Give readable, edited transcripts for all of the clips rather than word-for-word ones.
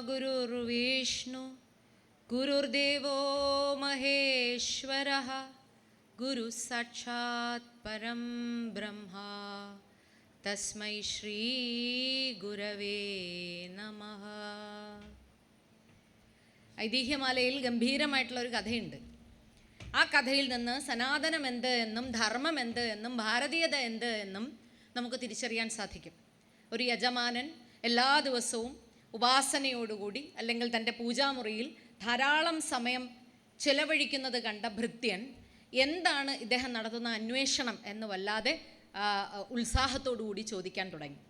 ഗുരുർവിഷ്ണു ഗുരുർദേവോ മഹേശ്വരഃ ഗുരു സാക്ഷാത് പരം ബ്രഹ്മ തസ്മൈ ശ്രീ ഗുരവേ നമഃ. ഐതിഹ്യമാലയിൽ ഗംഭീരമായിട്ടുള്ള ഒരു കഥയുണ്ട്. ആ കഥയിൽ നിന്ന് സനാതനം എന്ത് എന്നും ധർമ്മം എന്ത് എന്നും ഭാരതീയത എന്ത് എന്നും നമുക്ക് തിരിച്ചറിയാൻ സാധിക്കും. ഒരു യജമാനൻ എല്ലാ ദിവസവും ഉപാസനയോടുകൂടി അല്ലെങ്കിൽ തൻ്റെ പൂജാമുറിയിൽ ധാരാളം സമയം ചെലവഴിക്കുന്നത് കണ്ട ഭൃത്യൻ എന്താണ് ഇദ്ദേഹം നടത്തുന്ന അന്വേഷണം എന്ന് വല്ലാതെ ഉത്സാഹത്തോടുകൂടി ചോദിക്കാൻ തുടങ്ങി.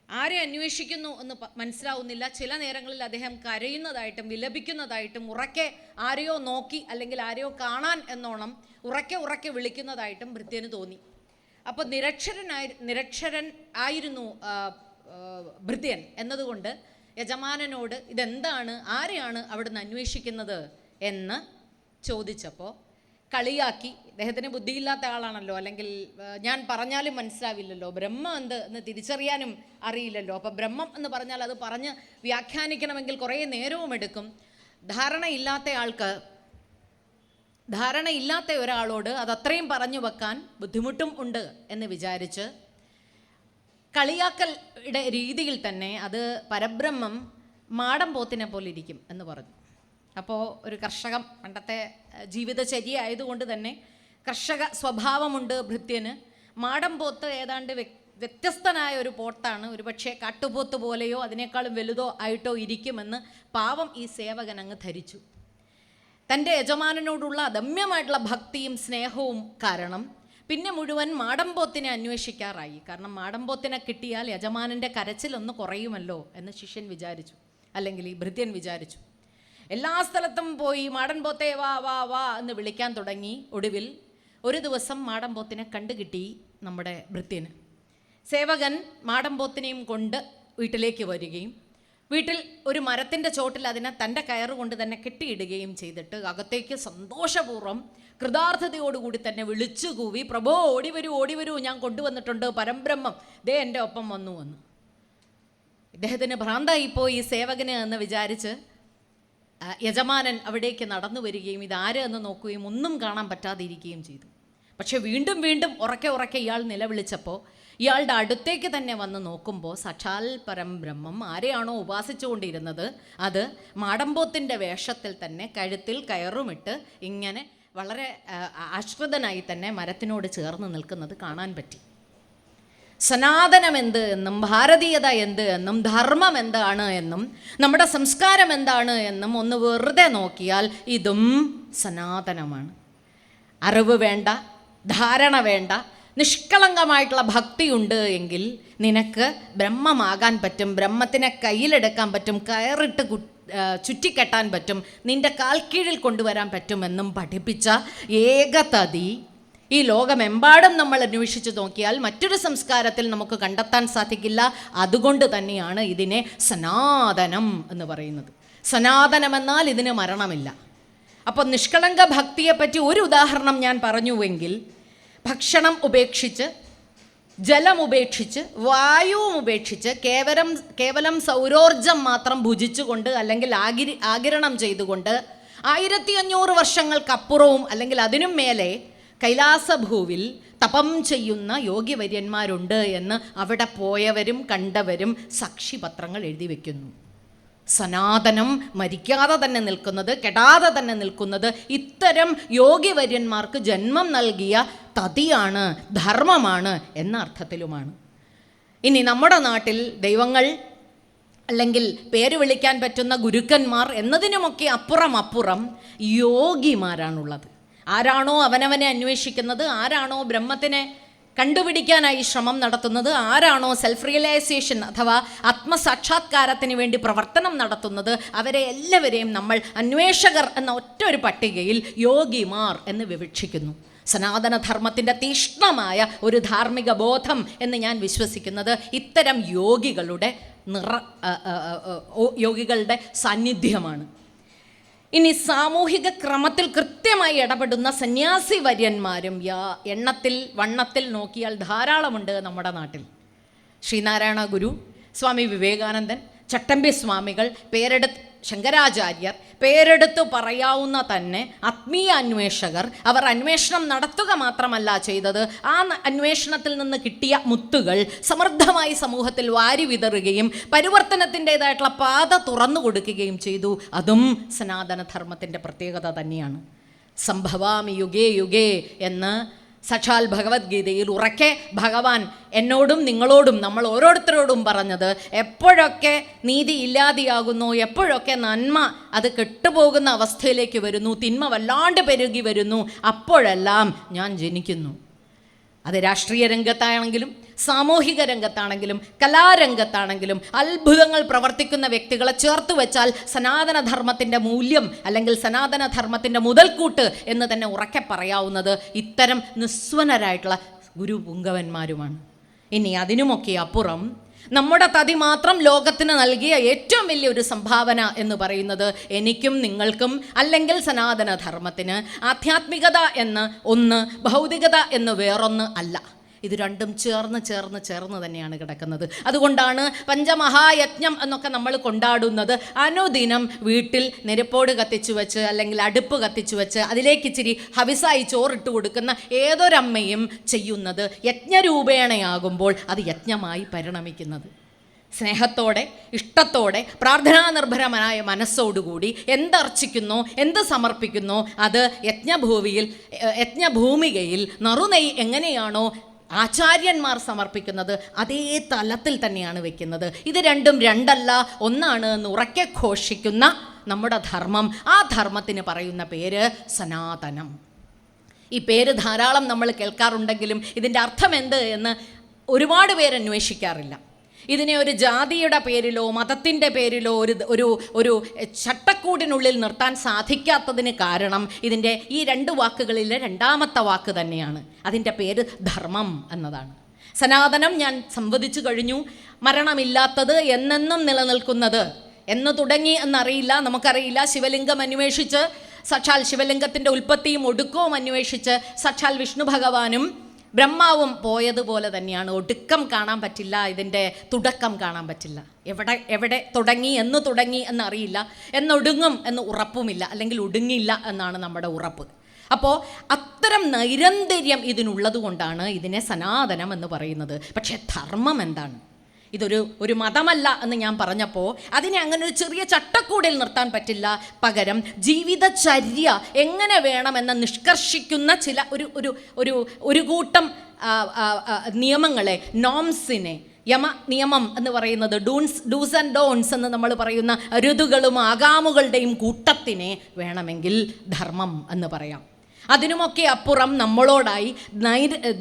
ആരെ അന്വേഷിക്കുന്നു എന്ന് മനസ്സിലാവുന്നില്ല. ചില നേരങ്ങളിൽ അദ്ദേഹം കരയുന്നതായിട്ടും വിലപിക്കുന്നതായിട്ടും ഉറക്കെ ആരെയോ നോക്കി അല്ലെങ്കിൽ ആരെയോ കാണാൻ എന്നോണം ഉറക്കെ വിളിക്കുന്നതായിട്ടും ഭൃത്യന് തോന്നി. അപ്പോൾ നിരക്ഷരൻ ആയിരുന്നു ഭൃത്യൻ എന്നതുകൊണ്ട് യജമാനനോട് ഇതെന്താണ്, ആരെയാണ് അവിടുന്ന് അന്വേഷിക്കുന്നത് എന്ന് ചോദിച്ചപ്പോൾ കളിയാക്കി, അദ്ദേഹത്തിന് ബുദ്ധിയില്ലാത്ത ആളാണല്ലോ, അല്ലെങ്കിൽ ഞാൻ പറഞ്ഞാലും മനസ്സിലാവില്ലല്ലോ, ബ്രഹ്മം എന്ത് എന്ന് തിരിച്ചറിയാനും അറിയില്ലല്ലോ, അപ്പോൾ ബ്രഹ്മം എന്ന് പറഞ്ഞാൽ അത് പറഞ്ഞ് വ്യാഖ്യാനിക്കണമെങ്കിൽ കുറേ നേരവും എടുക്കും. ധാരണയില്ലാത്ത ഒരാളോട് അതത്രയും പറഞ്ഞു വെക്കാൻ ബുദ്ധിമുട്ടും ഉണ്ട് എന്ന് വിചാരിച്ച് കളിയാക്കലുടെ രീതിയിൽ തന്നെ അത് പരബ്രഹ്മം മാടം പോത്തിനെ പോലെ ഇരിക്കും എന്ന് പറഞ്ഞു. അപ്പോൾ ഒരു കർഷകം, പണ്ടത്തെ ജീവിതചര്യ ആയതുകൊണ്ട് തന്നെ കർഷക സ്വഭാവമുണ്ട് ഭൃത്യന്. മാടം പോത്ത് ഏതാണ്ട് വ്യത്യസ്തനായ ഒരു പോത്താണ്, ഒരുപക്ഷെ കാട്ടുപോത്ത് പോലെയോ അതിനേക്കാളും വലുതോ ആയിട്ടോ ഇരിക്കുമെന്ന് പാവം ഈ സേവകൻ അങ്ങ് ധരിച്ചു. തൻ്റെ യജമാനനോടുള്ള അദമ്യമായിട്ടുള്ള ഭക്തിയും സ്നേഹവും കാരണം പിന്നെ മുഴുവൻ മാടമ്പോത്തിനെ അന്വേഷിക്കാറായി. കാരണം മാടമ്പോത്തിനെ കിട്ടിയാൽ യജമാനൻ്റെ കരച്ചിലൊന്ന് കുറയുമല്ലോ എന്ന് ശിഷ്യൻ വിചാരിച്ചു, അല്ലെങ്കിൽ ഈ ഭൃത്യൻ വിചാരിച്ചു. എല്ലാ സ്ഥലത്തും പോയി മാടൻപോത്തെ വാ വാ വാ എന്ന് വിളിക്കാൻ തുടങ്ങി. ഒടുവിൽ ഒരു ദിവസം മാടമ്പോത്തിനെ കണ്ടുകിട്ടി നമ്മുടെ ഭൃത്യന്. സേവകൻ മാടമ്പോത്തിനെയും കൊണ്ട് വീട്ടിലേക്ക് വരികയും വീട്ടിൽ ഒരു മരത്തിൻ്റെ ചോട്ടിൽ അതിനെ തൻ്റെ കയറുകൊണ്ട് തന്നെ കെട്ടിയിടുകയും ചെയ്തിട്ട് അകത്തേക്ക് സന്തോഷപൂർവ്വം കൃതാർത്ഥതയോടുകൂടി തന്നെ വിളിച്ചു കൂവി, പ്രഭോ ഓടി വരൂ, ഞാൻ കൊണ്ടുവന്നിട്ടുണ്ട് പരംബ്രഹ്മം, ദേ എൻ്റെ ഒപ്പം വന്നു. ഇദ്ദേഹത്തിന് ഭ്രാന്തായിപ്പോയി ഈ സേവകന് എന്ന് വിചാരിച്ച് യജമാനൻ അവിടേക്ക് നടന്നു വരികയും ഇതാര് എന്ന് നോക്കുകയും ഒന്നും കാണാൻ പറ്റാതിരിക്കുകയും ചെയ്തു. പക്ഷെ വീണ്ടും ഉറക്കെ ഇയാൾ നിലവിളിച്ചപ്പോൾ ഇയാളുടെ അടുത്തേക്ക് തന്നെ വന്ന് നോക്കുമ്പോൾ സാക്ഷാൽ പരംബ്രഹ്മം ആരെയാണോ ഉപാസിച്ചുകൊണ്ടിരുന്നത് അത് മാടമ്പോത്തിൻ്റെ വേഷത്തിൽ തന്നെ കഴുത്തിൽ കയറുമിട്ട് ഇങ്ങനെ വളരെ ആശ്രിതനായി തന്നെ മരത്തിനോട് ചേർന്ന് നിൽക്കുന്നത് കാണാൻ പറ്റി. സനാതനം എന്ത് എന്നും ഭാരതീയത എന്ത് എന്നും ധർമ്മം എന്താണ് എന്നും നമ്മുടെ സംസ്കാരം എന്താണ് എന്നും ഒന്ന് വെറുതെ നോക്കിയാൽ ഇതും സനാതനമാണ്. അറിവ് വേണ്ട, ധാരണ വേണ്ട, നിഷ്കളങ്കമായിട്ടുള്ള ഭക്തിയുണ്ട് എങ്കിൽ നിനക്ക് ബ്രഹ്മമാകാൻ പറ്റും, ബ്രഹ്മത്തിനെ കയ്യിലെടുക്കാൻ പറ്റും, കയറിട്ട് ചുറ്റിക്കെട്ടാൻ പറ്റും, നിൻ്റെ കാൽക്കീഴിൽ കൊണ്ടുവരാൻ പറ്റുമെന്നും പഠിപ്പിച്ച ഏകതതി ഈ ലോകമെമ്പാടും നമ്മൾ അന്വേഷിച്ച് നോക്കിയാൽ മറ്റൊരു സംസ്കാരത്തിൽ നമുക്ക് കണ്ടെത്താൻ സാധിക്കില്ല. അതുകൊണ്ട് തന്നെയാണ് ഇതിനെ സനാതനം എന്ന് പറയുന്നത്. സനാതനമെന്നാൽ ഇതിന് മരണമില്ല. അപ്പോൾ നിഷ്കളങ്ക ഭക്തിയെപ്പറ്റി ഒരു ഉദാഹരണം ഞാൻ പറഞ്ഞുവെങ്കിൽ, ഭക്ഷണം ഉപേക്ഷിച്ച്, ജലം ഉപേക്ഷിച്ച്, വായുവും ഉപേക്ഷിച്ച് കേവലം സൗരോർജം മാത്രം ഭുജിച്ചുകൊണ്ട് അല്ലെങ്കിൽ ആഗിരണം ചെയ്തുകൊണ്ട് 1500 വർഷങ്ങൾക്കപ്പുറവും അല്ലെങ്കിൽ അതിനും മേലെ കൈലാസഭൂവിൽ തപം ചെയ്യുന്ന യോഗിവര്യന്മാരുണ്ട് എന്ന് അവിടെ പോയവരും കണ്ടവരും സാക്ഷിപത്രങ്ങൾ എഴുതി വയ്ക്കുന്നു. സനാതനം മരിക്കാതെ തന്നെ നിൽക്കുന്നത്, കെടാതെ തന്നെ നിൽക്കുന്നത് ഇത്തരം യോഗിവര്യന്മാർക്ക് ജന്മം നൽകിയ തതിയാണ്, ധർമ്മമാണ് എന്ന അർത്ഥത്തിലുമാണ്. ഇനി നമ്മുടെ നാട്ടിൽ ദൈവങ്ങൾ അല്ലെങ്കിൽ പേര് വിളിക്കാൻ പറ്റുന്ന ഗുരുക്കന്മാർ എന്നതിനുമൊക്കെ അപ്പുറം യോഗിമാരാണുള്ളത്. ആരാണോ അവനവനെ അന്വേഷിക്കുന്നത്, ആരാണോ ബ്രഹ്മത്തിനെ കണ്ടുപിടിക്കാനായി ശ്രമം നടത്തുന്നത്, ആരാണോ സെൽഫ് റിയലൈസേഷൻ അഥവാ ആത്മസാക്ഷാത്കാരത്തിന് വേണ്ടി പ്രവർത്തനം നടത്തുന്നത്, അവരെ എല്ലാവരെയും നമ്മൾ അന്വേഷകർ എന്ന ഒറ്റൊരു പട്ടികയിൽ യോഗിമാർ എന്ന് വിവക്ഷിക്കുന്നു. സനാതനധർമ്മത്തിൻ്റെ തീഷ്ണമായ ഒരു ധാർമ്മിക ബോധം എന്ന് ഞാൻ വിശ്വസിക്കുന്നത് ഇത്തരം യോഗികളുടെ സാന്നിധ്യമാണ്. ഇനി സാമൂഹിക ക്രമത്തിൽ കൃത്യമായി ഇടപെടുന്ന സന്യാസി വര്യന്മാരും എണ്ണത്തിൽ വണ്ണത്തിൽ നോക്കിയാൽ ധാരാളമുണ്ട് നമ്മുടെ നാട്ടിൽ. ശ്രീനാരായണ ഗുരു, സ്വാമി വിവേകാനന്ദൻ, ചട്ടമ്പി സ്വാമികൾ ശങ്കരാചാര്യർ പേരെടുത്ത് പറയാവുന്ന തന്നെ ആത്മീയ അന്വേഷകർ, അവർ അന്വേഷണം നടത്തുക മാത്രമല്ല ചെയ്തത്, ആ അന്വേഷണത്തിൽ നിന്ന് കിട്ടിയ മുത്തുകൾ സമൃദ്ധമായി സമൂഹത്തിൽ വാരി വിതറുകയും പരിവർത്തനത്തിൻ്റെതായിട്ടുള്ള പാത തുറന്നു കൊടുക്കുകയും ചെയ്തു. അതും സനാതനധർമ്മത്തിൻ്റെ പ്രത്യേകത തന്നെയാണ്. സംഭവാമി യുഗേ യുഗേ എന്ന് സാക്ഷാൽ ഭഗവത്ഗീതയിൽ ഉറക്കെ ഭഗവാൻ എന്നോടും നിങ്ങളോടും നമ്മൾ ഓരോരുത്തരോടും പറഞ്ഞത്, എപ്പോഴൊക്കെ നീതി ഇല്ലാതെയാകുന്നു, എപ്പോഴൊക്കെ നന്മ അത് കെട്ടുപോകുന്ന അവസ്ഥയിലേക്ക് വരുന്നു, തിന്മ വല്ലാണ്ട് പെരുകി വരുന്നു, അപ്പോഴെല്ലാം ഞാൻ ജനിക്കുന്നു. അത് രാഷ്ട്രീയ രംഗത്താണെങ്കിലും സാമൂഹിക രംഗത്താണെങ്കിലും കലാരംഗത്താണെങ്കിലും അത്ഭുതങ്ങൾ പ്രവർത്തിക്കുന്ന വ്യക്തികളെ ചേർത്ത് വെച്ചാൽ സനാതനധർമ്മത്തിൻ്റെ മൂല്യം അല്ലെങ്കിൽ സനാതനധർമ്മത്തിൻ്റെ മുതൽക്കൂട്ട് എന്ന് തന്നെ ഉറക്കെ പറയാവുന്നത് ഇത്തരം നിസ്വനരായിട്ടുള്ള ഗുരുപുങ്കവന്മാരുമാണ്. ഇനി അതിനുമൊക്കെ അപ്പുറം നമ്മുടെ തതി മാത്രം ലോകത്തിന് നൽകിയ ഏറ്റവും വലിയൊരു സംഭാവന എന്ന് പറയുന്നത് എനിക്കും നിങ്ങൾക്കും അല്ലെങ്കിൽ സനാതനധർമ്മത്തിന് ആധ്യാത്മികത എന്ന് ഒന്ന്, ഭൗതികത എന്ന് വേറൊന്ന് അല്ല. ഇത് രണ്ടും ചേർന്ന് തന്നെയാണ് കിടക്കുന്നത്. അതുകൊണ്ടാണ് പഞ്ചമഹായജ്ഞം എന്നൊക്കെ നമ്മൾ കൊണ്ടാടുന്നത്. അനുദിനം വീട്ടിൽ നെരുപ്പോട് കത്തിച്ചു വെച്ച് അല്ലെങ്കിൽ അടുപ്പ് കത്തിച്ചു വെച്ച് അതിലേക്ക് ഇച്ചിരി ഹവിസായി ചോറിട്ട് കൊടുക്കുന്ന ഏതൊരമ്മയും ചെയ്യുന്നത് യജ്ഞരൂപേണയാകുമ്പോൾ അത് യജ്ഞമായി പരിണമിക്കുന്നത്. സ്നേഹത്തോടെ, ഇഷ്ടത്തോടെ, പ്രാർത്ഥനാനിർഭരമായ മനസ്സോടുകൂടി എന്തർച്ചിക്കുന്നോ, എന്ത് സമർപ്പിക്കുന്നോ അത് യജ്ഞഭൂമികയിൽ നറുനെയ് എങ്ങനെയാണോ ആചാര്യന്മാർ സമർപ്പിക്കുന്നത് അതേ തലത്തിൽ തന്നെയാണ് വെക്കുന്നത്. ഇത് രണ്ടും രണ്ടല്ല, ഒന്നാണ് എന്ന് ഉറക്കെ ഘോഷിക്കുന്ന നമ്മുടെ ധർമ്മം, ആ ധർമ്മത്തിന് പറയുന്ന പേര് സനാതനം. ഈ പേര് ധാരാളം നമ്മൾ കേൾക്കാറുണ്ടെങ്കിലും ഇതിൻ്റെ അർത്ഥം എന്ത് എന്ന് ഒരുപാട് പേര് അന്വേഷിക്കാറില്ല. ഇതിനെ ഒരു ജാതിയുടെ പേരിലോ മതത്തിൻ്റെ പേരിലോ ഒരു ചട്ടക്കൂടിനുള്ളിൽ നിർത്താൻ സാധിക്കാത്തതിന് കാരണം ഇതിൻ്റെ ഈ രണ്ട് വാക്കുകളിലെ രണ്ടാമത്തെ വാക്ക് തന്നെയാണ്. അതിൻ്റെ പേര് ധർമ്മം എന്നതാണ്. സനാതനം ഞാൻ സംവദിച്ചു കഴിഞ്ഞു. മരണമില്ലാത്തത്, എന്നെന്നും നിലനിൽക്കുന്നത്. എന്ന് തുടങ്ങി എന്നറിയില്ല, നമുക്കറിയില്ല. ശിവലിംഗം അന്വേഷിച്ച് സാക്ഷാൽ ശിവലിംഗത്തിൻ്റെ ഉൽപ്പത്തിയും ഒടുക്കവും അന്വേഷിച്ച് സാക്ഷാൽ വിഷ്ണു ഭഗവാനും ബ്രഹ്മാവും പോയതുപോലെ തന്നെയാണ്. ഒടുക്കം കാണാൻ പറ്റില്ല, ഇതിൻ്റെ തുടക്കം കാണാൻ പറ്റില്ല. എവിടെ തുടങ്ങി എന്നറിയില്ല, എന്നൊടുങ്ങും എന്ന് ഉറപ്പുമില്ല, അല്ലെങ്കിൽ ഒടുങ്ങില്ല എന്നാണ് നമ്മുടെ ഉറപ്പ്. അപ്പോൾ അത്തരം നൈരന്തര്യം ഇതിനുള്ളത് കൊണ്ടാണ് ഇതിനെ സനാതനം എന്ന് പറയുന്നത്. പക്ഷേ ധർമ്മം എന്താണ്? ഇതൊരു മതമല്ല എന്ന് ഞാൻ പറഞ്ഞപ്പോൾ അതിനെ അങ്ങനെ ഒരു ചെറിയ ചട്ടക്കൂടിൽ നിർത്താൻ പറ്റില്ല. പകരം ജീവിതചര്യ എങ്ങനെ വേണമെന്ന് നിഷ്കർഷിക്കുന്ന ചില ഒരു കൂട്ടം നിയമങ്ങളെ, നോംസിനെ, നിയമം എന്ന് പറയുന്നത് ഡൂസ് ആൻഡ് ഡോൺസ് എന്ന് നമ്മൾ പറയുന്ന ഋതുകളും ആഗാമുകളുടെയും കൂട്ടത്തിനെ വേണമെങ്കിൽ ധർമ്മം എന്ന് പറയാം. അതിനുമൊക്കെ അപ്പുറം നമ്മളോടായി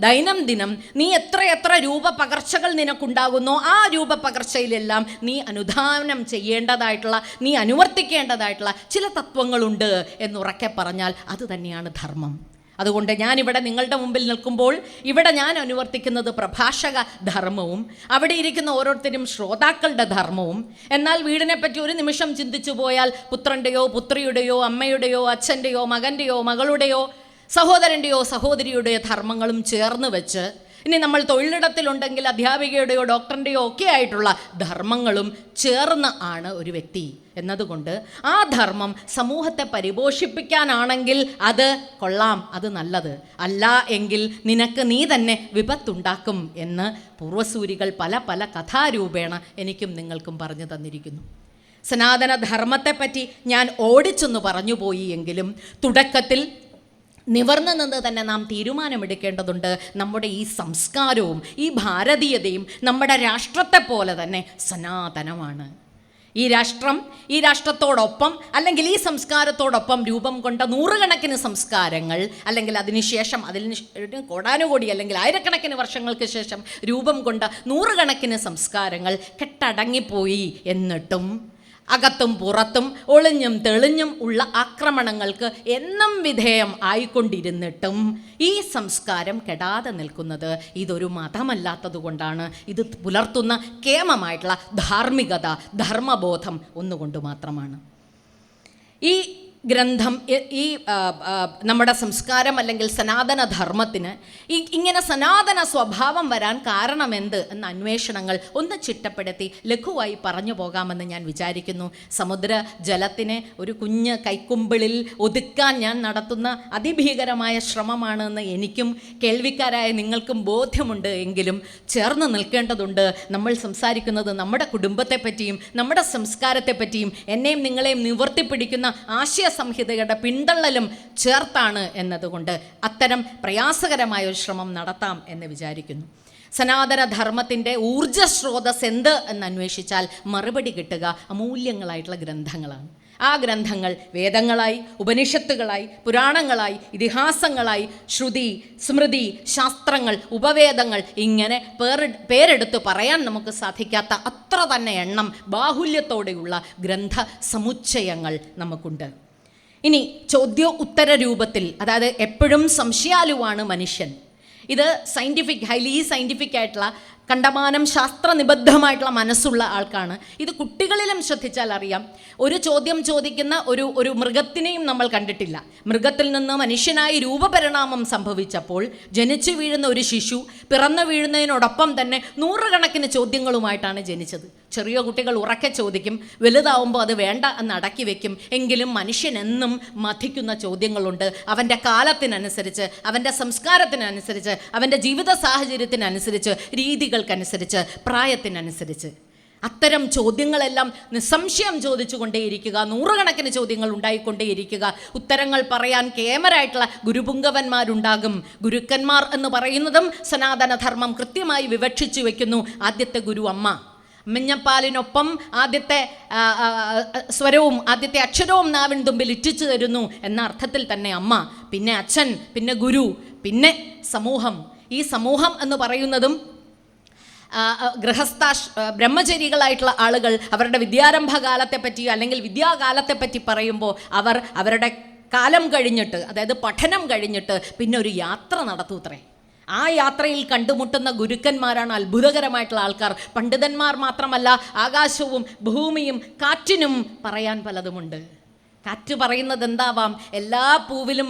ദൈനംദിനം നീ എത്ര രൂപപകർച്ചകൾ നിനക്കുണ്ടാകുന്നോ ആ രൂപപകർച്ചയിലെല്ലാം നീ അനുധാവനം ചെയ്യേണ്ടതായിട്ടുള്ള, നീ അനുവർത്തിക്കേണ്ടതായിട്ടുള്ള ചില തത്വങ്ങളുണ്ട് എന്നുറക്കെ പറഞ്ഞാൽ അത് തന്നെയാണ് ധർമ്മം. അതുകൊണ്ട് ഞാനിവിടെ നിങ്ങളുടെ മുമ്പിൽ നിൽക്കുമ്പോൾ ഇവിടെ ഞാൻ അനുവർത്തിക്കുന്നത് പ്രഭാഷക ധർമ്മവും അവിടെ ഇരിക്കുന്ന ഓരോരുത്തരും ശ്രോതാക്കളുടെ ധർമ്മവും. എന്നാൽ വീടിനെപ്പറ്റി ഒരു നിമിഷം ചിന്തിച്ചു പോയാൽ പുത്രൻ്റെയോ പുത്രിയുടെയോ അമ്മയുടെയോ അച്ഛൻ്റെയോ മകൻ്റെയോ മകളുടെയോ സഹോദരൻ്റെയോ സഹോദരിയുടെയോ ധർമ്മങ്ങളും ചേർന്ന് വെച്ച്, ഇനി നമ്മൾ തൊഴിലിടത്തിലുണ്ടെങ്കിൽ അധ്യാപികയുടെയോ ഡോക്ടറിൻ്റെയോ ഒക്കെ ആയിട്ടുള്ള ധർമ്മങ്ങളും ചേർന്ന് ആണ് ഒരു വ്യക്തി എന്നതുകൊണ്ട് ആ ധർമ്മം സമൂഹത്തെ പരിപോഷിപ്പിക്കാനാണെങ്കിൽ അത് കൊള്ളാം, അത് നല്ലത്. അല്ല എങ്കിൽ നിനക്ക് നീ തന്നെ വിപത്തുണ്ടാക്കും എന്ന് പൂർവസൂരികൾ പല കഥാരൂപേണ എനിക്കും നിങ്ങൾക്കും പറഞ്ഞു തന്നിരിക്കുന്നു. സനാതന ധർമ്മത്തെപ്പറ്റി ഞാൻ ഓടിച്ചൊന്ന് പറഞ്ഞു പോയി എങ്കിലും തുടക്കത്തിൽ നിവർന്നു നിന്ന് തന്നെ നാം തീരുമാനമെടുക്കേണ്ടതുണ്ട്. നമ്മുടെ ഈ സംസ്കാരവും ഈ ഭാരതീയതയും നമ്മുടെ രാഷ്ട്രത്തെ പോലെ തന്നെ സനാതനമാണ്. ഈ രാഷ്ട്രത്തോടൊപ്പം അല്ലെങ്കിൽ ഈ സംസ്കാരത്തോടൊപ്പം രൂപം കൊണ്ട നൂറുകണക്കിന് സംസ്കാരങ്ങൾ, അല്ലെങ്കിൽ അതിനുശേഷം അതിന് കോടാനുകോടി അല്ലെങ്കിൽ ആയിരക്കണക്കിന് വർഷങ്ങൾക്ക് ശേഷം രൂപം കൊണ്ട നൂറുകണക്കിന് സംസ്കാരങ്ങൾ കെട്ടടങ്ങിപ്പോയി. എന്നിട്ടും അകത്തും പുറത്തും ഒളിഞ്ഞും തെളിഞ്ഞും ഉള്ള ആക്രമണങ്ങൾക്ക് എന്നും വിധേയം ആയിക്കൊണ്ടിരുന്നിട്ടും ഈ സംസ്കാരം കെടാതെ നിൽക്കുന്നത് ഇതൊരു മതമല്ലാത്തത് കൊണ്ടാണ്. ഇത് പുലർത്തുന്ന കേമമായിട്ടുള്ള ധാർമ്മികത, ധർമ്മബോധം ഒന്നുകൊണ്ട് മാത്രമാണ്. ഈ ഗ്രന്ഥം ഈ നമ്മുടെ സംസ്കാരം അല്ലെങ്കിൽ സനാതനധർമ്മത്തിന് ഇങ്ങനെ സനാതന സ്വഭാവം വരാൻ കാരണമെന്ത് എന്ന അന്വേഷണങ്ങൾ ഒന്ന് ചിട്ടപ്പെടുത്തി ലഘുവായി പറഞ്ഞു പോകാമെന്ന് ഞാൻ വിചാരിക്കുന്നു. സമുദ്ര ജലത്തിനെ ഒരു കുഞ്ഞ് കൈക്കുമ്പിളിൽ ഒതുക്കാൻ ഞാൻ നടത്തുന്ന അതിഭീകരമായ ശ്രമമാണെന്ന് എനിക്കും കേൾവിക്കാരായ നിങ്ങൾക്കും ബോധ്യമുണ്ട്. എങ്കിലും ചേർന്ന് നിൽക്കേണ്ടതുണ്ട്. നമ്മൾ സംസാരിക്കുന്നത് നമ്മുടെ കുടുംബത്തെ പറ്റിയും നമ്മുടെ സംസ്കാരത്തെ പറ്റിയും എന്നെയും നിങ്ങളെയും നിവർത്തിപ്പിടിക്കുന്ന ആശയ സംഹിതയുടെ പിന്തള്ളലും ചേർത്താണ് എന്നതുകൊണ്ട് അത്തരം പ്രയാസകരമായ ഒരു ശ്രമം നടത്താം എന്ന് വിചാരിക്കുന്നു. സനാതനധർമ്മത്തിൻ്റെ ഊർജ സ്രോതസ് എന്ത് എന്ന് അന്വേഷിച്ചാൽ മറുപടി കിട്ടുക അമൂല്യങ്ങളായിട്ടുള്ള ഗ്രന്ഥങ്ങളാണ്. ആ ഗ്രന്ഥങ്ങൾ വേദങ്ങളായി, ഉപനിഷത്തുകളായി, പുരാണങ്ങളായി, ഇതിഹാസങ്ങളായി, ശ്രുതി, സ്മൃതി, ശാസ്ത്രങ്ങൾ, ഉപവേദങ്ങൾ, ഇങ്ങനെ പേരെടുത്ത് പറയാൻ നമുക്ക് സാധിക്കാത്ത അത്ര തന്നെ എണ്ണം ബാഹുല്യത്തോടെയുള്ള ഗ്രന്ഥ സമുച്ചയങ്ങൾ നമുക്കുണ്ട്. ഇനി ചോദ്യോ ഉത്തര രൂപത്തിൽ, അതായത് എപ്പോഴും സംശയാലുവാണ് മനുഷ്യൻ. ഇത് ഹൈലി സയൻറ്റിഫിക് ആയിട്ടുള്ള കണ്ടമാനം ശാസ്ത്രനിബദ്ധമായിട്ടുള്ള മനസ്സുള്ള ആൾക്കാണ്. ഇത് കുട്ടികളിലും ശ്രദ്ധിച്ചാൽ അറിയാം. ഒരു ചോദ്യം ചോദിക്കുന്ന ഒരു മൃഗത്തിനെയും നമ്മൾ കണ്ടിട്ടില്ല. മൃഗത്തിൽ നിന്ന് മനുഷ്യനായി രൂപപരിണാമം സംഭവിച്ചപ്പോൾ ജനിച്ചു വീഴുന്ന ഒരു ശിശു പിറന്നു വീഴുന്നതിനോടൊപ്പം തന്നെ നൂറുകണക്കിന് ചോദ്യങ്ങളുമായിട്ടാണ് ജനിച്ചത്. ചെറിയ കുട്ടികൾ ഉറക്കെ ചോദിക്കും, വലുതാവുമ്പോൾ അത് വേണ്ട എന്ന് അടക്കി വെക്കും. എങ്കിലും മനുഷ്യൻ എന്നും മഥിക്കുന്ന ചോദ്യങ്ങളുണ്ട്. അവൻ്റെ കാലത്തിനനുസരിച്ച്, അവൻ്റെ സംസ്കാരത്തിനനുസരിച്ച്, അവൻ്റെ ജീവിത സാഹചര്യത്തിനനുസരിച്ച്, രീതികൾക്കനുസരിച്ച്, പ്രായത്തിനനുസരിച്ച്. അത്തരം ചോദ്യങ്ങളെല്ലാം നിസ്സംശയം ചോദിച്ചു കൊണ്ടേയിരിക്കുക. നൂറുകണക്കിന് ചോദ്യങ്ങൾ ഉണ്ടായിക്കൊണ്ടേയിരിക്കുക. ഉത്തരങ്ങൾ പറയാൻ കേമരായിട്ടുള്ള ഗുരുപുങ്കവന്മാരുണ്ടാകും. ഗുരുക്കന്മാർ എന്ന് പറയുന്നതും സനാതനധർമ്മം കൃത്യമായി വിവക്ഷിച്ചു വെക്കുന്നു. ആദ്യത്തെ ഗുരു അമ്മ. മഞ്ഞപ്പാലിനൊപ്പം ആദ്യത്തെ സ്വരവും ആദ്യത്തെ അക്ഷരവും നാവിൻ തുമ്പിൽ ഇറ്റിച്ചു തരുന്നു എന്ന അർത്ഥത്തിൽ തന്നെ അമ്മ, പിന്നെ അച്ഛൻ, പിന്നെ ഗുരു, പിന്നെ സമൂഹം. ഈ സമൂഹം എന്ന് പറയുന്നതും ബ്രഹ്മചരികളായിട്ടുള്ള ആളുകൾ അവരുടെ വിദ്യാരംഭകാലത്തെ പറ്റി അല്ലെങ്കിൽ വിദ്യാകാലത്തെപ്പറ്റി പറയുമ്പോൾ അവരുടെ കാലം കഴിഞ്ഞിട്ട്, അതായത് പഠനം കഴിഞ്ഞിട്ട് പിന്നെ ഒരു യാത്ര നടത്തൂത്രേ. ആ യാത്രയിൽ കണ്ടുമുട്ടുന്ന ഗുരുക്കന്മാരാണ് അത്ഭുതകരമായിട്ടുള്ള ആൾക്കാർ. പണ്ഡിതന്മാർ മാത്രമല്ല, ആകാശവും ഭൂമിയും കാറ്റിനും പറയാൻ പലതുമുണ്ട്. കാറ്റ് പറയുന്നത് എന്താവാം? എല്ലാ പൂവിലും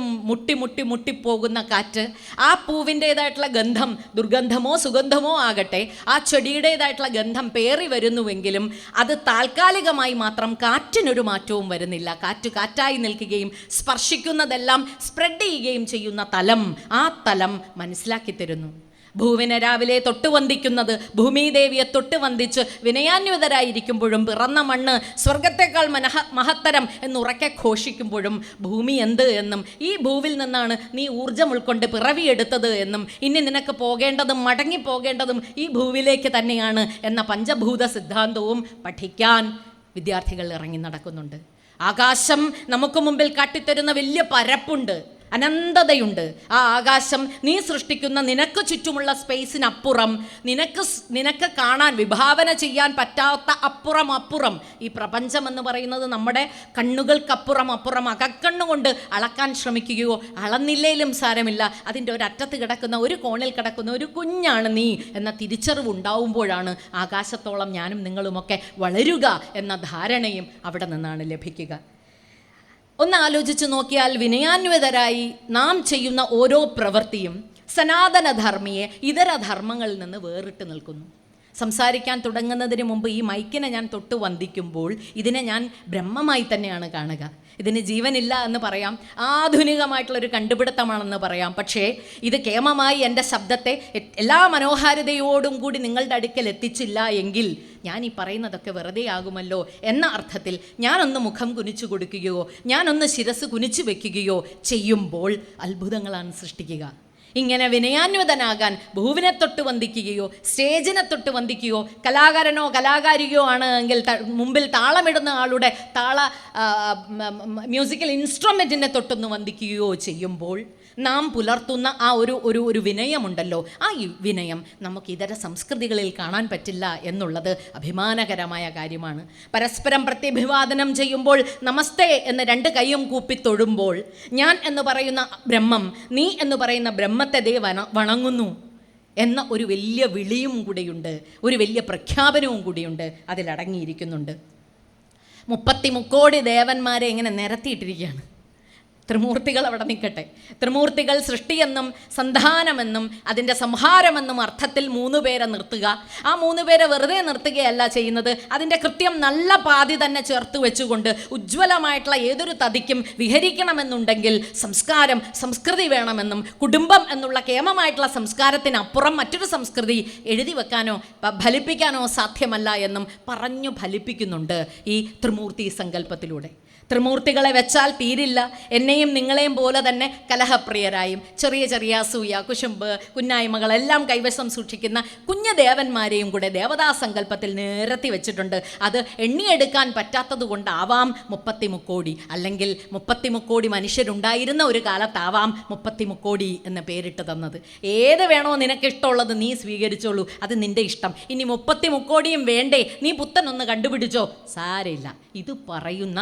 മുട്ടിപ്പോകുന്ന കാറ്റ്. ആ പൂവിൻ്റേതായിട്ടുള്ള ഗന്ധം ദുർഗന്ധമോ സുഗന്ധമോ ആകട്ടെ, ആ ചെടിയുടേതായിട്ടുള്ള ഗന്ധം പേറി വരുന്നുവെങ്കിലും അത് താൽക്കാലികമായി മാത്രം, കാറ്റിനൊരു മാറ്റവും വരുന്നില്ല. കാറ്റ് കാറ്റായി നിൽക്കുകയും സ്പർശിക്കുന്നതെല്ലാം സ്പ്രെഡ് ചെയ്യുകയും ചെയ്യുന്ന തലം, ആ തലം മനസ്സിലാക്കി തരുന്നു. ഭൂവിനെ രാവിലെ തൊട്ടുവന്ദിക്കുന്നത്, ഭൂമിദേവിയെ തൊട്ടുവന്ദിച്ച് വിനയാന്വിതരായിരിക്കുമ്പോഴും പിറന്ന മണ്ണ് സ്വർഗത്തേക്കാൾ മഹത്തരം എന്നുറക്കെ ഘോഷിക്കുമ്പോഴും ഭൂമി എന്ത് എന്നും ഈ ഭൂവിൽ നിന്നാണ് നീ ഊർജം ഉൾക്കൊണ്ട് പിറവിയെടുത്തത് എന്നും ഇനി നിനക്ക് പോകേണ്ടതും മടങ്ങിപ്പോകേണ്ടതും ഈ ഭൂവിലേക്ക് തന്നെയാണ് എന്ന പഞ്ചഭൂത സിദ്ധാന്തവും പഠിക്കാൻ വിദ്യാർത്ഥികൾ ഇറങ്ങി നടക്കുന്നുണ്ട്. ആകാശം നമുക്ക് മുമ്പിൽ കാട്ടിത്തരുന്ന വലിയ പരപ്പുണ്ട്, അനന്തതയുണ്ട്. ആ ആകാശം നീ സൃഷ്ടിക്കുന്ന നിനക്ക് ചുറ്റുമുള്ള സ്പേസിനപ്പുറം, നിനക്ക് കാണാൻ വിഭാവന ചെയ്യാൻ പറ്റാത്ത അപ്പുറം ഈ പ്രപഞ്ചം എന്ന് പറയുന്നത് നമ്മുടെ കണ്ണുകൾക്കപ്പുറം അകക്കണ്ണുകൊണ്ട് അളക്കാൻ ശ്രമിക്കുകയോ അളന്നില്ലേലും സാരമില്ല, അതിൻ്റെ ഒരറ്റത്ത് കിടക്കുന്ന, ഒരു കോണിൽ കിടക്കുന്ന ഒരു കുഞ്ഞാണ് നീ എന്ന തിരിച്ചറിവ് ഉണ്ടാവുമ്പോഴാണ് ആകാശത്തോളം ഞാനും നിങ്ങളുമൊക്കെ വളരുക എന്ന ധാരണയും അവിടെ നിന്നാണ് ലഭിക്കുക. ഒന്ന് ആലോചിച്ച് നോക്കിയാൽ വിനയാന്വിതരായി നാം ചെയ്യുന്ന ഓരോ പ്രവൃത്തിയും സനാതനധർമ്മിയെ ഇതര ധർമ്മങ്ങളിൽ നിന്ന് വേറിട്ട് നിൽക്കുന്നു. സംസാരിക്കാൻ തുടങ്ങുന്നതിന് മുമ്പ് ഈ മൈക്കിനെ ഞാൻ തൊട്ട് വന്ദിക്കുമ്പോൾ ഇതിനെ ഞാൻ ബ്രഹ്മമായി തന്നെയാണ് കാണുക. ഇതിന് ജീവനില്ല എന്ന് പറയാം, ആധുനികമായിട്ടുള്ളൊരു കണ്ടുപിടുത്തമാണെന്ന് പറയാം. പക്ഷേ ഇത് കേമമായി എൻ്റെ ശബ്ദത്തെ എല്ലാ മനോഹാരിതയോടും കൂടി നിങ്ങളുടെ അടുക്കൽ എത്തിച്ചില്ല എങ്കിൽ ഞാൻ ഈ പറയുന്നതൊക്കെ വെറുതെ ആകുമല്ലോ എന്ന അർത്ഥത്തിൽ ഞാനൊന്ന് മുഖം കുനിച്ചു കൊടുക്കുകയോ ഞാനൊന്ന് ശിരസ് കുനിച്ചു വെക്കുകയോ ചെയ്യുമ്പോൾ അത്ഭുതങ്ങളാണ് സൃഷ്ടിക്കുക. ഇങ്ങനെ വിനയാന്വിതനാകാൻ ഭൂവിനെ തൊട്ട് വന്ദിക്കുകയോ സ്റ്റേജിനെ തൊട്ട് വന്ദിക്കുകയോ കലാകാരനോ കലാകാരിയോ ആണ് എങ്കിൽ മുമ്പിൽ താളമിടുന്ന ആളുടെ മ്യൂസിക്കൽ ഇൻസ്ട്രുമെൻറ്റിനെ തൊട്ടൊന്ന് വന്ദിക്കുകയോ ചെയ്യുമ്പോൾ നാം പുലർത്തുന്ന ആ ഒരു വിനയമുണ്ടല്ലോ, ആ വിനയം നമുക്ക് ഇതര സംസ്കൃതികളിൽ കാണാൻ പറ്റില്ല എന്നുള്ളത് അഭിമാനകരമായ കാര്യമാണ്. പരസ്പരം പ്രത്യഭിവാദനം ചെയ്യുമ്പോൾ നമസ്തേ എന്ന് രണ്ട് കൈയും കൂപ്പി തൊഴുമ്പോൾ ഞാൻ എന്ന് പറയുന്ന ബ്രഹ്മം, നീ എന്ന് പറയുന്ന ബ്രഹ്മത്തെ ദേ വണങ്ങുന്നു എന്ന ഒരു വലിയ വിളിയും കൂടിയുണ്ട്, ഒരു വലിയ പ്രഖ്യാപനവും കൂടിയുണ്ട്, അതിലടങ്ങിയിരിക്കുന്നുണ്ട്. 33 ദേവന്മാരെ ഇങ്ങനെ നിരത്തിയിട്ടിരിക്കുകയാണ്. ത്രിമൂർത്തികൾ അവിടെ നിൽക്കട്ടെ. ത്രിമൂർത്തികൾ സൃഷ്ടിയെന്നും സന്ധാനമെന്നും അതിൻ്റെ സംഹാരമെന്നും അർത്ഥത്തിൽ 3 പേരെ നിർത്തുക. ആ 3 പേരെ വെറുതെ നിർത്തുകയല്ല ചെയ്യുന്നത്, അതിൻ്റെ കൃത്യം നല്ല പാതി തന്നെ ചേർത്ത് വെച്ചുകൊണ്ട് ഉജ്ജ്വലമായിട്ടുള്ള ഏതൊരു തതിക്കും വിഹരിക്കണമെന്നുണ്ടെങ്കിൽ സംസ്കാരം, സംസ്കൃതി വേണമെന്നും കുടുംബം എന്നുള്ള കേമമായിട്ടുള്ള സംസ്കാരത്തിനപ്പുറം മറ്റൊരു സംസ്കൃതി എഴുതി വെക്കാനോ ഫലിപ്പിക്കാനോ സാധ്യമല്ല എന്നും പറഞ്ഞു ഫലിപ്പിക്കുന്നുണ്ട് ഈ ത്രിമൂർത്തി സങ്കല്പത്തിലൂടെ. ത്രിമൂർത്തികളെ വെച്ചാൽ തീരില്ല. എന്നെയും നിങ്ങളെയും പോലെ തന്നെ കലഹപ്രിയരായും ചെറിയ ചെറിയ അസൂയ, കുശുമ്പ്, കുന്നായ്മകളെല്ലാം കൈവശം സൂക്ഷിക്കുന്ന കുഞ്ഞു ദേവന്മാരെയും കൂടെ ദേവതാ സങ്കല്പത്തിൽ നിരത്തി വെച്ചിട്ടുണ്ട്. അത് എണ്ണിയെടുക്കാൻ പറ്റാത്തത് കൊണ്ടാവാം 33 കോടി, അല്ലെങ്കിൽ 33 കോടി മനുഷ്യരുണ്ടായിരുന്ന ഒരു കാലത്താവാം 33 കോടി എന്ന് പേരിട്ട് തന്നത്. ഏത് വേണോ നിനക്കിഷ്ടമുള്ളത് നീ സ്വീകരിച്ചോളൂ, അത് നിൻ്റെ ഇഷ്ടം. ഇനി 33 കോടിയും വേണ്ടേ, നീ പുത്തനൊന്ന് കണ്ടുപിടിച്ചോ, സാരമില്ല. ഇത് പറയുന്ന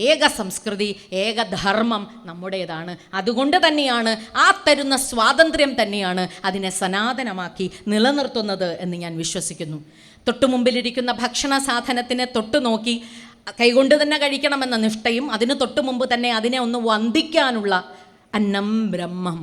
ഏക സംസ്കൃതി, ഏകധർമ്മം നമ്മുടേതാണ്. അതുകൊണ്ട് തന്നെയാണ്, ആ തരുന്ന സ്വാതന്ത്ര്യം തന്നെയാണ് അതിനെ സനാതനമാക്കി നിലനിർത്തുന്നത് എന്ന് ഞാൻ വിശ്വസിക്കുന്നു. തൊട്ടുമുമ്പിലിരിക്കുന്ന ഭക്ഷണ സാധനത്തിനെ തൊട്ടു നോക്കി കൈകൊണ്ട് തന്നെ കഴിക്കണമെന്ന നിഷ്ഠയും അതിന് തൊട്ടു മുമ്പ് തന്നെ അതിനെ ഒന്ന് വന്ദിക്കാനുള്ള അന്നം ബ്രഹ്മം.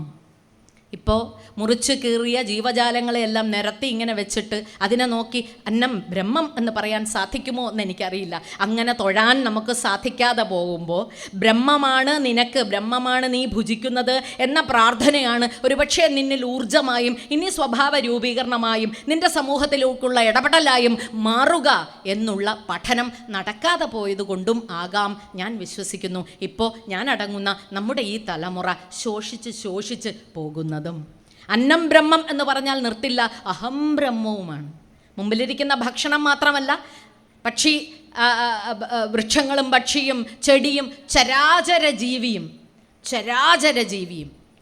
ഇപ്പോൾ മുറിച്ച് കീറിയ ജീവജാലങ്ങളെയെല്ലാം നിരത്തി ഇങ്ങനെ വെച്ചിട്ട് അതിനെ നോക്കി അന്നം ബ്രഹ്മം എന്ന് പറയാൻ സാധിക്കുമോ എന്ന് എനിക്കറിയില്ല. അങ്ങനെ തൊഴാൻ നമുക്ക് സാധിക്കാതെ പോകുമ്പോൾ ബ്രഹ്മമാണ് നിനക്ക്, ബ്രഹ്മമാണ് നീ ഭുജിക്കുന്നത് എന്ന പ്രാർത്ഥനയാണ് ഒരുപക്ഷെ നിന്നിൽ ഊർജമായും ഇനി സ്വഭാവ രൂപീകരണമായും നിൻ്റെ സമൂഹത്തിലേക്കുള്ള ഇടപെടലായും മാറുക എന്നുള്ള പഠനം നടക്കാതെ പോയതുകൊണ്ടും ആകാം ഞാൻ വിശ്വസിക്കുന്നു ഇപ്പോൾ ഞാൻ അടങ്ങുന്ന നമ്മുടെ ഈ തലമുറ ശോഷിച്ച് പോകുന്നത്. അന്നം ബ്രഹ്മം എന്ന് പറഞ്ഞാൽ നിർത്തില്ല, അഹം ബ്രഹ്മവുമാണ്. മുമ്പിലിരിക്കുന്ന ഭക്ഷണം മാത്രമല്ല, വൃക്ഷങ്ങളും പക്ഷിയും ചെടിയും ചരാചര ജീവിയും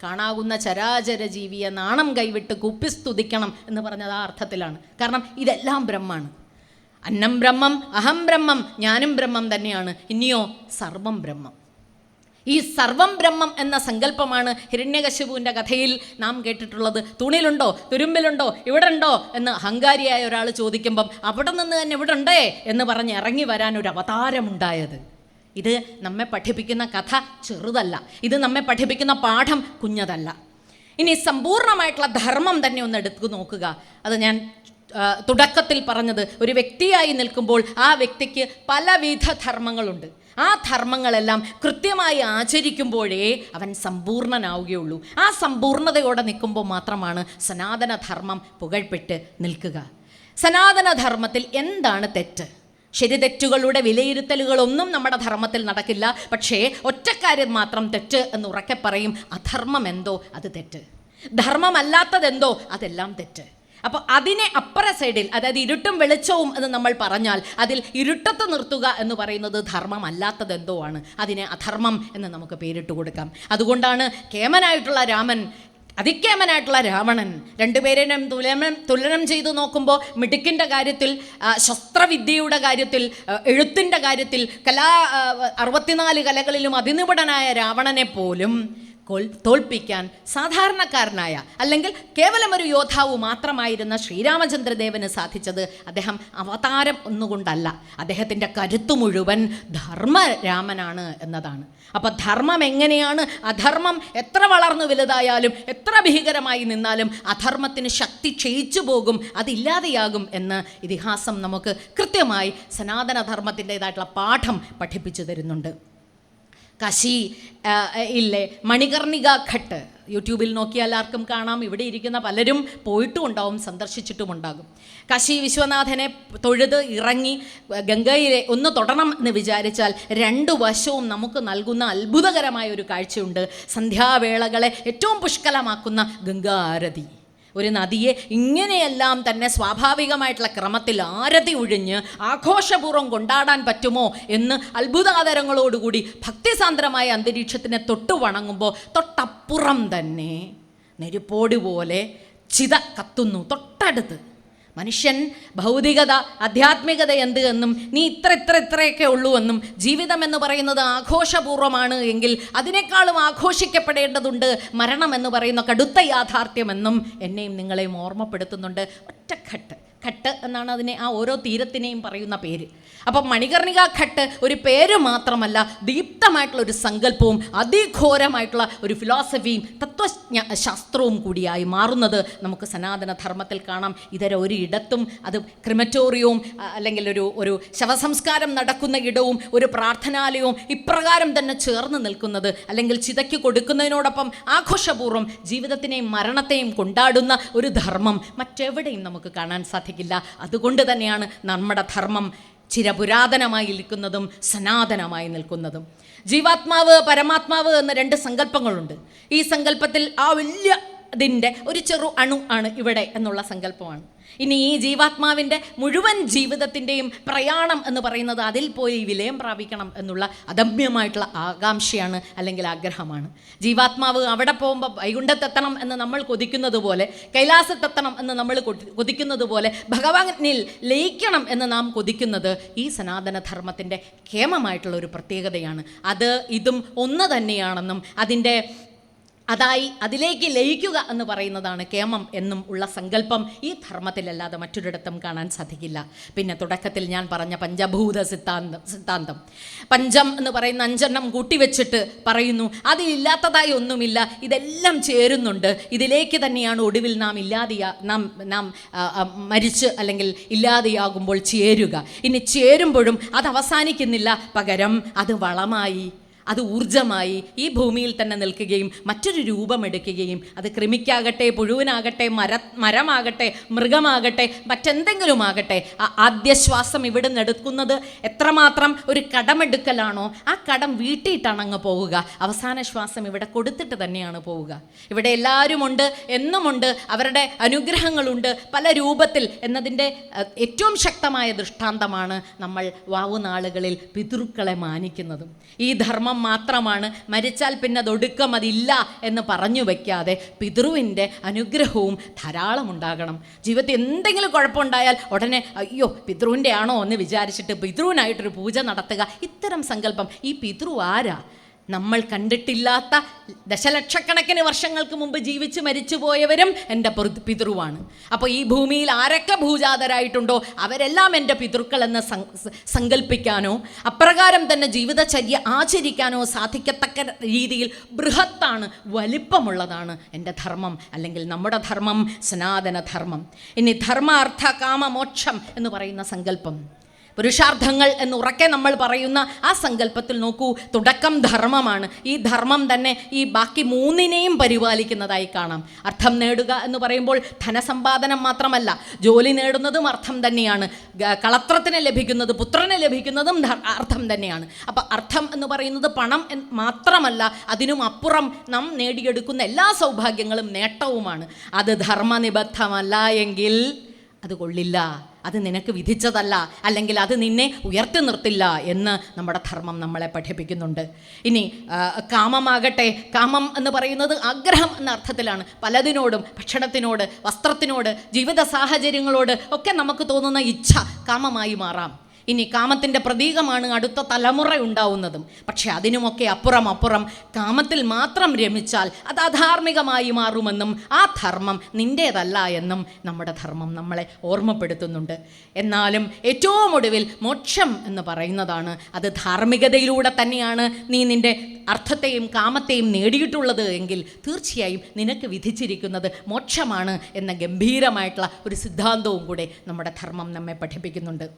കാണാവുന്ന ചരാചര ജീവിയെ നാണം കൈവിട്ട് കുപ്പിസ്തുതിക്കണം എന്ന് പറഞ്ഞത് ആ അർത്ഥത്തിലാണ്. കാരണം ഇതെല്ലാം ബ്രഹ്മാണ്. അന്നം ബ്രഹ്മം, അഹം ബ്രഹ്മം, ഞാനും ബ്രഹ്മം തന്നെയാണ്. ഇനിയോ സർവം ബ്രഹ്മം. ഈ സർവം ബ്രഹ്മം എന്ന സങ്കല്പമാണ് ഹിരണ്യകശിപുവിൻ്റെ കഥയിൽ നാം കേട്ടിട്ടുള്ളത്. തൂണിലുണ്ടോ, തുരുമ്പിലുണ്ടോ, ഇവിടെ ഉണ്ടോ എന്ന് അഹങ്കാരിയായ ഒരാൾ ചോദിക്കുമ്പം അവിടെ നിന്ന് തന്നെ ഇവിടെ ഉണ്ടേ എന്ന് പറഞ്ഞ് ഇറങ്ങി വരാനൊരു അവതാരമുണ്ടായത്. ഇത് നമ്മെ പഠിപ്പിക്കുന്ന കഥ ചെറുതല്ല, ഇത് നമ്മെ പഠിപ്പിക്കുന്ന പാഠം കുഞ്ഞതല്ല. ഇനി സമ്പൂർണ്ണമായിട്ടുള്ള ധർമ്മം തന്നെ ഒന്ന് എടുത്തു നോക്കുക. അത് ഞാൻ തുടക്കത്തിൽ പറഞ്ഞത്, ഒരു വ്യക്തിയായി നിൽക്കുമ്പോൾ ആ വ്യക്തിക്ക് പലവിധ ധർമ്മങ്ങളുണ്ട്. ആ ധർമ്മങ്ങളെല്ലാം കൃത്യമായി ആചരിക്കുമ്പോഴേ അവൻ സമ്പൂർണ്ണനാവുകയുള്ളൂ. ആ സമ്പൂർണ്ണതയോടെ നിൽക്കുമ്പോൾ മാത്രമാണ് സനാതനധർമ്മം പുകഴ്പ്പെട്ട് നിൽക്കുക. സനാതനധർമ്മത്തിൽ എന്താണ് തെറ്റ്? ശരി തെറ്റുകളുടെ വിലയിരുത്തലുകളൊന്നും നമ്മുടെ ധർമ്മത്തിൽ നടക്കില്ല. പക്ഷേ ഒറ്റക്കാര്യം മാത്രം തെറ്റ് എന്ന് ഉറക്കെ പറയും, അധർമ്മം എന്തോ അത് തെറ്റ്, ധർമ്മമല്ലാത്തതെന്തോ അതെല്ലാം തെറ്റ്. അപ്പോൾ അതിനെ അപ്പുറ സൈഡിൽ, അതായത് ഇരുട്ടും വെളിച്ചവും എന്ന് നമ്മൾ പറഞ്ഞാൽ അതിൽ ഇരുട്ടത്ത് നിർത്തുക എന്ന് പറയുന്നത് ധർമ്മമല്ലാത്തതെന്തോ ആണ്. അതിനെ അധർമ്മം എന്ന് നമുക്ക് പേരിട്ട് കൊടുക്കാം. അതുകൊണ്ടാണ് കേമനായിട്ടുള്ള രാമൻ, അതിക്കേമനായിട്ടുള്ള രാവണൻ രണ്ടുപേരെയും തുലനം ചെയ്തു നോക്കുമ്പോൾ മിടുക്കിൻ്റെ കാര്യത്തിൽ, ശസ്ത്രവിദ്യയുടെ കാര്യത്തിൽ, എഴുത്തിൻ്റെ കാര്യത്തിൽ, 64 കലകളിലും അതിനിപുണനായ രാവണനെ പോലും തോൽപ്പിക്കാൻ സാധാരണക്കാരനായ, അല്ലെങ്കിൽ കേവലം ഒരു യോദ്ധാവ് മാത്രമായിരുന്ന ശ്രീരാമചന്ദ്രദേവന് സാധിച്ചത് അദ്ദേഹം അവതാരം ഒന്നുകൊണ്ടല്ല, അദ്ദേഹത്തിൻ്റെ കരുത്തു മുഴുവൻ ധർമ്മരാമനാണ് എന്നതാണ്. അപ്പം ധർമ്മം എങ്ങനെയാണ്? അധർമ്മം എത്ര വളർന്നു വലുതായാലും എത്ര ഭീകരമായി നിന്നാലും അധർമ്മത്തിന് ശക്തി ക്ഷയിച്ചു പോകും, അതില്ലാതെയാകും എന്ന് ഇതിഹാസം നമുക്ക് കൃത്യമായി സനാതനധർമ്മത്തിൻ്റെതായിട്ടുള്ള പാഠം പഠിപ്പിച്ചു തരുന്നുണ്ട്. കാശി ഇല്ലേ മണികർണിക ഘട്ട് യൂട്യൂബിൽ നോക്കിയാൽ ആർക്കും കാണാം. ഇവിടെ ഇരിക്കുന്ന പലരും പോയിട്ടും ഉണ്ടാവും, സന്ദർശിച്ചിട്ടുമുണ്ടാകും. കാശി വിശ്വനാഥനെ തൊഴുത് ഇറങ്ങി ഗംഗയിലെ ഒന്ന് തൊടണം എന്ന് വിചാരിച്ചാൽ 2 വശവും നമുക്ക് നൽകുന്ന അത്ഭുതകരമായ ഒരു കാഴ്ചയുണ്ട്. സന്ധ്യാവേളകളെ ഏറ്റവും പുഷ്കലമാക്കുന്ന ഗംഗാരതി. ഒരു നദിയെ ഇങ്ങനെയെല്ലാം തന്നെ സ്വാഭാവികമായിട്ടുള്ള ക്രമത്തിൽ ആരതി ഒഴിഞ്ഞ് ആഘോഷപൂർവ്വം കൊണ്ടാടാൻ പറ്റുമോ എന്ന് അത്ഭുതാദരങ്ങളോടുകൂടി ഭക്തിസാന്ദ്രമായ അന്തരീക്ഷത്തിനെ തൊട്ടു വണങ്ങുമ്പോൾ തൊട്ടപ്പുറം തന്നെ നെരുപ്പോട് പോലെ ചിത കത്തുന്നു തൊട്ടടുത്ത്. മനുഷ്യൻ ഭൗതികത, ആധ്യാത്മികത എന്ത് എന്നും നീ ഇത്രയൊക്കെ ഉള്ളൂ എന്നും, ജീവിതം എന്ന് പറയുന്നത് ആഘോഷപൂർവ്വമാണ് എങ്കിൽ അതിനേക്കാളും ആഘോഷിക്കപ്പെടേണ്ടതുണ്ട് മരണം എന്ന് പറയുന്ന കടുത്ത യാഥാർത്ഥ്യമെന്നും എന്നെയും നിങ്ങളെയും ഓർമ്മപ്പെടുത്തുന്നുണ്ട്. ഒറ്റഘട്ട് ഘട്ട് എന്നാണ് അതിനെ ആ ഓരോ തീരത്തിനെയും പറയുന്ന പേര്. അപ്പം മണികർണിക ഘട്ട് ഒരു പേര് മാത്രമല്ല, ദീപ്തമായിട്ടുള്ള ഒരു സങ്കല്പവും അതിഘോരമായിട്ടുള്ള ഒരു ഫിലോസഫിയും തത്വശാസ്ത്രവും കൂടിയായി മാറുന്നത് നമുക്ക് സനാതന ധർമ്മത്തിൽ കാണാം. ഇതര ഒരു ഇടത്തും അത് ക്രിമറ്റോറിയവും അല്ലെങ്കിൽ ഒരു ശവസംസ്കാരം നടക്കുന്ന ഇടവും ഒരു പ്രാർത്ഥനാലയവും ഇപ്രകാരം തന്നെ ചേർന്ന് നിൽക്കുന്നത്, അല്ലെങ്കിൽ ചിതയ്ക്ക് കൊടുക്കുന്നതിനോടൊപ്പം ആഘോഷപൂർവ്വം ജീവിതത്തിനെയും മരണത്തെയും കൊണ്ടാടുന്ന ഒരു ധർമ്മം മറ്റെവിടെയും നമുക്ക് കാണാൻ സാധിക്കില്ല. അതുകൊണ്ട് തന്നെയാണ് നമ്മുടെ ധർമ്മം ചിരപുരാതനമായി നിൽക്കുന്നതും സനാതനമായി നിൽക്കുന്നതും. ജീവാത്മാവ് പരമാത്മാവ് എന്ന രണ്ട് സങ്കല്പങ്ങളുണ്ട്. ഈ സങ്കല്പത്തിൽ ആ വലിയ ഇതിൻ്റെ ഒരു ചെറു അണു ആണ് ഇവിടെ എന്നുള്ള സങ്കല്പമാണ്. ഇനി ഈ ജീവാത്മാവിൻ്റെ മുഴുവൻ ജീവിതത്തിൻ്റെയും പ്രയാണം എന്ന് പറയുന്നത് അതിൽ പോയി വിലയം പ്രാപിക്കണം എന്നുള്ള അദമ്യമായിട്ടുള്ള ആകാംക്ഷയാണ്, അല്ലെങ്കിൽ ആഗ്രഹമാണ്. ജീവാത്മാവ് അവിടെ പോകുമ്പോൾ വൈകുണ്ഠത്തെത്തണം എന്ന് നമ്മൾ കൊതിക്കുന്നത് പോലെ, കൈലാസത്തെത്തണം എന്ന് നമ്മൾ കൊതിക്കുന്നത് പോലെ, ഭഗവാനിൽ ലയിക്കണം എന്ന് നാം കൊതിക്കുന്നത് ഈ സനാതനധർമ്മത്തിൻ്റെ കേമമായിട്ടുള്ള ഒരു പ്രത്യേകതയാണ്. അത് ഇതും ഒന്ന് തന്നെയാണെന്നും അതിലേക്ക് ലയിക്കുക എന്ന് പറയുന്നതാണ് കേമം എന്നും ഉള്ള സങ്കല്പം ഈ ധർമ്മത്തിലല്ലാതെ മറ്റൊരിടത്തും കാണാൻ സാധിക്കില്ല. പിന്നെ തുടക്കത്തിൽ ഞാൻ പറഞ്ഞ പഞ്ചഭൂത സിദ്ധാന്തം, പഞ്ചം എന്ന് പറയുന്ന 5 കൂട്ടിവെച്ചിട്ട് പറയുന്നു, അതിലില്ലാത്തതായി ഒന്നുമില്ല, ഇതെല്ലാം ചേരുന്നുണ്ട്, ഇതിലേക്ക് തന്നെയാണ് ഒടുവിൽ നാം മരിച്ച് അല്ലെങ്കിൽ ഇല്ലാതെയാകുമ്പോൾ ചേരുക. ഇനി ചേരുമ്പോഴും അത് അവസാനിക്കുന്നില്ല, പകരം അത് വളമായി, അത് ഊർജമായി ഈ ഭൂമിയിൽ തന്നെ നിൽക്കുകയും മറ്റൊരു രൂപമെടുക്കുകയും, അത് കൃമിക്കാകട്ടെ, പുഴുവിനാകട്ടെ, മരമാകട്ടെ, മൃഗമാകട്ടെ, മറ്റെന്തെങ്കിലുമാകട്ടെ, ആദ്യ ശ്വാസം ഇവിടെ എടുക്കുന്നത് എത്രമാത്രം ഒരു കടമെടുക്കലാണോ ആ കടം വീട്ടിയിട്ടാണ് അങ്ങ് പോവുക. അവസാന ശ്വാസം ഇവിടെ കൊടുത്തിട്ട് തന്നെയാണ് പോവുക. ഇവിടെ എല്ലാവരുമുണ്ട്, എന്നുമുണ്ട്, അവരുടെ അനുഗ്രഹങ്ങളുണ്ട് പല രൂപത്തിൽ എന്നതിൻ്റെ ഏറ്റവും ശക്തമായ ദൃഷ്ടാന്തമാണ് നമ്മൾ വാവുനാളുകളിൽ പിതൃക്കളെ മാനിക്കുന്നതും. ഈ ധർമ്മം മാത്രമാണ് മരിച്ചാൽ പിന്നെ അതൊടുക്കം അതില്ല എന്ന് പറഞ്ഞു വയ്ക്കാതെ പിതൃവിൻ്റെ അനുഗ്രഹവും ധാരാളം ഉണ്ടാകണം. ജീവിതത്തിൽ എന്തെങ്കിലും കുഴപ്പമുണ്ടായാൽ ഉടനെ അയ്യോ പിതൃവിൻ്റെ ആണോ എന്ന് വിചാരിച്ചിട്ട് പിതൃവിനായിട്ടൊരു പൂജ നടത്തുക. ഇത്തരം സങ്കല്പം, ഈ പിതൃ ആരാ? നമ്മൾ കണ്ടിട്ടില്ലാത്ത ദശലക്ഷക്കണക്കിന് വർഷങ്ങൾക്ക് മുമ്പ് ജീവിച്ച് മരിച്ചു പോയവരും എൻ്റെ പിതൃവാണ്. അപ്പോൾ ഈ ഭൂമിയിൽ ആരൊക്കെ ഭൂജാതരായിട്ടുണ്ടോ അവരെല്ലാം എൻ്റെ പിതൃക്കളെന്ന് സങ്കല്പിക്കാനോ അപ്രകാരം തന്നെ ജീവിതചര്യ ആചരിക്കാനോ സാധിക്കത്തക്ക രീതിയിൽ ബൃഹത്താണ്, വലിപ്പമുള്ളതാണ് എൻ്റെ ധർമ്മം, അല്ലെങ്കിൽ നമ്മുടെ ധർമ്മം, സനാതന ധർമ്മം. ഇനി ധർമ്മ അർത്ഥ കാമ മോക്ഷം എന്ന് പറയുന്ന സങ്കല്പം, പുരുഷാർത്ഥങ്ങൾ എന്നുറക്കെ നമ്മൾ പറയുന്ന ആ സങ്കല്പത്തിൽ നോക്കൂ, തുടക്കം ധർമ്മമാണ്. ഈ ധർമ്മം തന്നെ ഈ ബാക്കി 3നെയും പരിപാലിക്കുന്നതായി കാണാം. അർത്ഥം നേടുക എന്ന് പറയുമ്പോൾ ധനസമ്പാദനം മാത്രമല്ല, ജോലി നേടുന്നതും അർത്ഥം തന്നെയാണ്. കളത്രത്തിന് ലഭിക്കുന്നത്, പുത്രന് ലഭിക്കുന്നതും അർത്ഥം തന്നെയാണ്. അപ്പം അർത്ഥം എന്ന് പറയുന്നത് പണം മാത്രമല്ല, അതിനും അപ്പുറം നാം നേടിയെടുക്കുന്ന എല്ലാ സൗഭാഗ്യങ്ങളും നേട്ടവുമാണ്. അത് ധർമ്മനിബദ്ധമല്ല എങ്കിൽ അത് കൊള്ളില്ല, അത് നിനക്ക് വിധിച്ചതല്ല, അല്ലെങ്കിൽ അത് നിന്നെ ഉയർത്തി നിർത്തില്ല എന്ന് നമ്മുടെ ധർമ്മം നമ്മളെ പഠിപ്പിക്കുന്നുണ്ട്. ഇനി കാമമാകട്ടെ, കാമം എന്ന് പറയുന്നത് ആഗ്രഹം എന്ന അർത്ഥത്തിലാണ്. പലതിനോടും, ഭക്ഷണത്തിനോട്, വസ്ത്രത്തിനോട്, ജീവിത സാഹചര്യങ്ങളോട് ഒക്കെ നമുക്ക് തോന്നുന്ന ഇച്ഛ കാമമായി മാറാം. ഇനി കാമത്തിൻ്റെ പ്രതീകമാണ് അടുത്ത തലമുറ ഉണ്ടാവുന്നതും. പക്ഷെ അതിനുമൊക്കെ അപ്പുറം കാമത്തിൽ മാത്രം രമിച്ചാൽ അത് അധാർമികമായി മാറുമെന്നും ആ ധർമ്മം നിൻ്റേതല്ല എന്നും നമ്മുടെ ധർമ്മം നമ്മളെ ഓർമ്മപ്പെടുത്തുന്നുണ്ട്. എന്നാലും ഏറ്റവും ഒടുവിൽ മോക്ഷം എന്ന് പറയുന്നതാണ്. അത് ധാർമ്മികതയിലൂടെ തന്നെയാണ് നീ നിൻ്റെ അർത്ഥത്തെയും കാമത്തെയും നേടിയിട്ടുള്ളത് എങ്കിൽ തീർച്ചയായും നിനക്ക് വിധിച്ചിരിക്കുന്നത് മോക്ഷമാണ് എന്ന ഗംഭീരമായിട്ടുള്ള ഒരു സിദ്ധാന്തവും കൂടെ നമ്മുടെ ധർമ്മം നമ്മെ പഠിപ്പിക്കുന്നുണ്ട്.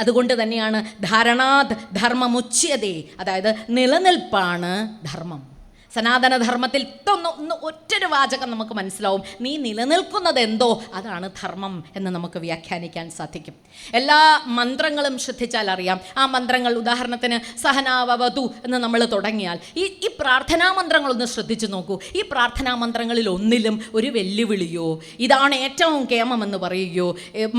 അതുകൊണ്ട് തന്നെയാണ് ധാരണാത് ധർമ്മമുച്യതേ, അതായത് നിലനിൽപ്പാണ് ധർമ്മം. സനാതനധർമ്മത്തിൽ ഒറ്റൊരു വാചകം നമുക്ക് മനസ്സിലാവും, നീ നിലനിൽക്കുന്നത് എന്തോ അതാണ് ധർമ്മം എന്ന് നമുക്ക് വ്യാഖ്യാനിക്കാൻ സാധിക്കും. എല്ലാ മന്ത്രങ്ങളും ശ്രദ്ധിച്ചാൽ അറിയാം. ആ മന്ത്രങ്ങൾ, ഉദാഹരണത്തിന് സഹനാവവതു എന്ന് നമ്മൾ തുടങ്ങിയാൽ ഈ പ്രാർത്ഥനാ മന്ത്രങ്ങളൊന്ന് ശ്രദ്ധിച്ചു നോക്കൂ. ഈ പ്രാർത്ഥനാ മന്ത്രങ്ങളിൽ ഒന്നിലും ഒരു വെല്ലുവിളിയോ ഇതാണ് ഏറ്റവും കേമമെന്ന് പറയുകയോ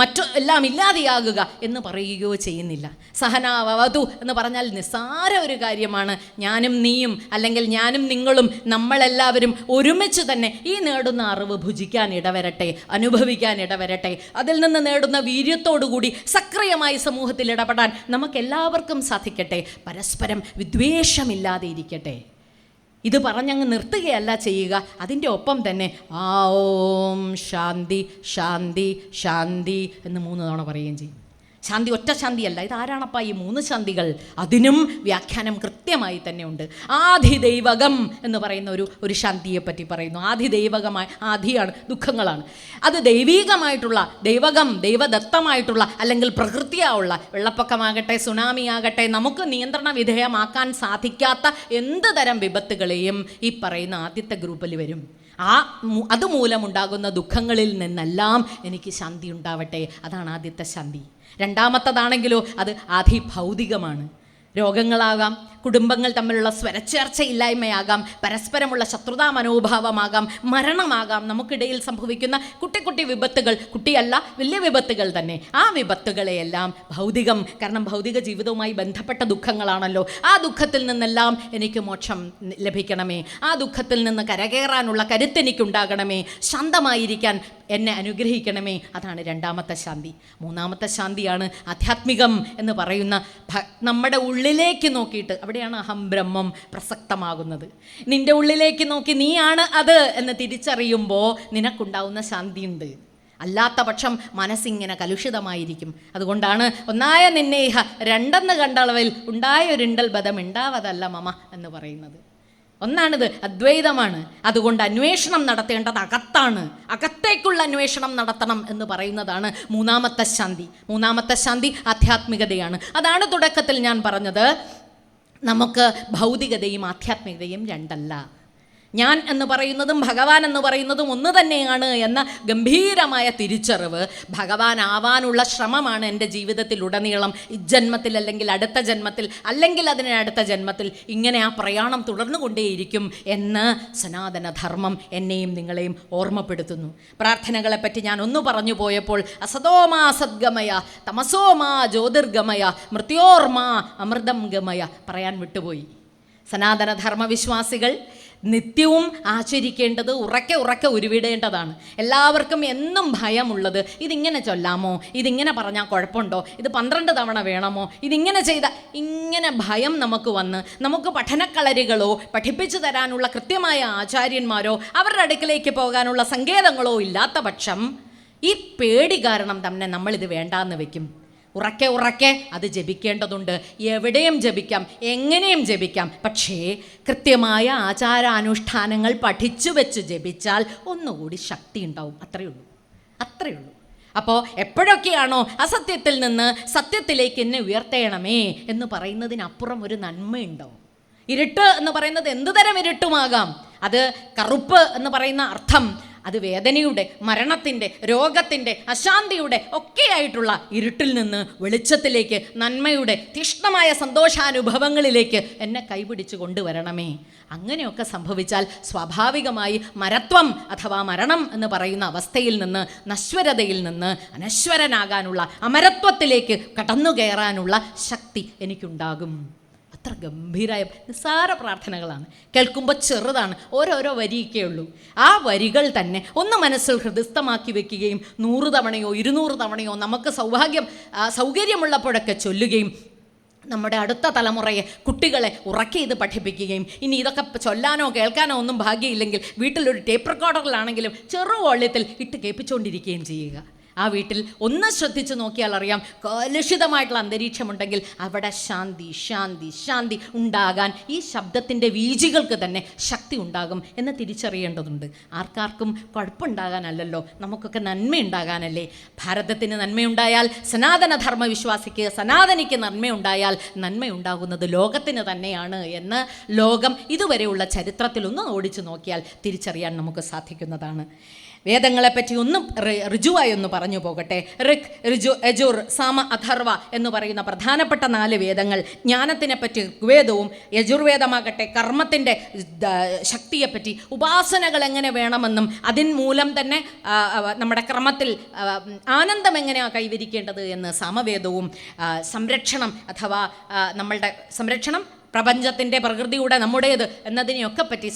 മറ്റു എല്ലാം ഇല്ലാതെയാകുക എന്ന് പറയുകയോ ചെയ്യുന്നില്ല. സഹനാവവതു എന്ന് പറഞ്ഞാൽ നിസ്സാര ഒരു കാര്യമാണ്. ഞാനും നീയും, അല്ലെങ്കിൽ ഞാനും നിങ്ങളും, നമ്മളെല്ലാവരും ഒരുമിച്ച് തന്നെ ഈ നേടുന്ന അറിവ് ഭുജിക്കാൻ ഇടവരട്ടെ, അനുഭവിക്കാൻ ഇടവരട്ടെ. അതിൽ നിന്ന് നേടുന്ന വീര്യത്തോടുകൂടി സക്രിയമായി സമൂഹത്തിൽ ഇടപെടാൻ നമുക്കെല്ലാവർക്കും സാധിക്കട്ടെ. പരസ്പരം വിദ്വേഷമില്ലാതെ ഇരിക്കട്ടെ. ഇത് പറഞ്ഞങ്ങ് നിർത്തുകയല്ല ചെയ്യുക, അതിൻ്റെ ഒപ്പം തന്നെ ആ ഓം ശാന്തി ശാന്തി ശാന്തി എന്ന് 3 തവണ പറയുകയും ചെയ്യും. ശാന്തി ഒറ്റ ശാന്തിയല്ല, ഇതാരാണപ്പാ ഈ 3 ശാന്തികൾ? അതിനും വ്യാഖ്യാനം കൃത്യമായി തന്നെ ഉണ്ട്. ആധിദൈവകം എന്ന് പറയുന്ന ഒരു ശാന്തിയെ പറ്റി പറയുന്നു. ആധിദൈവകമായ, ആധിയാണ് ദുഃഖങ്ങളാണ്, അത് ദൈവീകമായിട്ടുള്ള, ദൈവകം ദൈവദത്തമായിട്ടുള്ള അല്ലെങ്കിൽ പ്രകൃതിയാവുള്ള, വെള്ളപ്പൊക്കമാകട്ടെ സുനാമി ആകട്ടെ, നമുക്ക് നിയന്ത്രണ വിധേയമാക്കാൻ സാധിക്കാത്ത എന്ത് തരം വിപത്തുകളെയും ഈ പറയുന്ന ആദ്യത്തെ ഗ്രൂപ്പിൽ വരും. അതുമൂലമുണ്ടാകുന്ന ദുഃഖങ്ങളിൽ നിന്നെല്ലാം എനിക്ക് ശാന്തി ഉണ്ടാവട്ടെ, അതാണ് ആദ്യത്തെ ശാന്തി. രണ്ടാമത്തതാണെങ്കിലോ അത് ആധിഭൗതികമാണ്. രോഗങ്ങളാകാം, കുടുംബങ്ങൾ തമ്മിലുള്ള സ്വരച്ചേർച്ചയില്ലായ്മയാകാം, പരസ്പരമുള്ള ശത്രുതാ മനോഭാവമാകാം, മരണമാകാം, നമുക്കിടയിൽ സംഭവിക്കുന്ന കുട്ടി കുട്ടി വിപത്തുകൾ, കുട്ടിയല്ല വലിയ വിപത്തുകൾ തന്നെ. ആ വിപത്തുകളെയെല്ലാം ഭൗതികം, കാരണം ഭൗതിക ജീവിതവുമായി ബന്ധപ്പെട്ട ദുഃഖങ്ങളാണല്ലോ. ആ ദുഃഖത്തിൽ നിന്നെല്ലാം എനിക്ക് മോക്ഷം ലഭിക്കണമേ, ആ ദുഃഖത്തിൽ നിന്ന് കരകയറാനുള്ള കരുത്തെനിക്കുണ്ടാകണമേ, ശാന്തമായിരിക്കാൻ എന്നെ അനുഗ്രഹിക്കണമേ. അതാണ് രണ്ടാമത്തെ ശാന്തി. മൂന്നാമത്തെ ശാന്തിയാണ് ആധ്യാത്മികം എന്ന് പറയുന്ന നമ്മുടെ ഉള്ളിലേക്ക് നോക്കിയിട്ട്, അവിടെയാണ് അഹം ബ്രഹ്മം പ്രസക്തമാകുന്നത്. നിൻ്റെ ഉള്ളിലേക്ക് നോക്കി നീയാണ് അത് എന്ന് തിരിച്ചറിയുമ്പോൾ നിനക്കുണ്ടാവുന്ന ശാന്തിയുണ്ട്. അല്ലാത്ത പക്ഷം മനസ്സിങ്ങനെ കലുഷിതമായിരിക്കും. അതുകൊണ്ടാണ് ഒന്നായ നിന്നേഹ രണ്ടെന്ന് കണ്ടളവിൽ ഉണ്ടായൊരിണ്ടൽ ബദം ഉണ്ടാവതല്ല മമ എന്ന് പറയുന്നത്. ഒന്നാണിത്, അദ്വൈതമാണ്. അതുകൊണ്ട് അന്വേഷണം നടത്തേണ്ടത് അകത്താണ്, അകത്തേക്കുള്ള അന്വേഷണം നടത്തണം എന്ന് പറയുന്നതാണ് മൂന്നാമത്തെ ശാന്തി. മൂന്നാമത്തെ ശാന്തി ആധ്യാത്മികതയാണ്. അതാണ് തുടക്കത്തിൽ ഞാൻ പറഞ്ഞത്, നമുക്ക് ഭൗതികതയും ആധ്യാത്മികതയും രണ്ടല്ല. ഞാൻ എന്ന് പറയുന്നതും ഭഗവാൻ എന്ന് പറയുന്നതും ഒന്ന് തന്നെയാണ് എന്ന ഗംഭീരമായ തിരിച്ചറിവ്, ഭഗവാൻ ആവാനുള്ള ശ്രമമാണ് എൻ്റെ ജീവിതത്തിലുടനീളം. ഇജ്ജന്മത്തിൽ അല്ലെങ്കിൽ അടുത്ത ജന്മത്തിൽ അല്ലെങ്കിൽ അതിനടുത്ത ജന്മത്തിൽ ഇങ്ങനെ ആ പ്രയാണം തുടർന്നുകൊണ്ടേയിരിക്കും എന്ന് സനാതനധർമ്മം എന്നെയും നിങ്ങളെയും ഓർമ്മപ്പെടുത്തുന്നു. പ്രാർത്ഥനകളെപ്പറ്റി ഞാൻ ഒന്ന് പറഞ്ഞു പോയപ്പോൾ അസതോമാ സദ്ഗമയ തമസോമാ ജ്യോതിർഗമയ മൃത്യോർമാ അമൃതം ഗമയ പറയാൻ വിട്ടുപോയി. സനാതനധർമ്മവിശ്വാസികൾ നിത്യവും ആചരിക്കേണ്ടത്, ഉറക്കെ ഉറക്കെ ഉരുവിടേണ്ടതാണ്. എല്ലാവർക്കും എന്നും ഭയമുള്ളത്, ഇതിങ്ങനെ ചൊല്ലാമോ, ഇതിങ്ങനെ പറഞ്ഞാൽ കുഴപ്പമുണ്ടോ, ഇത് 12 തവണ വേണമോ, ഇതിങ്ങനെ ചെയ്ത, ഇങ്ങനെ ഭയം നമുക്ക് വന്ന് നമുക്ക് പഠനക്കളരികളോ പഠിപ്പിച്ചു തരാനുള്ള കൃത്യമായ ആചാര്യന്മാരോ അവരുടെ അടുക്കിലേക്ക് പോകാനുള്ള സങ്കേതങ്ങളോ ഇല്ലാത്ത പക്ഷം ഈ പേടി കാരണം തന്നെ നമ്മളിത് വേണ്ടാന്ന് വെക്കും. ഉറക്കെ ഉറക്കെ അത് ജപിക്കേണ്ടതുണ്ട്. എവിടെയും ജപിക്കാം, എങ്ങനെയും ജപിക്കാം. പക്ഷേ കൃത്യമായ ആചാരാനുഷ്ഠാനങ്ങൾ പഠിച്ചു വെച്ച് ജപിച്ചാൽ ഒന്നുകൂടി ശക്തി ഉണ്ടാവും. അത്രയേ ഉള്ളൂ. അപ്പോൾ എപ്പോഴൊക്കെയാണോ അസത്യത്തിൽ നിന്ന് സത്യത്തിലേക്ക് എന്നെ ഉയർത്തേണമേ എന്ന് പറയുന്നതിനപ്പുറം ഒരു നന്മയുണ്ടാവും. ഇരുട്ട് എന്ന് പറയുന്നത് എന്ത് തരം ഇരുട്ടുമാകാം. അത് കറുപ്പ് എന്ന് പറയുന്ന അർത്ഥം അത് വേദനയുടെ, മരണത്തിൻ്റെ, രോഗത്തിൻ്റെ, അശാന്തിയുടെ ഒക്കെയായിട്ടുള്ള ഇരുട്ടിൽ നിന്ന് വെളിച്ചത്തിലേക്ക്, നന്മയുടെ തീഷ്ണമായ സന്തോഷാനുഭവങ്ങളിലേക്ക് എന്നെ കൈപിടിച്ച് കൊണ്ടുവരണമേ. അങ്ങനെയൊക്കെ സംഭവിച്ചാൽ സ്വാഭാവികമായി മരത്വം അഥവാ മരണം എന്ന് പറയുന്ന അവസ്ഥയിൽ നിന്ന്, നശ്വരതയിൽ നിന്ന് അനശ്വരനാകാനുള്ള, അമരത്വത്തിലേക്ക് കടന്നു കയറാനുള്ള ശക്തി എനിക്കുണ്ടാകും. അത്ര ഗംഭീരമായ നിസ്സാര പ്രാർത്ഥനകളാണ്. കേൾക്കുമ്പോൾ ചെറുതാണ്, ഓരോരോ വരിയൊക്കെ ഉള്ളൂ. ആ വരികൾ തന്നെ ഒന്ന് മനസ്സിൽ ഹൃദയസ്ഥമാക്കി വെക്കുകയും 100 തവണയോ 200 തവണയോ നമുക്ക് സൗകര്യമുള്ളപ്പോഴൊക്കെ ചൊല്ലുകയും നമ്മുടെ അടുത്ത തലമുറയെ, കുട്ടികളെ ഉറക്കെ ഇത് പഠിപ്പിക്കുകയും, ഇനി ഇതൊക്കെ ചൊല്ലാനോ കേൾക്കാനോ ഒന്നും ഭാഗ്യമില്ലെങ്കിൽ വീട്ടിലൊരു ടേപ്പ് റെക്കോർഡറിലാണെങ്കിലും ചെറു വോള്യത്തിൽ ഇട്ട് കേൾപ്പിച്ചുകൊണ്ടിരിക്കുകയും ചെയ്യുക. ആ വീട്ടിൽ ഒന്ന് ശ്രദ്ധിച്ച് നോക്കിയാൽ അറിയാം, കലുഷിതമായിട്ടുള്ള അന്തരീക്ഷമുണ്ടെങ്കിൽ അവിടെ ശാന്തി ശാന്തി ശാന്തി ഉണ്ടാകാൻ ഈ ശബ്ദത്തിൻ്റെ വീജികൾക്ക് തന്നെ ശക്തി ഉണ്ടാകും എന്ന് തിരിച്ചറിയേണ്ടതുണ്ട്. ആർക്കാർക്കും കുഴപ്പമുണ്ടാകാനല്ലല്ലോ, നമുക്കൊക്കെ നന്മയുണ്ടാകാനല്ലേ. ഭാരതത്തിന് നന്മയുണ്ടായാൽ, സനാതനധർമ്മ വിശ്വാസിക്ക്, സനാതനിക്ക് നന്മയുണ്ടായാൽ നന്മയുണ്ടാകുന്നത് ലോകത്തിന് തന്നെയാണ് എന്ന് ലോകം ഇതുവരെയുള്ള ചരിത്രത്തിലൊന്ന് ഓടിച്ചു നോക്കിയാൽ തിരിച്ചറിയാൻ നമുക്ക് സാധിക്കുന്നതാണ്. വേദങ്ങളെപ്പറ്റി ഒന്നും ഋജുവായി ഒന്ന് പറഞ്ഞു പോകട്ടെ. ഋക്, ഋജു, യജുർ, സാമ, അഥർവ എന്ന് പറയുന്ന പ്രധാനപ്പെട്ട 4 വേദങ്ങൾ. ജ്ഞാനത്തിനെപ്പറ്റി ഋഗ്വേദവും, യജുർവേദമാകട്ടെ കർമ്മത്തിൻ്റെ ശക്തിയെപ്പറ്റി, ഉപാസനകൾ എങ്ങനെ വേണമെന്നും അതിൻ മൂലം തന്നെ നമ്മുടെ ക്രമത്തിൽ ആനന്ദം എങ്ങനെയാണ് കൈവരിക്കേണ്ടത് എന്ന് സാമവേദവും, സംരക്ഷണം അഥവാ നമ്മളുടെ സംരക്ഷണം പ്രപഞ്ചത്തിൻ്റെ പ്രകൃതിയുടെ നമ്മുടേത് എന്നതിനെയൊക്കെ പറ്റി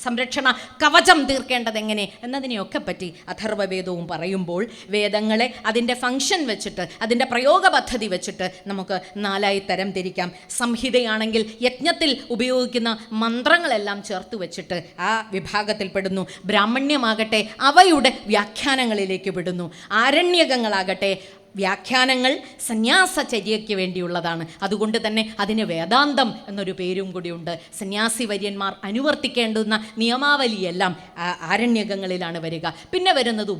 സംരക്ഷണ കവചം തീർക്കേണ്ടത് എങ്ങനെ എന്നതിനെയൊക്കെ പറ്റി അഥർവവേദവും പറയുമ്പോൾ വേദങ്ങളെ അതിൻ്റെ ഫങ്ഷൻ വെച്ചിട്ട് അതിൻ്റെ പ്രയോഗ പദ്ധതി വെച്ചിട്ട് നമുക്ക് 4 തരം തിരിക്കാം. സംഹിതയാണെങ്കിൽ യജ്ഞത്തിൽ ഉപയോഗിക്കുന്ന മന്ത്രങ്ങളെല്ലാം ചേർത്ത് വെച്ചിട്ട് ആ വിഭാഗത്തിൽ പെടുന്നു. ബ്രാഹ്മണ്യമാകട്ടെ അവയുടെ വ്യാഖ്യാനങ്ങളിലേക്ക് പെടുന്നു. ആരണ്യകങ്ങളാകട്ടെ വ്യാഖ്യാനങ്ങൾ സന്യാസചര്യയ്ക്ക് വേണ്ടിയുള്ളതാണ്. അതുകൊണ്ട് തന്നെ അതിന് വേദാന്തം എന്നൊരു പേരും കൂടിയുണ്ട്. സന്യാസി വര്യന്മാർ അനുവർത്തിക്കേണ്ടുന്ന നിയമാവലിയെല്ലാം ആരണ്യകങ്ങളിലാണ് വരിക. പിന്നെ വരുന്നത്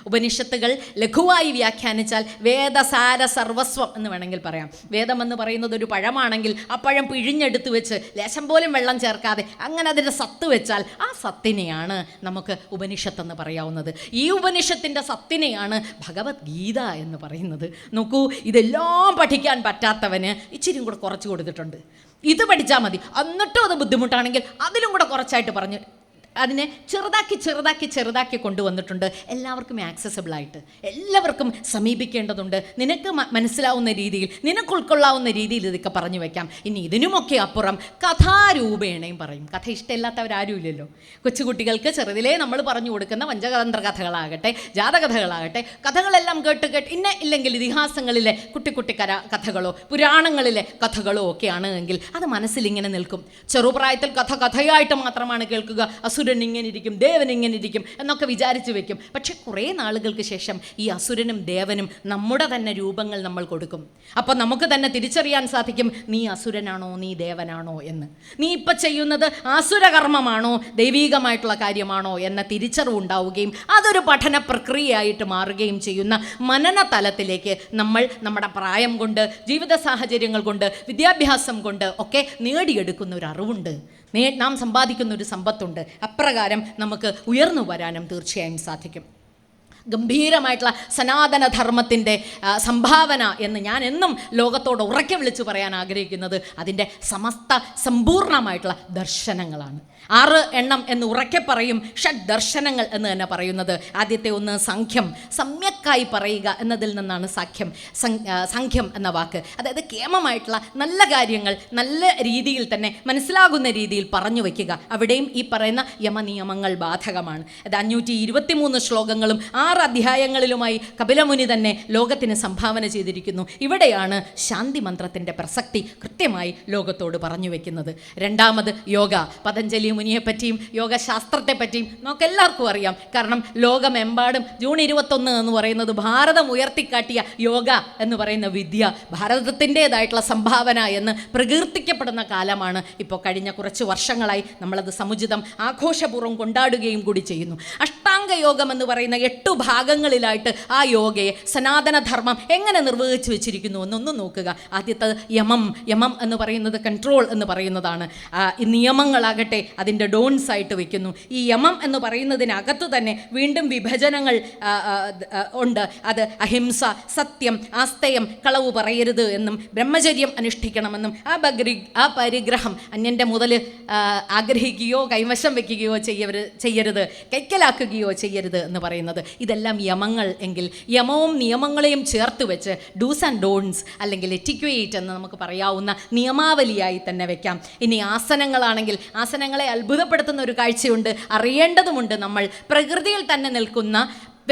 ഉപനിഷത്തുകൾ ലഘുവായി വ്യാഖ്യാനിച്ചാൽ വേദസാര സർവസ്വം എന്ന് വേണമെങ്കിൽ പറയാം. വേദമെന്ന് പറയുന്നത് ഒരു പഴമാണെങ്കിൽ ആ പഴം പിഴിഞ്ഞെടുത്ത് വെച്ച് ലേശം പോലും വെള്ളം ചേർക്കാതെ അങ്ങനെ അതിൻ്റെ സത്ത് വെച്ചാൽ ആ സത്തിനെയാണ് നമുക്ക് ഉപനിഷത്തെന്ന് പറയാവുന്നത്. ഈ ഉപനിഷത്തിൻ്റെ സത്തിനെയാണ് ഭഗവത്ഗീത എന്ന് പറയുന്നത്. നോക്കൂ, ഇതെല്ലാം പഠിക്കാൻ പറ്റാത്തവന് ഇച്ചിരി കൂടെ കുറച്ച് കൊടുത്തിട്ടുണ്ട്. ഇത് പഠിച്ചാൽ മതി, എന്നിട്ടും അത് ബുദ്ധിമുട്ടാണെങ്കിൽ അതിലും കൂടെ കുറച്ചായിട്ട് പറഞ്ഞ് അതിനെ ചെറുതാക്കി കൊണ്ടുവന്നിട്ടുണ്ട്. എല്ലാവർക്കും ആക്സസിബിളായിട്ട് എല്ലാവർക്കും സമീപിക്കേണ്ടതുണ്ട്. നിനക്ക് മനസ്സിലാവുന്ന രീതിയിൽ, നിനക്ക് ഉൾക്കൊള്ളാവുന്ന രീതിയിൽ ഇതൊക്കെ പറഞ്ഞു വയ്ക്കാം. ഇനി ഇതിനുമൊക്കെ അപ്പുറം കഥാരൂപേണയും പറയും. കഥ ഇഷ്ടമില്ലാത്തവരാരും ഇല്ലല്ലോ. കൊച്ചുകുട്ടികൾക്ക് ചെറുതിലേ നമ്മൾ പറഞ്ഞു കൊടുക്കുന്ന പഞ്ചതന്ത്ര കഥകളാകട്ടെ, ജാതകഥകളാകട്ടെ, കഥകളെല്ലാം കേട്ട് ഇല്ലെങ്കിൽ ഇതിഹാസങ്ങളിലെ കുട്ടി കഥകളോ പുരാണങ്ങളിലെ കഥകളോ ഒക്കെയാണ് എങ്കിൽ അത് മനസ്സിലിങ്ങനെ നിൽക്കും. ചെറുപ്രായത്തിൽ കഥയായിട്ട് മാത്രമാണ് കേൾക്കുക. അസുരൻ ഇങ്ങനെ ഇരിക്കും, ദേവൻ ഇങ്ങനെ ഇരിക്കും എന്നൊക്കെ വിചാരിച്ചു വെക്കും. പക്ഷെ കുറേ നാളുകൾക്ക് ശേഷം ഈ അസുരനും ദേവനും നമ്മുടെ തന്നെ രൂപങ്ങൾ നമ്മൾ കൊടുക്കും. അപ്പം നമുക്ക് തന്നെ തിരിച്ചറിയാൻ സാധിക്കും, നീ അസുരനാണോ നീ ദേവനാണോ എന്ന്. നീ ഇപ്പം ചെയ്യുന്നത് ആസുരകർമ്മമാണോ ദൈവീകമായിട്ടുള്ള കാര്യമാണോ എന്ന തിരിച്ചറിവുണ്ടാവുകയും അതൊരു പഠന പ്രക്രിയയായിട്ട് മാറുകയും ചെയ്യുന്ന മനന തലത്തിലേക്ക് നമ്മൾ നമ്മുടെ പ്രായം കൊണ്ട്, ജീവിത സാഹചര്യങ്ങൾ കൊണ്ട്, വിദ്യാഭ്യാസം കൊണ്ട് ഒക്കെ നേടിയെടുക്കുന്ന ഒരു അറിവുണ്ട്. നാം സമ്പാദിക്കുന്ന ഒരു സമ്പത്തുണ്ട്. അപ്രകാരം നമുക്ക് ഉയർന്നു വരാനും തീർച്ചയായും സാധിക്കും. ഗംഭീരമായിട്ടുള്ള സനാതനധർമ്മത്തിൻ്റെ സംഭാവന എന്ന് ഞാൻ എന്നും ലോകത്തോട് ഉറക്കെ വിളിച്ചു പറയാൻ ആഗ്രഹിക്കുന്നത് അതിൻ്റെ സമ്പൂർണമായിട്ടുള്ള ദർശനങ്ങളാണ്. 6 എണ്ണം എന്ന് ഉറക്കെ പറയും. ഷഡ് ദർശനങ്ങൾ എന്ന് തന്നെ പറയുന്നത്. ആദ്യത്തെ ഒന്ന് സംഖ്യം, സമ്യക്കായി പറയുക എന്നതിൽ നിന്നാണ് സംഖ്യം എന്ന വാക്ക്. അതായത് കേമമായിട്ടുള്ള നല്ല കാര്യങ്ങൾ നല്ല രീതിയിൽ തന്നെ മനസ്സിലാകുന്ന രീതിയിൽ പറഞ്ഞു വയ്ക്കുക. അവിടെയും ഈ പറയുന്ന യമനിയമങ്ങൾ ബാധകമാണ്. അത് 523 ശ്ലോകങ്ങളും 6 അധ്യായങ്ങളിലുമായി കപിലമുനി തന്നെ ലോകത്തിന് സംഭാവന ചെയ്തിരിക്കുന്നു. ഇവിടെയാണ് ശാന്തി മന്ത്രത്തിൻ്റെ പ്രസക്തി കൃത്യമായി ലോകത്തോട് പറഞ്ഞു വയ്ക്കുന്നത്. രണ്ടാമത് യോഗ. പതഞ്ജലി മുനിയെപ്പറ്റിയും യോഗശാസ്ത്രത്തെപ്പറ്റിയും നമുക്ക് എല്ലാവർക്കും അറിയാം. കാരണം ലോകമെമ്പാടും ജൂൺ 21 എന്ന് പറയുന്നത് ഭാരതം ഉയർത്തിക്കാട്ടിയ യോഗ എന്ന് പറയുന്ന വിദ്യ ഭാരതത്തിൻ്റേതായിട്ടുള്ള സംഭാവന എന്ന് പ്രകീർത്തിക്കപ്പെടുന്ന കാലമാണ് ഇപ്പോൾ. കഴിഞ്ഞ കുറച്ച് വർഷങ്ങളായി നമ്മളത് സമുചിതം ആഘോഷപൂർവ്വം കൊണ്ടാടുകയും കൂടി ചെയ്യുന്നു. അഷ്ടാംഗ യോഗം എന്ന് പറയുന്ന 8 ഭാഗങ്ങളിലായിട്ട് ആ യോഗയെ സനാതനധർമ്മം എങ്ങനെ നിർവഹിച്ചു വെച്ചിരിക്കുന്നു എന്നൊന്ന് നോക്കുക. ആദ്യത്തെ യമം എന്ന് പറയുന്നത് കൺട്രോൾ എന്ന് പറയുന്നതാണ്. ഈ നിയമങ്ങളാകട്ടെ അതിൻ്റെ ഡോൺസ് ആയിട്ട് വയ്ക്കുന്നു. ഈ യമം എന്ന് പറയുന്നതിനകത്ത് തന്നെ വീണ്ടും വിഭജനങ്ങൾ ഉണ്ട്. അത് അഹിംസ, സത്യം, ആസ്തയം, കളവ് പറയരുത് എന്നും ബ്രഹ്മചര്യം അനുഷ്ഠിക്കണമെന്നും ആ പരിഗ്രഹം അന്യൻ്റെ മുതൽ ആഗ്രഹിക്കുകയോ കൈവശം വയ്ക്കുകയോ ചെയ്യരുത്, കൈക്കലാക്കുകയോ ചെയ്യരുത് എന്ന് പറയുന്നത്. ഇതെല്ലാം യമങ്ങൾ എങ്കിൽ യമവും നിയമങ്ങളെയും ചേർത്ത് വെച്ച് ഡൂസ് ആൻഡ് ഡോൺസ് അല്ലെങ്കിൽ എറ്റിക്വേറ്റ് എന്ന് നമുക്ക് പറയാവുന്ന നിയമാവലിയായി തന്നെ വെക്കാം. ഇനി ആസനങ്ങളാണെങ്കിൽ ആസനങ്ങളെ അത്ഭുതപ്പെടുത്തുന്ന ഒരു കാഴ്ചയുണ്ട്. അറിയേണ്ടതുമുണ്ട്. നമ്മൾ പ്രകൃതിയിൽ തന്നെ നിൽക്കുന്ന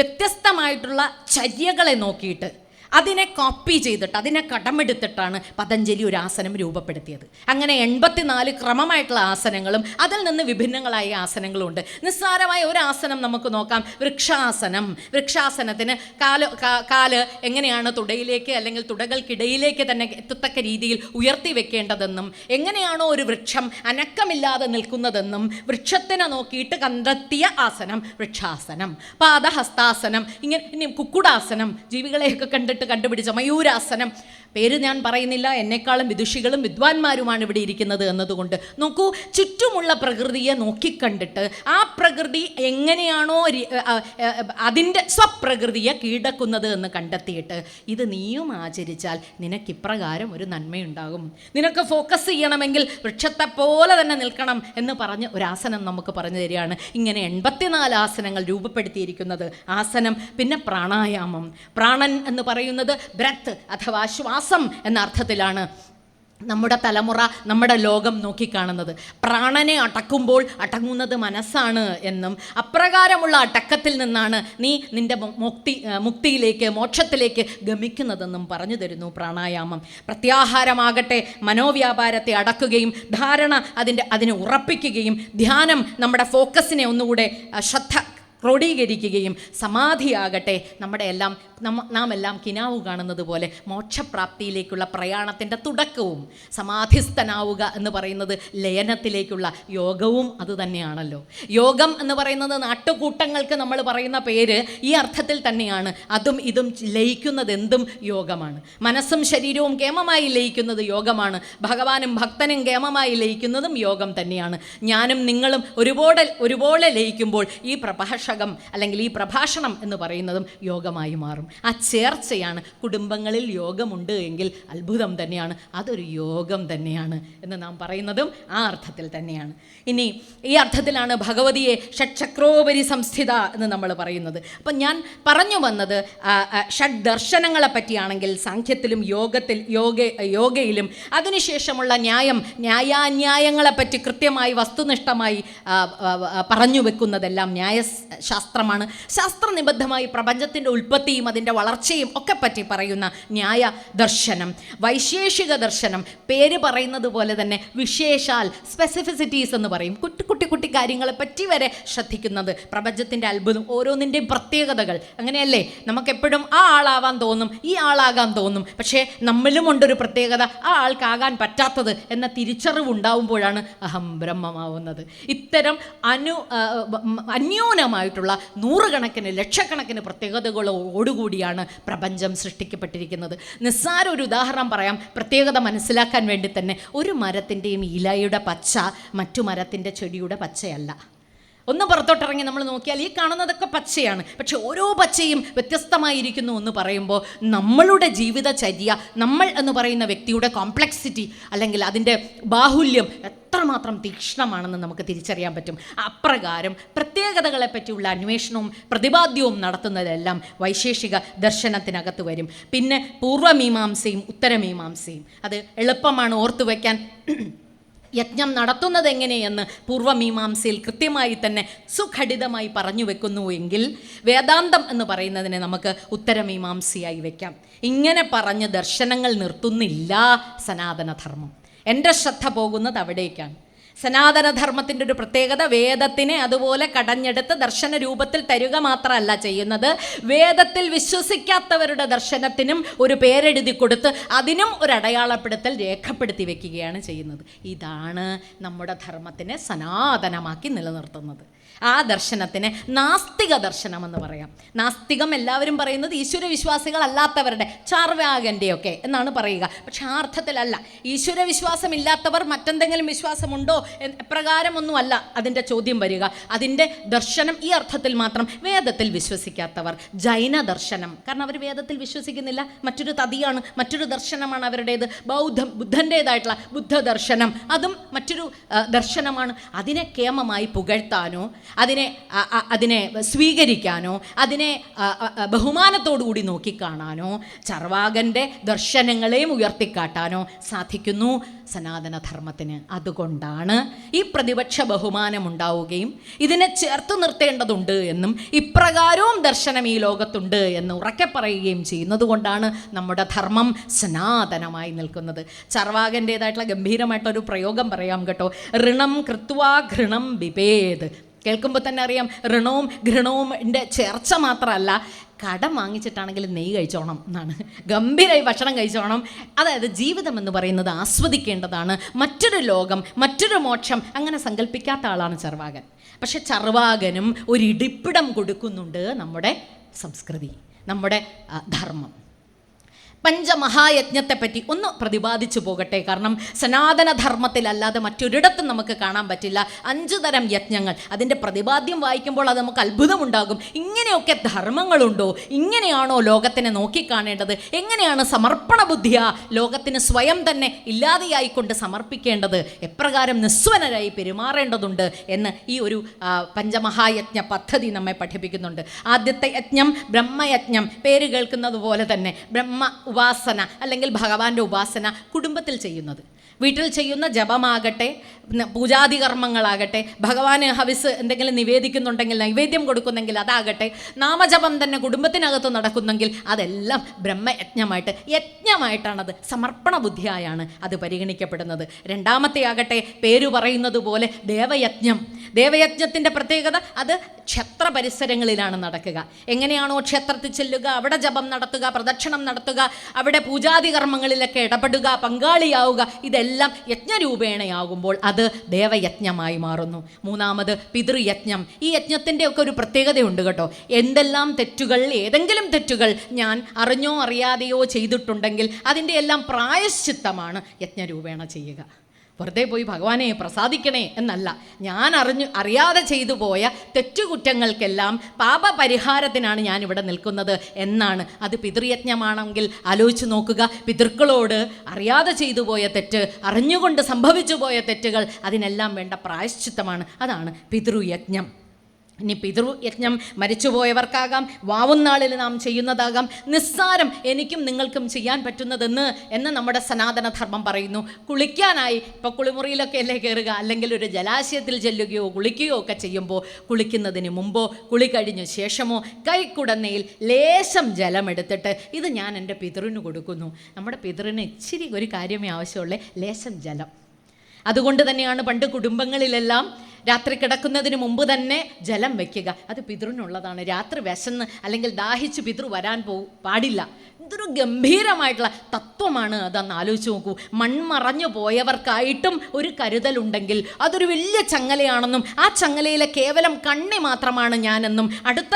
വ്യത്യസ്തമായിട്ടുള്ള ചര്യകളെ നോക്കിയിട്ട് അതിനെ കോപ്പി ചെയ്തിട്ട് അതിനെ കടമെടുത്തിട്ടാണ് പതഞ്ജലി ഒരു ആസനം രൂപപ്പെടുത്തിയത്. അങ്ങനെ 84 ക്രമമായിട്ടുള്ള ആസനങ്ങളും അതിൽ നിന്ന് വിഭിന്നങ്ങളായ ആസനങ്ങളും ഉണ്ട്. നിസ്സാരമായ ഒരു ആസനം നമുക്ക് നോക്കാം. വൃക്ഷാസനത്തിന് കാല് എങ്ങനെയാണ് തുടയിലേക്ക് അല്ലെങ്കിൽ തുടകൾക്കിടയിലേക്ക് തന്നെ എത്തത്തക്ക രീതിയിൽ ഉയർത്തി വെക്കേണ്ടതെന്നും എങ്ങനെയാണോ ഒരു വൃക്ഷം അനക്കമില്ലാതെ നിൽക്കുന്നതെന്നും വൃക്ഷത്തിനെ നോക്കിയിട്ട് കണ്ടെത്തിയ ആസനം വൃക്ഷാസനം. പാദഹസ്താസനം, ഇങ്ങനെ കുക്കുടാസനം, ജീവികളെയൊക്കെ കണ്ടുപിടിച്ച മയൂരാസനം. പേര് ഞാൻ പറയുന്നില്ല, എന്നെക്കാളും വിദുഷികളും വിദ്വാൻമാരുമാണ് ഇവിടെ ഇരിക്കുന്നത് എന്നതുകൊണ്ട്. നോക്കൂ, ചുറ്റുമുള്ള പ്രകൃതിയെ നോക്കിക്കണ്ടിട്ട് ആ പ്രകൃതി എങ്ങനെയാണോ അതിൻ്റെ സ്വപ്രകൃതിയെ കീഴടക്കുന്നത് എന്ന് കണ്ടെത്തിയിട്ട് ഇത് നീയും ആചരിച്ചാൽ നിനക്കിപ്രകാരം ഒരു നന്മയുണ്ടാകും. നിനക്ക് ഫോക്കസ് ചെയ്യണമെങ്കിൽ വൃക്ഷത്തെ പോലെ തന്നെ നിൽക്കണം എന്ന് പറഞ്ഞ് ഒരാസനം നമുക്ക് പറഞ്ഞു തരികയാണ്. ഇങ്ങനെ 84 ആസനങ്ങൾ രൂപപ്പെടുത്തിയിരിക്കുന്നത് ആസനം. പിന്നെ പ്രാണായാമം. പ്രാണൻ എന്ന് പറയുന്നത് ബ്രത്ത് അഥവാ ശ്വാസം എന്ന അർത്ഥത്തിലാണ്. നമ്മുടെ തലമുറ, നമ്മുടെ ലോകം നോക്കിക്കാണുന്നത്. പ്രാണനെ അടക്കുമ്പോൾ അടങ്ങുന്നത് മനസ്സാണ് എന്നും അപ്രകാരമുള്ള അടക്കത്തിൽ നിന്നാണ് നീ നിൻ്റെ മുക്തിയിലേക്ക്, മോക്ഷത്തിലേക്ക് ഗമിക്കുന്നതെന്നും പറഞ്ഞു തരുന്നു പ്രാണായാമം. പ്രത്യാഹാരമാകട്ടെ മനോവ്യാപാരത്തെ അടക്കുകയും ധാരണ അതിനെ ഉറപ്പിക്കുകയും ധ്യാനം നമ്മുടെ ഫോക്കസിനെ ഒന്നുകൂടെ ശ്രദ്ധ ക്രോഡീകരിക്കുകയും സമാധിയാകട്ടെ നാം എല്ലാം കിനാവ് കാണുന്നത് പോലെ മോക്ഷപ്രാപ്തിയിലേക്കുള്ള പ്രയാണത്തിൻ്റെ തുടക്കവും. സമാധിസ്ഥനാവുക എന്ന് പറയുന്നത് ലയനത്തിലേക്കുള്ള യോഗവും അതുതന്നെയാണല്ലോ. യോഗം എന്ന് പറയുന്നത് നാട്ടുകൂട്ടങ്ങൾക്ക് നമ്മൾ പറയുന്ന പേര് ഈ അർത്ഥത്തിൽ തന്നെയാണ്. അതും ഇതും ലയിക്കുന്നത് എന്തും യോഗമാണ്. മനസ്സും ശരീരവും കേമമായി ലയിക്കുന്നത് യോഗമാണ്. ഭഗവാനും ഭക്തനും കേമമായി ലയിക്കുന്നതും യോഗം തന്നെയാണ്. ഞാനും നിങ്ങളും ഒരുപോലെ ലയിക്കുമ്പോൾ ഈ അല്ലെങ്കിൽ ഈ പ്രഭാഷണം എന്ന് പറയുന്നതും യോഗമായി മാറും. ആ ചേർച്ചയാണ്. കുടുംബങ്ങളിൽ യോഗമുണ്ട് എങ്കിൽ അത്ഭുതം തന്നെയാണ്. അതൊരു യോഗം തന്നെയാണ് എന്ന് നാം പറയുന്നതും ആ അർത്ഥത്തിൽ തന്നെയാണ്. ഇനി ഈ അർത്ഥത്തിലാണ് ഭഗവതിയെ ഷഡ്ചക്രോപരി സംസ്ഥിത എന്ന് നമ്മൾ പറയുന്നത്. അപ്പം ഞാൻ പറഞ്ഞു വന്നത് ഷഡ് ദർശനങ്ങളെ പറ്റിയാണെങ്കിൽ സാഖ്യത്തിലും യോഗയിലും അതിനുശേഷമുള്ള ന്യായാന്യായങ്ങളെപ്പറ്റി കൃത്യമായി വസ്തുനിഷ്ഠമായി പറഞ്ഞു വെക്കുന്നതെല്ലാം ശാസ്ത്രമാണ്. ശാസ്ത്രനിബദ്ധമായി പ്രപഞ്ചത്തിൻ്റെ ഉൽപ്പത്തിയും അതിൻ്റെ വളർച്ചയും ഒക്കെ പറ്റി പറയുന്ന ന്യായ ദർശനം. വൈശേഷിക ദർശനം പേര് പറയുന്നത് പോലെ തന്നെ വിശേഷാൽ, സ്പെസിഫിസിറ്റീസ് എന്ന് പറയും. കുട്ടി കാര്യങ്ങളെ പറ്റി വരെ ശ്രദ്ധിക്കുന്നത്. പ്രപഞ്ചത്തിൻ്റെ അത്ഭുതം, ഓരോന്നിൻ്റെയും പ്രത്യേകതകൾ. അങ്ങനെയല്ലേ നമുക്കെപ്പോഴും ആ ആളാവാൻ തോന്നും, ഈ ആളാകാൻ തോന്നും. പക്ഷേ നമ്മളുമുണ്ടൊരു പ്രത്യേകത, ആ ആൾക്കാകാൻ പറ്റാത്തത് എന്ന തിരിച്ചറിവുണ്ടാവുമ്പോഴാണ് അഹം ബ്രഹ്മമാവുന്നത്. ഇത്തരം അന്യൂനമായിട്ടുള്ള നൂറുകണക്കിന് ലക്ഷക്കണക്കിന് പ്രത്യേകതകളോടുകൂടിയാണ് പ്രപഞ്ചം സൃഷ്ടിക്കപ്പെട്ടിരിക്കുന്നത്. നിസ്സാര ഒരു ഉദാഹരണം പറയാം പ്രത്യേകത മനസ്സിലാക്കാൻ വേണ്ടി തന്നെ. ഒരു മരത്തിൻ്റെയും ഇലയുടെ പച്ച മറ്റു മരത്തിൻ്റെ ചെടിയുടെ പച്ചയല്ല. ഒന്ന് പുറത്തോട്ടിറങ്ങി നമ്മൾ നോക്കിയാൽ ഈ കാണുന്നതൊക്കെ പച്ചയാണ്. പക്ഷെ ഓരോ പച്ചയും വ്യത്യസ്തമായിരിക്കുന്നു എന്ന് പറയുമ്പോൾ നമ്മളുടെ ജീവിതചര്യ, നമ്മൾ എന്ന് പറയുന്ന വ്യക്തിയുടെ കോംപ്ലക്സിറ്റി അല്ലെങ്കിൽ അതിൻ്റെ ബാഹുല്യം എത്രമാത്രം തീക്ഷ്ണമാണെന്ന് നമുക്ക് തിരിച്ചറിയാൻ പറ്റും. അപ്രകാരം പ്രത്യേകതകളെ പറ്റിയുള്ള അന്വേഷണവും പ്രതിപാദ്യവും നടത്തുന്നതെല്ലാം വൈശേഷിക ദർശനത്തിനകത്ത് വരും. പിന്നെ പൂർവമീമാംസയും ഉത്തരമീമാംസയും അത് എളുപ്പമാണ് ഓർത്തു വയ്ക്കാൻ. യജ്ഞം നടത്തുന്നത് എങ്ങനെയെന്ന് പൂർവമീമാംസയിൽ കൃത്യമായി തന്നെ സുഘടിതമായി പറഞ്ഞു വെക്കുന്നുവെങ്കിൽ വേദാന്തം എന്ന് പറയുന്നതിനെ നമുക്ക് ഉത്തരമീമാംസയായി വയ്ക്കാം. ഇങ്ങനെ പറഞ്ഞ് ദർശനങ്ങൾ നിർത്തുന്നില്ല സനാതനധർമ്മം. എൻ്റെ ശ്രദ്ധ പോകുന്നത് അവിടേക്കാണ്. സനാതനധർമ്മത്തിൻ്റെ ഒരു പ്രത്യേകത വേദത്തിനെ അതുപോലെ കടഞ്ഞെടുത്ത് ദർശന രൂപത്തിൽ തരുക മാത്രമല്ല ചെയ്യുന്നത്, വേദത്തിൽ വിശ്വസിക്കാത്തവരുടെ ദർശനത്തിനും ഒരു പേരെഴുതി കൊടുത്ത് അതിനും ഒരു അടയാളപ്പെടുത്തൽ രേഖപ്പെടുത്തി വെക്കുകയാണ് ചെയ്യുന്നത്. ഇതാണ് നമ്മുടെ ധർമ്മത്തിനെ സനാതനമാക്കി നിലനിർത്തുന്നത്. ആ ദർശനത്തിന് നാസ്തിക ദർശനമെന്ന് പറയാം. നാസ്തികം എല്ലാവരും പറയുന്നത് ഈശ്വര വിശ്വാസികളല്ലാത്തവരുടെ, ചാർവാകൻ്റെയൊക്കെ എന്നാണ് പറയുക. പക്ഷെ ആ അർത്ഥത്തിലല്ല. ഈശ്വര വിശ്വാസമില്ലാത്തവർ മറ്റെന്തെങ്കിലും വിശ്വാസമുണ്ടോ എപ്രകാരമൊന്നുമല്ല അതിൻ്റെ ചോദ്യം വരിക. അതിൻ്റെ ദർശനം ഈ അർത്ഥത്തിൽ മാത്രം. വേദത്തിൽ വിശ്വസിക്കാത്തവർ, ജൈന ദർശനം, കാരണം അവർ വേദത്തിൽ വിശ്വസിക്കുന്നില്ല, മറ്റൊരു തതിയാണ്, മറ്റൊരു ദർശനമാണ് അവരുടേത്. ബുദ്ധൻ്റേതായിട്ടുള്ള ബുദ്ധ ദർശനം, അതും മറ്റൊരു ദർശനമാണ്. അതിനെ കേമമായി പുകഴ്ത്താനോ അതിനെ സ്വീകരിക്കാനോ അതിനെ ബഹുമാനത്തോടുകൂടി നോക്കിക്കാണാനോ ചർവാകൻ്റെ ദർശനങ്ങളെയും ഉയർത്തിക്കാട്ടാനോ സാധിക്കുന്നു സനാതനധർമ്മത്തിന്. അതുകൊണ്ടാണ് ഈ പ്രതിപക്ഷ ബഹുമാനം ഉണ്ടാവുകയും ഇതിനെ ചേർത്ത് നിർത്തേണ്ടതുണ്ട് എന്നും ഇപ്രകാരവും ദർശനം ഈ ലോകത്തുണ്ട് എന്ന് ഉറക്കെ പറയുകയും ചെയ്യുന്നത് കൊണ്ടാണ് നമ്മുടെ ധർമ്മം സനാതനമായി നിൽക്കുന്നത്. ചർവാകൻ്റേതായിട്ടുള്ള ഗംഭീരമായിട്ടൊരു പ്രയോഗം പറയാം കേട്ടോ. ഋണം കൃത്വാ ഘൃണം ബിപേത്. കേൾക്കുമ്പോൾ തന്നെ അറിയാം, ഋണവും ഘൃണവും ചേർച്ച മാത്രമല്ല, കടം വാങ്ങിച്ചിട്ടാണെങ്കിലും നെയ്യ് കഴിച്ചോണം എന്നാണ്. ഗംഭീരമായി ഭക്ഷണം കഴിച്ചോണം. അതായത് ജീവിതം എന്ന് പറയുന്നത് ആസ്വദിക്കേണ്ടതാണ്. മറ്റൊരു ലോകം, മറ്റൊരു മോക്ഷം അങ്ങനെ സങ്കല്പിക്കാത്ത ആളാണ് ചർവാകൻ. പക്ഷെ ചർവാകനും ഒരു ഇടിപ്പിടം കൊടുക്കുന്നുണ്ട് നമ്മുടെ സംസ്കൃതി, നമ്മുടെ ധർമ്മം. പഞ്ചമഹായജ്ഞത്തെപ്പറ്റി ഒന്ന് പ്രതിപാദിച്ചു പോകട്ടെ. കാരണം സനാതനധർമ്മത്തിലല്ലാതെ മറ്റൊരിടത്തും നമുക്ക് കാണാൻ പറ്റില്ല 5 തരം യജ്ഞങ്ങൾ. അതിൻ്റെ പ്രതിപാദ്യം വായിക്കുമ്പോൾ അത് നമുക്ക് അത്ഭുതമുണ്ടാകും. ഇങ്ങനെയൊക്കെ ധർമ്മങ്ങളുണ്ടോ? ഇങ്ങനെയാണോ ലോകത്തിനെ നോക്കിക്കാണേണ്ടത്? എങ്ങനെയാണ് സമർപ്പണ ബുദ്ധിയ ലോകത്തിന് സ്വയം തന്നെ ഇല്ലാതെയായിക്കൊണ്ട് സമർപ്പിക്കേണ്ടത്? എപ്രകാരം നിസ്വനരായി പെരുമാറേണ്ടതുണ്ട് എന്ന് ഈ ഒരു പഞ്ചമഹായജ്ഞ പദ്ധതി നമ്മെ പഠിപ്പിക്കുന്നുണ്ട്. ആദ്യത്തെ യജ്ഞം ബ്രഹ്മയജ്ഞം. പേര് കേൾക്കുന്നത് പോലെ തന്നെ ബ്രഹ്മ ഉപാസന അല്ലെങ്കിൽ ഭഗവാന്റെ ഉപാസന കുടുംബത്തിൽ ചെയ്യുന്നത്. വീട്ടിൽ ചെയ്യുന്ന ജപമാകട്ടെ, പൂജാതി കർമ്മങ്ങളാകട്ടെ, ഭഗവാന് ഹവിസ് എന്തെങ്കിലും നിവേദിക്കുന്നുണ്ടെങ്കിൽ, നൈവേദ്യം കൊടുക്കുന്നെങ്കിൽ അതാകട്ടെ, നാമജപം തന്നെ കുടുംബത്തിനകത്ത് നടക്കുന്നെങ്കിൽ അതെല്ലാം ബ്രഹ്മയജ്ഞമായിട്ട്, യജ്ഞമായിട്ടാണത്, സമർപ്പണ ബുദ്ധിയായാണ് അത് പരിഗണിക്കപ്പെടുന്നത്. രണ്ടാമത്തെ ആകട്ടെ, പേരു പറയുന്നത് പോലെ ദേവയജ്ഞം. ദേവയജ്ഞത്തിൻ്റെ പ്രത്യേകത അത് ക്ഷേത്ര പരിസരങ്ങളിലാണ് നടക്കുക. എങ്ങനെയാണോ ക്ഷേത്രത്തിൽ ചെല്ലുക, അവിടെ ജപം നടത്തുക, പ്രദക്ഷിണം നടത്തുക, അവിടെ പൂജാതി കർമ്മങ്ങളിലൊക്കെ ഇടപെടുക, പങ്കാളിയാവുക, ഇതെല്ലാം യജ്ഞരൂപേണയാകുമ്പോൾ അത് ദേവയജ്ഞമായി മാറുന്നു. മൂന്നാമത് പിതൃയജ്ഞം. ഈ യജ്ഞത്തിൻ്റെ ഒക്കെ ഒരു പ്രത്യേകതയുണ്ട് കേട്ടോ. എന്തെല്ലാം തെറ്റുകൾ, ഏതെങ്കിലും തെറ്റുകൾ ഞാൻ അറിഞ്ഞോ അറിയാതെയോ ചെയ്തിട്ടുണ്ടെങ്കിൽ അതിൻ്റെ എല്ലാം പ്രായശ്ചിത്തമാണ് യജ്ഞരൂപേണ ചെയ്യുക. വെറുതെ പോയി ഭഗവാനെ പ്രസാദിക്കണേ എന്നല്ല, ഞാൻ അറിയാതെ ചെയ്തു പോയ തെറ്റുകുറ്റങ്ങൾക്കെല്ലാം പാപപരിഹാരത്തിനാണ് ഞാനിവിടെ നിൽക്കുന്നത് എന്നാണ്. അത് പിതൃയജ്ഞമാണെങ്കിൽ ആലോചിച്ച് നോക്കുക. പിതൃക്കളോട് അറിയാതെ ചെയ്തു പോയ തെറ്റ്, അറിഞ്ഞുകൊണ്ട് സംഭവിച്ചു പോയ തെറ്റുകൾ, അതിനെല്ലാം വേണ്ട പ്രായശ്ചിത്തമാണ്. അതാണ് പിതൃയജ്ഞം. ഇനി പിതൃയജ്ഞം മരിച്ചുപോയവർക്കാകാം, വാവുന്നാളിൽ നാം ചെയ്യുന്നതാകാം, നിസ്സാരം എനിക്കും നിങ്ങൾക്കും ചെയ്യാൻ പറ്റുന്നതെന്ന് നമ്മുടെ സനാതനധർമ്മം പറയുന്നു. കുളിക്കാനായി ഇപ്പോൾ കുളിമുറിയിലൊക്കെ അല്ലേ കയറുക, അല്ലെങ്കിൽ ഒരു ജലാശയത്തിൽ ചെല്ലുകയോ കുളിക്കുകയോ ഒക്കെ ചെയ്യുമ്പോൾ കുളിക്കുന്നതിന് മുമ്പോ കുളി കഴിഞ്ഞ ശേഷമോ കൈക്കുടന്നയിൽ ലേശം ജലമെടുത്തിട്ട് ഇത് ഞാൻ എൻ്റെ പിതൃന് കൊടുക്കുന്നു. നമ്മുടെ പിതൃന് ഇച്ചിരി ഒരു കാര്യമേ ആവശ്യമുള്ളേ, ലേശം ജലം. അതുകൊണ്ട് തന്നെയാണ് പണ്ട് കുടുംബങ്ങളിലെല്ലാം രാത്രി കിടക്കുന്നതിന് മുമ്പ് തന്നെ ജലം വയ്ക്കുക. അത് പിതൃനുള്ളതാണ്. രാത്രി വിശന്ന് അല്ലെങ്കിൽ ദാഹിച്ച് പിതൃ വരാൻ പാടില്ല. ഇതൊരു ഗംഭീരമായിട്ടുള്ള തത്വമാണ്. അതൊന്ന് ആലോചിച്ച് നോക്കൂ. മൺമറഞ്ഞു പോയവർക്കായിട്ടും ഒരു കരുതലുണ്ടെങ്കിൽ അതൊരു വലിയ ചങ്ങലയാണെന്നും ആ ചങ്ങലയിലെ കേവലം കണ്ണി മാത്രമാണ് ഞാനെന്നും അടുത്ത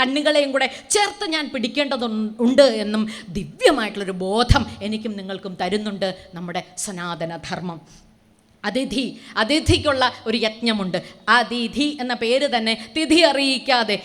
കണ്ണുകളെയും കൂടെ ചേർത്ത് ഞാൻ പിടിക്കേണ്ടതുണ്ട് എന്നും ദിവ്യമായിട്ടുള്ളൊരു ബോധം എനിക്കും നിങ്ങൾക്കും തരുന്നുണ്ട് നമ്മുടെ സനാതനധർമ്മം. അതിഥിക്കുള്ള ഒരു യജ്ഞമുണ്ട്. അതിഥി എന്ന പേര് തന്നെ തിഥി അറിയിക്കാതെ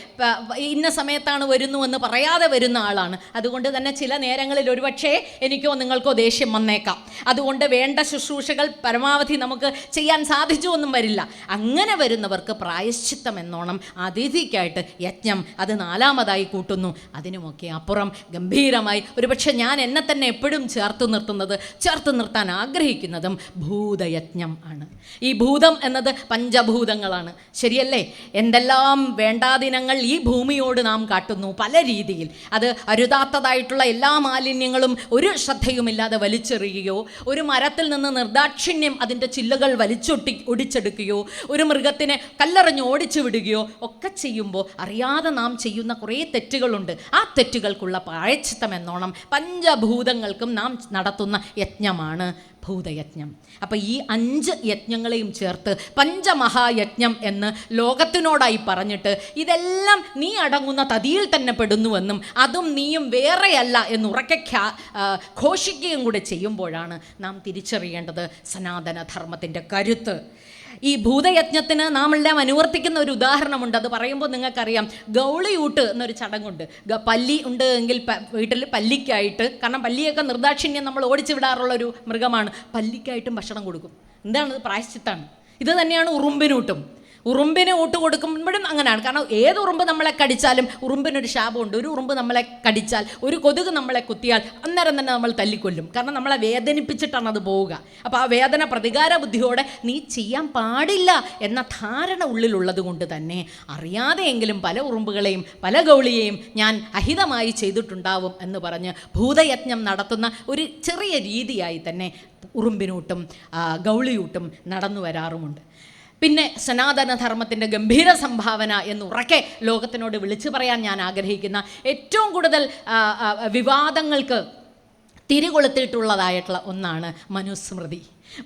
ഇന്ന സമയത്താണ് വരുന്നുവെന്ന് പറയാതെ വരുന്ന ആളാണ്. അതുകൊണ്ട് തന്നെ ചില നേരങ്ങളിൽ ഒരുപക്ഷേ എനിക്കോ നിങ്ങൾക്കോ ദേഷ്യം വന്നേക്കാം. അതുകൊണ്ട് വേണ്ട ശുശ്രൂഷകൾ പരമാവധി നമുക്ക് ചെയ്യാൻ സാധിച്ചു ഒന്നും വരില്ല. അങ്ങനെ വരുന്നവർക്ക് പ്രായശ്ചിത്തം എന്നോണം അതിഥിക്കായിട്ട് യജ്ഞം, അത് നാലാമതായി കൂട്ടുന്നു. അതിനുമൊക്കെ അപ്പുറം ഗംഭീരമായി ഒരുപക്ഷെ ഞാൻ എന്നെ തന്നെ എപ്പോഴും ചേർത്ത് നിർത്താൻ ആഗ്രഹിക്കുന്നതും ഭൂതയജ്ഞം ആണ്. ഈ ഭൂതം എന്നത് പഞ്ചഭൂതങ്ങളാണ്, ശരിയല്ലേ? എന്തെല്ലാം വേണ്ടാദിനങ്ങൾ ഈ ഭൂമിയോട് നാം കാട്ടുന്നു പല രീതിയിൽ. അത് അരുതാത്തതായിട്ടുള്ള എല്ലാ മാലിന്യങ്ങളും ഒരു ശ്രദ്ധയുമില്ലാതെ വലിച്ചെറിയുകയോ, ഒരു മരത്തിൽ നിന്ന് നിർദാക്ഷിണ്യം അതിൻ്റെ ചില്ലുകൾ ഒടിച്ചെടുക്കുകയോ, ഒരു മൃഗത്തിനെ കല്ലെറിഞ്ഞ് ഓടിച്ചു വിടുകയോ ഒക്കെ ചെയ്യുമ്പോൾ അറിയാതെ നാം ചെയ്യുന്ന കുറേ തെറ്റുകളുണ്ട്. ആ തെറ്റുകൾക്കുള്ള പ്രായശ്ചിത്തം എന്നോണം പഞ്ചഭൂതങ്ങൾക്കും നാം നടത്തുന്ന യജ്ഞമാണ് ഭൂതയജ്ഞം. അപ്പോൾ ഈ 5 യജ്ഞങ്ങളെയും ചേർത്ത് പഞ്ചമഹായജ്ഞം എന്ന് ലോകത്തിനോടായി പറഞ്ഞിട്ട് ഇതെല്ലാം നീ അടങ്ങുന്ന തതിയിൽ തന്നെ പെടുന്നുവെന്നും അതും നീയും വേറെയല്ല എന്നുറക്കെ ഘോഷിക്കുകയും കൂടെ ചെയ്യുമ്പോഴാണ് നാം തിരിച്ചറിയേണ്ടത് സനാതനധർമ്മത്തിൻ്റെ കരുത്ത്. ഈ ഭൂതയജ്ഞത്തിന് നാം എല്ലാം അനുവർത്തിക്കുന്ന ഒരു ഉദാഹരണമുണ്ട്. അത് പറയുമ്പോൾ നിങ്ങൾക്കറിയാം, ഗൗളിയൂട്ട് എന്നൊരു ചടങ്ങുണ്ട്. പല്ലി ഉണ്ട് എങ്കിൽ വീട്ടിൽ പല്ലിക്കായിട്ട്, കാരണം പല്ലിയൊക്കെ നിർദാക്ഷിണ്യം നമ്മൾ ഓടിച്ചു വിടാറുള്ളൊരു മൃഗമാണ്, പല്ലിക്കായിട്ടും ഭക്ഷണം കൊടുക്കും. എന്താണ്? പ്രായശ്ചിത്താണ്. ഇത് തന്നെയാണ് ഉറുമ്പിനൂട്ടും. ഉറുമ്പിന് ഊട്ട് കൊടുക്കുമ്പോഴും അങ്ങനെയാണ്. കാരണം ഏത് ഉറുമ്പ് നമ്മളെ കടിച്ചാലും ഉറുമ്പിനൊരു ശാപമുണ്ട്. ഒരു ഉറുമ്പ് നമ്മളെ കടിച്ചാൽ, ഒരു കൊതുക് നമ്മളെ കുത്തിയാൽ അന്നേരം തന്നെ നമ്മൾ തല്ലിക്കൊല്ലും. കാരണം നമ്മളെ വേദനിപ്പിച്ചിട്ടാണ് അത് പോവുക. അപ്പോൾ ആ വേദന പ്രതികാര ബുദ്ധിയോടെ നീ ചെയ്യാൻ പാടില്ല എന്ന ധാരണ ഉള്ളിലുള്ളത് കൊണ്ട് തന്നെ അറിയാതെയെങ്കിലും പല ഉറുമ്പുകളെയും പല ഗൗളിയെയും ഞാൻ അഹിതമായി ചെയ്തിട്ടുണ്ടാവും എന്ന് പറഞ്ഞ് ഭൂതയജ്ഞം നടത്തുന്ന ഒരു ചെറിയ രീതിയായി തന്നെ ഉറുമ്പിനൂട്ടും ഗൗളിയൂട്ടും നടന്നു വരാറുമുണ്ട്. പിന്നെ സനാതനധർമ്മത്തിൻ്റെ ഗംഭീര സംഭാവന എന്നുറക്കെ ലോകത്തിനോട് വിളിച്ചു പറയാൻ ഞാൻ ആഗ്രഹിക്കുന്ന, ഏറ്റവും കൂടുതൽ വിവാദങ്ങൾക്ക് തിരികൊളുത്തിയിട്ടുള്ളതായിട്ടുള്ള ഒന്നാണ് മനുസ്മൃതി.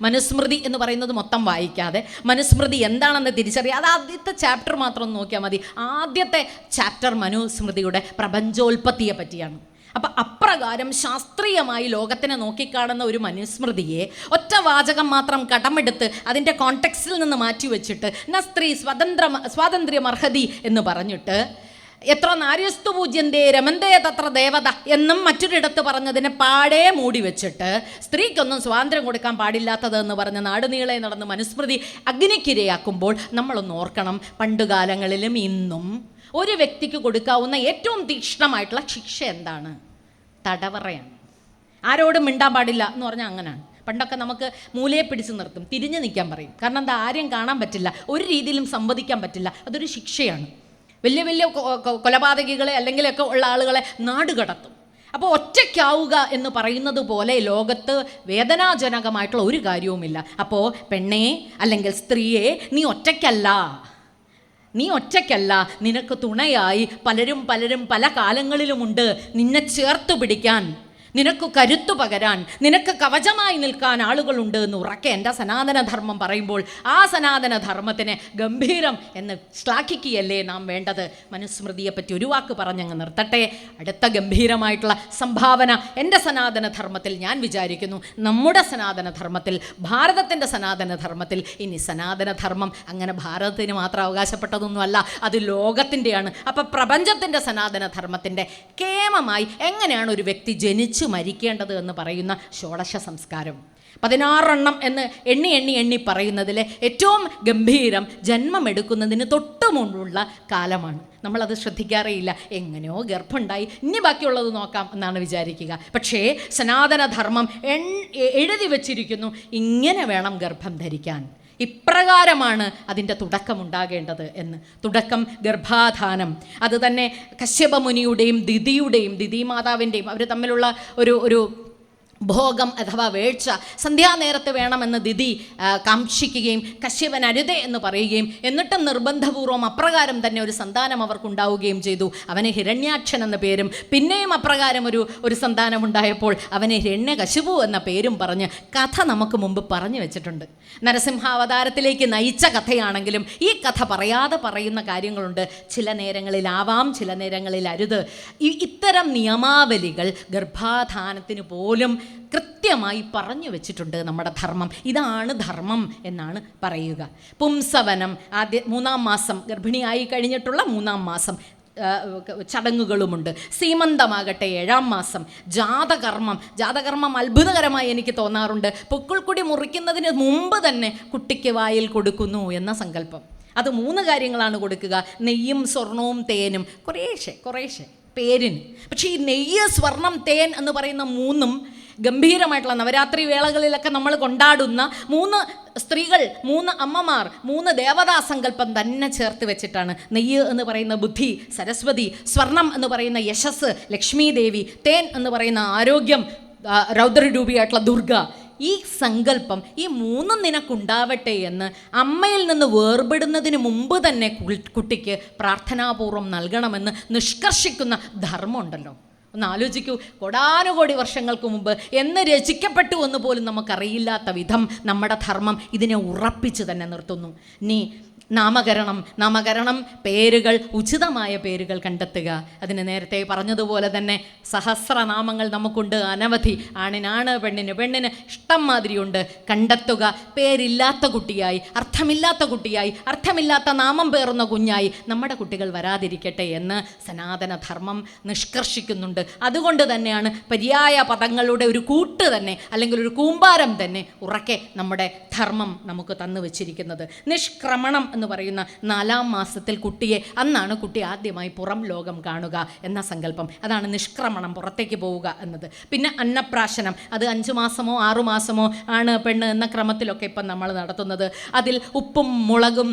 മനുസ്മൃതി എന്ന് പറയുന്നത് മൊത്തം വായിക്കാതെ മനുസ്മൃതി എന്താണെന്ന് തിരിച്ചറിയാം. അത് ആദ്യത്തെ ചാപ്റ്റർ മാത്രം നോക്കിയാൽ മതി. ആദ്യത്തെ ചാപ്റ്റർ മനുസ്മൃതിയുടെ പ്രപഞ്ചോൽപത്തിയെ പറ്റിയാണ്. അപ്പം അപ്രകാരം ശാസ്ത്രീയമായി ലോകത്തിനെ നോക്കിക്കാണുന്ന ഒരു മനുസ്മൃതിയെ ഒറ്റ വാചകം മാത്രം കടമെടുത്ത് അതിൻ്റെ കോണ്ടെക്സ്റ്റിൽ നിന്ന് മാറ്റിവെച്ചിട്ട് ന സ്ത്രീ സ്വാതന്ത്ര്യമർഹതി എന്ന് പറഞ്ഞിട്ട് എത്ര നാര്യസ്തു പൂജ്യന്തേ രമന്തേ തത്ര ദേവത എന്നും മറ്റൊരിടത്ത് പറഞ്ഞതിനെ പാടെ മൂടി വെച്ചിട്ട് സ്ത്രീക്കൊന്നും സ്വാതന്ത്ര്യം കൊടുക്കാൻ പാടില്ലാത്തതെന്ന് പറഞ്ഞ് നാടുനീളെ നടന്ന് മനുസ്മൃതി അഗ്നിക്കിരയാക്കുമ്പോൾ നമ്മളൊന്ന് ഓർക്കണം, പണ്ടുകാലങ്ങളിലും ഇന്നും ഒരു വ്യക്തിക്ക് കൊടുക്കാവുന്ന ഏറ്റവും തീക്ഷ്ണമായിട്ടുള്ള ശിക്ഷ എന്താണ്? തടവറയാണ്. ആരോടും മിണ്ടാൻ പാടില്ല എന്ന് പറഞ്ഞാൽ അങ്ങനെയാണ്. പണ്ടൊക്കെ നമുക്ക് മൂലയെ പിടിച്ച് നിർത്തും, തിരിഞ്ഞു നിൽക്കാൻ പറയും. കാരണം എന്താ, ആരെയും കാണാൻ പറ്റില്ല, ഒരു രീതിയിലും സംവദിക്കാൻ പറ്റില്ല, അതൊരു ശിക്ഷയാണ്. വലിയ വലിയ കൊലപാതകികളെ അല്ലെങ്കിലൊക്കെ ഉള്ള ആളുകളെ നാട് കടത്തും. അപ്പോൾ ഒറ്റയ്ക്കാവുക എന്ന് പറയുന്നത് പോലെ ലോകത്ത് വേദനാജനകമായിട്ടുള്ള ഒരു കാര്യവുമില്ല. അപ്പോൾ പെണ്ണേ അല്ലെങ്കിൽ സ്ത്രീയെ, നീ ഒറ്റയ്ക്കല്ല, നിനക്ക് തുണയായി പലരും പല കാലങ്ങളിലുമുണ്ട്. നിന്നെ ചേർത്ത് പിടിക്കാൻ, നിനക്ക് കരുത്തു പകരാൻ, നിനക്ക് കവചമായി നിൽക്കാൻ ആളുകളുണ്ട് എന്ന് ഉറക്കെ എൻ്റെ സനാതനധർമ്മം പറയുമ്പോൾ ആ സനാതനധർമ്മത്തിനെ ഗംഭീരം എന്ന് ശ്ലാഘിക്കുകയല്ലേ നാം വേണ്ടത്. മനുസ്മൃതിയെപ്പറ്റി ഒരു വാക്ക് പറഞ്ഞങ്ങ് നിർത്തട്ടെ. അടുത്ത ഗംഭീരമായിട്ടുള്ള സംഭാവന എൻ്റെ സനാതനധർമ്മത്തിൽ ഞാൻ വിചാരിക്കുന്നു, നമ്മുടെ സനാതനധർമ്മത്തിൽ, ഭാരതത്തിൻ്റെ സനാതനധർമ്മത്തിൽ. ഇനി സനാതനധർമ്മം അങ്ങനെ ഭാരതത്തിന് മാത്രം അവകാശപ്പെട്ടതൊന്നുമല്ല, അത് ലോകത്തിൻ്റെയാണ്. അപ്പം പ്രപഞ്ചത്തിൻ്റെ സനാതനധർമ്മത്തിൻ്റെ കേമമായി എങ്ങനെയാണ് ഒരു വ്യക്തി ജനിച്ചു മരിക്കേണ്ടത് എന്ന് പറയുന്ന ഷോഡശ സംസ്കാരം 16 എന്ന് എണ്ണി പറയുന്നതിൽ ഏറ്റവും ഗംഭീരം ജന്മമെടുക്കുന്നതിന് തൊട്ട് മുമ്പുള്ള കാലമാണ്. നമ്മളത് ശ്രദ്ധിക്കാറേയില്ല. എങ്ങനെയോ ഗർഭമുണ്ടായി, ഇനി ബാക്കിയുള്ളത് നോക്കാം എന്നാണ് വിചാരിക്കുക. പക്ഷേ സനാതനധർമ്മം എഴുതി വച്ചിരിക്കുന്നു, ഇങ്ങനെ വേണം ഗർഭം ധരിക്കാൻ, ഇപ്രകാരമാണ് അതിൻ്റെ തുടക്കമുണ്ടാകേണ്ടത് എന്ന്. തുടക്കം ഗർഭാധാനം. അത് തന്നെ കശ്യപമുനിയുടെയും ദിതിമാതാവിൻ്റെയും അവർ തമ്മിലുള്ള ഒരു ഭോഗം അഥവാ വേഴ്ച സന്ധ്യാനേരത്ത് വേണമെന്ന് ദിതി കാക്ഷിക്കുകയും കശ്യപൻ അരുതേ എന്ന് പറയുകയും എന്നിട്ടും നിർബന്ധപൂർവ്വം അപ്രകാരം തന്നെ ഒരു സന്താനം അവർക്കുണ്ടാവുകയും ചെയ്തു. അവന് ഹിരണ്യാക്ഷൻ എന്ന പേരും, പിന്നെയും അപ്രകാരം ഒരു സന്താനമുണ്ടായപ്പോൾ അവന് ഹിരണ്യകശിപു എന്ന പേരും പറഞ്ഞ് കഥ നമുക്ക് മുമ്പ് പറഞ്ഞു വെച്ചിട്ടുണ്ട്. നരസിംഹാവതാരത്തിലേക്ക് നയിച്ച കഥയാണെങ്കിലും ഈ കഥ പറയാതെ പറയുന്ന കാര്യങ്ങളുണ്ട്. ചില നേരങ്ങളിലാവാം, ചില നേരങ്ങളിൽ അരുത്. ഇത്തരം നിയമാവലികൾ ഗർഭാധാനത്തിന് പോലും കൃത്യമായി പറഞ്ഞു വെച്ചിട്ടുണ്ട് നമ്മുടെ ധർമ്മം. ഇതാണ് ധർമ്മം എന്നാണ് പറയുക. പുംസവനം, 3-ാം മാസം, ഗർഭിണിയായി കഴിഞ്ഞിട്ടുള്ള 3-ാം മാസം ചടങ്ങുകളുമുണ്ട്. സീമന്തമാകട്ടെ 7-ാം മാസം. ജാതകർമ്മം അത്ഭുതകരമായി എനിക്ക് തോന്നാറുണ്ട്. പൊക്കിൾക്കൊടി മുറിക്കുന്നതിന് മുമ്പ് തന്നെ കുട്ടിക്ക് വായിൽ കൊടുക്കുന്നു എന്ന സങ്കല്പം. അത് 3 കാര്യങ്ങളാണ് കൊടുക്കുക: നെയ്യും സ്വർണവും തേനും, കുറേശ്ശെ പേരിന്. പക്ഷേ ഈ നെയ്യ്, സ്വർണം, തേൻ എന്ന് പറയുന്ന 3ഉം ഗംഭീരമായിട്ടുള്ള നവരാത്രി വേളകളിലൊക്കെ നമ്മൾ കൊണ്ടാടുന്ന 3 സ്ത്രീകൾ, 3 അമ്മമാർ, 3 ദേവതാ സങ്കല്പം തന്നെ ചേർത്ത് വെച്ചിട്ടാണ്. നെയ്യ് എന്ന് പറയുന്ന ബുദ്ധി, സരസ്വതി; സ്വർണം എന്ന് പറയുന്ന യശസ്, ലക്ഷ്മി ദേവി; തേൻ എന്ന് പറയുന്ന ആരോഗ്യം, രൗദ്രരൂപിയായിട്ടുള്ള ദുർഗ. ഈ സങ്കല്പം, ഈ 3 നിനക്കുണ്ടാവട്ടെ എന്ന് അമ്മയിൽ നിന്ന് വേർപെടുന്നതിന് മുമ്പ് തന്നെ കുട്ടിക്ക് പ്രാർത്ഥനാപൂർവ്വം നൽകണമെന്ന് നിഷ്കർഷിക്കുന്ന ധർമ്മമുണ്ടല്ലോ. ഒന്ന് ആലോചിക്കൂ. കോടാനുകോടി വർഷങ്ങൾക്ക് മുമ്പ് എന്ന് രചിക്കപ്പെട്ടു എന്ന് പോലും നമുക്കറിയില്ലാത്ത വിധം നമ്മുടെ ധർമ്മം ഇതിനെ ഉറപ്പിച്ച് തന്നെ നിർത്തുന്നു. നീ നാമകരണം, പേരുകൾ, ഉചിതമായ പേരുകൾ കണ്ടെത്തുക. അതിന് നേരത്തെ പറഞ്ഞതുപോലെ തന്നെ സഹസ്രനാമങ്ങൾ നമുക്കുണ്ട്, അനവധി. ആണിനാണ്, പെണ്ണിന് ഇഷ്ടം മാതിരിയുണ്ട്. കണ്ടെത്തുക. പേരില്ലാത്ത കുട്ടിയായി, അർത്ഥമില്ലാത്ത നാമം പേറുന്ന കുഞ്ഞായി നമ്മുടെ കുട്ടികൾ വരാതിരിക്കട്ടെ എന്ന് സനാതനധർമ്മം നിഷ്കർഷിക്കുന്നുണ്ട്. അതുകൊണ്ട് തന്നെയാണ് പര്യായ പദങ്ങളുടെ ഒരു കൂട്ട് തന്നെ, അല്ലെങ്കിൽ ഒരു കൂമ്പാരം തന്നെ ഉറക്കെ നമ്മുടെ ധർമ്മം നമുക്ക് തന്നു വച്ചിരിക്കുന്നത്. നിഷ്ക്രമണം എന്ന് പറയുന്ന 4-ാം മാസത്തിൽ അന്നാണ് കുട്ടി ആദ്യമായി പുറം ലോകം കാണുക എന്ന സങ്കല്പം. അതാണ് നിഷ്ക്രമണം, പുറത്തേക്ക് പോവുക എന്നത്. പിന്നെ അന്നപ്രാശനം, അത് 5 മാസമോ 6 മാസമോ ആണ് പെണ്ണ് എന്ന ക്രമത്തിലൊക്കെ ഇപ്പം നമ്മൾ നടത്തുന്നത്. അതിൽ ഉപ്പും മുളകും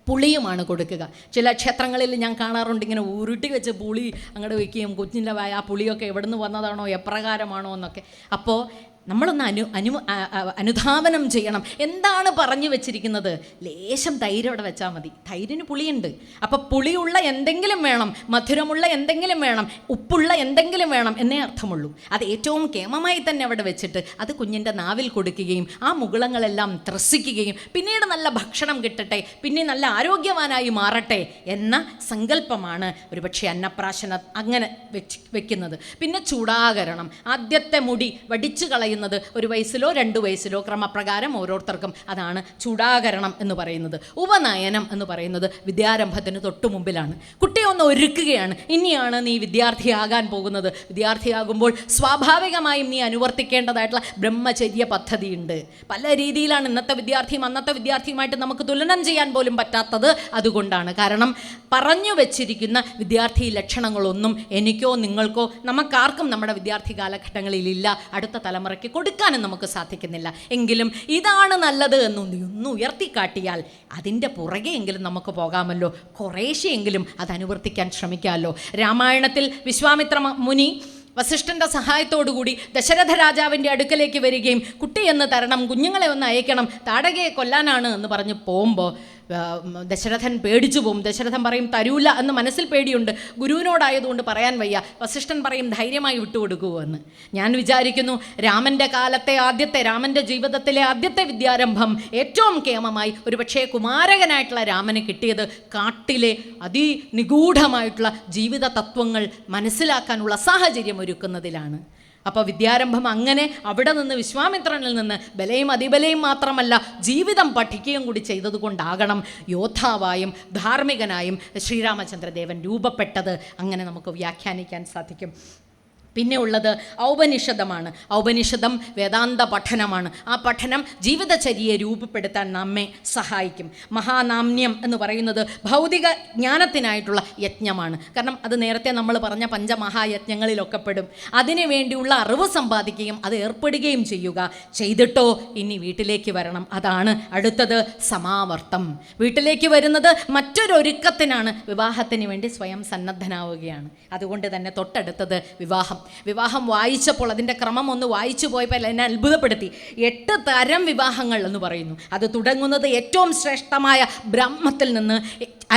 പുളിയുമാണ് കൊടുക്കുക. ചില ക്ഷേത്രങ്ങളിൽ ഞാൻ കാണാറുണ്ട്, ഇങ്ങനെ ഉരുട്ടി വെച്ച് പുളി അങ്ങോട്ട് വയ്ക്കുകയും കുഞ്ഞിൻ്റെ ആ പുളിയൊക്കെ എവിടെ നിന്ന് വന്നതാണോ, എപ്രകാരമാണോ എന്നൊക്കെ. അപ്പോൾ നമ്മളൊന്ന് അനുധാവനം ചെയ്യണം. എന്താണ് പറഞ്ഞു വെച്ചിരിക്കുന്നത്? ലേശം തൈര് അവിടെ വെച്ചാൽ മതി. തൈരിന് പുളിയുണ്ട്. അപ്പോൾ പുളിയുള്ള എന്തെങ്കിലും വേണം, മധുരമുള്ള എന്തെങ്കിലും വേണം, ഉപ്പുള്ള എന്തെങ്കിലും വേണം എന്നേ അർത്ഥമുള്ളൂ. അത് ഏറ്റവും കേമമായി തന്നെ അവിടെ വെച്ചിട്ട് അത് കുഞ്ഞിൻ്റെ നാവിൽ കൊടുക്കുകയും ആ മുകുളങ്ങളെല്ലാം ത്രസിക്കുകയും പിന്നീട് നല്ല ഭക്ഷണം കിട്ടട്ടെ, പിന്നെ നല്ല ആരോഗ്യവാനായി മാറട്ടെ എന്ന സങ്കല്പമാണ് ഒരുപക്ഷെ അന്നപ്രാശന അങ്ങനെ വെക്കുന്നത്. പിന്നെ ചൂടാകരണം, ആദ്യത്തെ മുടി വടിച്ചു കളയുന്ന പറയുന്നത് 1 വയസ്സിലോ 2 വയസ്സിലോ ക്രമപ്രകാരം ഓരോരുത്തർക്കും. അതാണ് ചൂടാകരണം എന്ന് പറയുന്നത്. ഉപനയനം എന്ന് പറയുന്നത് വിദ്യാരംഭത്തിന് തൊട്ടു മുമ്പിലാണ്. കുട്ടിയെ ഒന്ന് ഒരുക്കുകയാണ്. ഇനിയാണ് നീ വിദ്യാർത്ഥിയാകാൻ പോകുന്നത്. വിദ്യാർത്ഥിയാകുമ്പോൾ സ്വാഭാവികമായും നീ അനുവർത്തിക്കേണ്ടതായിട്ടുള്ള ബ്രഹ്മചര്യ പദ്ധതിയുണ്ട്. പല രീതിയിലാണ് ഇന്നത്തെ വിദ്യാർത്ഥിയും അന്നത്തെ വിദ്യാർത്ഥിയുമായിട്ട് നമുക്ക് തുലനം ചെയ്യാൻ പോലും പറ്റാത്തത് അതുകൊണ്ടാണ്. കാരണം പറഞ്ഞു വെച്ചിരിക്കുന്ന വിദ്യാർത്ഥി ലക്ഷണങ്ങളൊന്നും എനിക്കോ നിങ്ങൾക്കോ നമുക്കാർക്കും നമ്മുടെ വിദ്യാർത്ഥി കാലഘട്ടങ്ങളിലില്ല. അടുത്ത തലമുറയ്ക്ക് കൊടുക്കാനും നമുക്ക് സാധിക്കുന്നില്ല. എങ്കിലും ഇതാണ് നല്ലത് എന്നൊന്ന് ഉയർത്തിക്കാട്ടിയാൽ അതിൻ്റെ പുറകെ എങ്കിലും നമുക്ക് പോകാമല്ലോ. കുറേശ്ശെയെങ്കിലും അത് അനുവർത്തിക്കാൻ ശ്രമിക്കാമല്ലോ. രാമായണത്തിൽ വിശ്വാമിത്ര മുനി വസിഷ്ഠൻ്റെ സഹായത്തോടുകൂടി ദശരഥ രാജാവിൻ്റെ അടുക്കലേക്ക് വരികയും കുട്ടിയെന്ന് തരണം, കുഞ്ഞുങ്ങളെ ഒന്ന് അയക്കണം, താടകയെ കൊല്ലാനാണ് എന്ന് പറഞ്ഞ് പോകുമ്പോൾ ദശരഥൻ പേടിച്ചു പോകും. ദശരഥൻ പറയും തരൂല എന്ന് മനസ്സിൽ പേടിയുണ്ട്, ഗുരുവിനോടായതുകൊണ്ട് പറയാൻ വയ്യ. വസിഷ്ഠൻ പറയും ധൈര്യമായി വിട്ടുകൊടുക്കൂ എന്ന്. ഞാൻ വിചാരിക്കുന്നു രാമൻ്റെ ജീവിതത്തിലെ ആദ്യത്തെ വിദ്യാരംഭം ഏറ്റവും കേമമായി ഒരുപക്ഷേ കുമാരകനായിട്ടുള്ള രാമന് കിട്ടിയത് കാട്ടിലെ അതിനിഗൂഢമായിട്ടുള്ള ജീവിത തത്വങ്ങൾ മനസ്സിലാക്കാനുള്ള സാഹചര്യം ഒരുക്കുന്നതിലാണ്. അപ്പോൾ വിദ്യാരംഭം അങ്ങനെ അവിടെ നിന്ന് വിശ്വാമിത്രനിൽ നിന്ന് ബലയും അതിബലയും മാത്രമല്ല ജീവിതം പഠിക്കുകയും കൂടി ചെയ്തതുകൊണ്ടാകണം യോദ്ധാവായും ധാർമ്മികനായും ശ്രീരാമചന്ദ്രദേവൻ രൂപപ്പെട്ടത്. അങ്ങനെ നമുക്ക് വ്യാഖ്യാനിക്കാൻ സാധിക്കും. പിന്നെ ഉള്ളത് ഔപനിഷദമാണ്. ഔപനിഷദം വേദാന്ത പഠനമാണ്. ആ പഠനം ജീവിതചര്യയെ രൂപപ്പെടുത്താൻ നമ്മെ സഹായിക്കും. മഹാനാമ്യം എന്ന് പറയുന്നത് ഭൗതിക ജ്ഞാനത്തിനായിട്ടുള്ള യജ്ഞമാണ്. കാരണം അത് നേരത്തെ നമ്മൾ പറഞ്ഞ പഞ്ചമഹായജ്ഞങ്ങളിലൊക്കെ പെടും. അതിനു വേണ്ടിയുള്ള അറിവ് സമ്പാദിക്കുകയും അത് ഏർപ്പെടുകയും ചെയ്യുക. ചെയ്തിട്ടോ ഇനി വീട്ടിലേക്ക് വരണം. അതാണ് അടുത്തത് സമാവർത്തം. വീട്ടിലേക്ക് വരുന്നത് മറ്റൊരൊരുക്കത്തിനാണ്. വിവാഹത്തിന് വേണ്ടി സ്വയം സന്നദ്ധനാവുകയാണ്. അതുകൊണ്ട് തന്നെ തൊട്ടടുത്തത് വിവാഹം. വിവാഹം വായിച്ചപ്പോൾ അതിൻ്റെ ക്രമം ഒന്ന് വായിച്ചു പോയപ്പോൾ എന്നെ അത്ഭുതപ്പെടുത്തി. 8 തരം വിവാഹങ്ങൾ എന്ന് പറയുന്നു. അത് തുടങ്ങുന്നത് ഏറ്റവും ശ്രേഷ്ഠമായ ബ്രഹ്മത്തിൽ നിന്ന്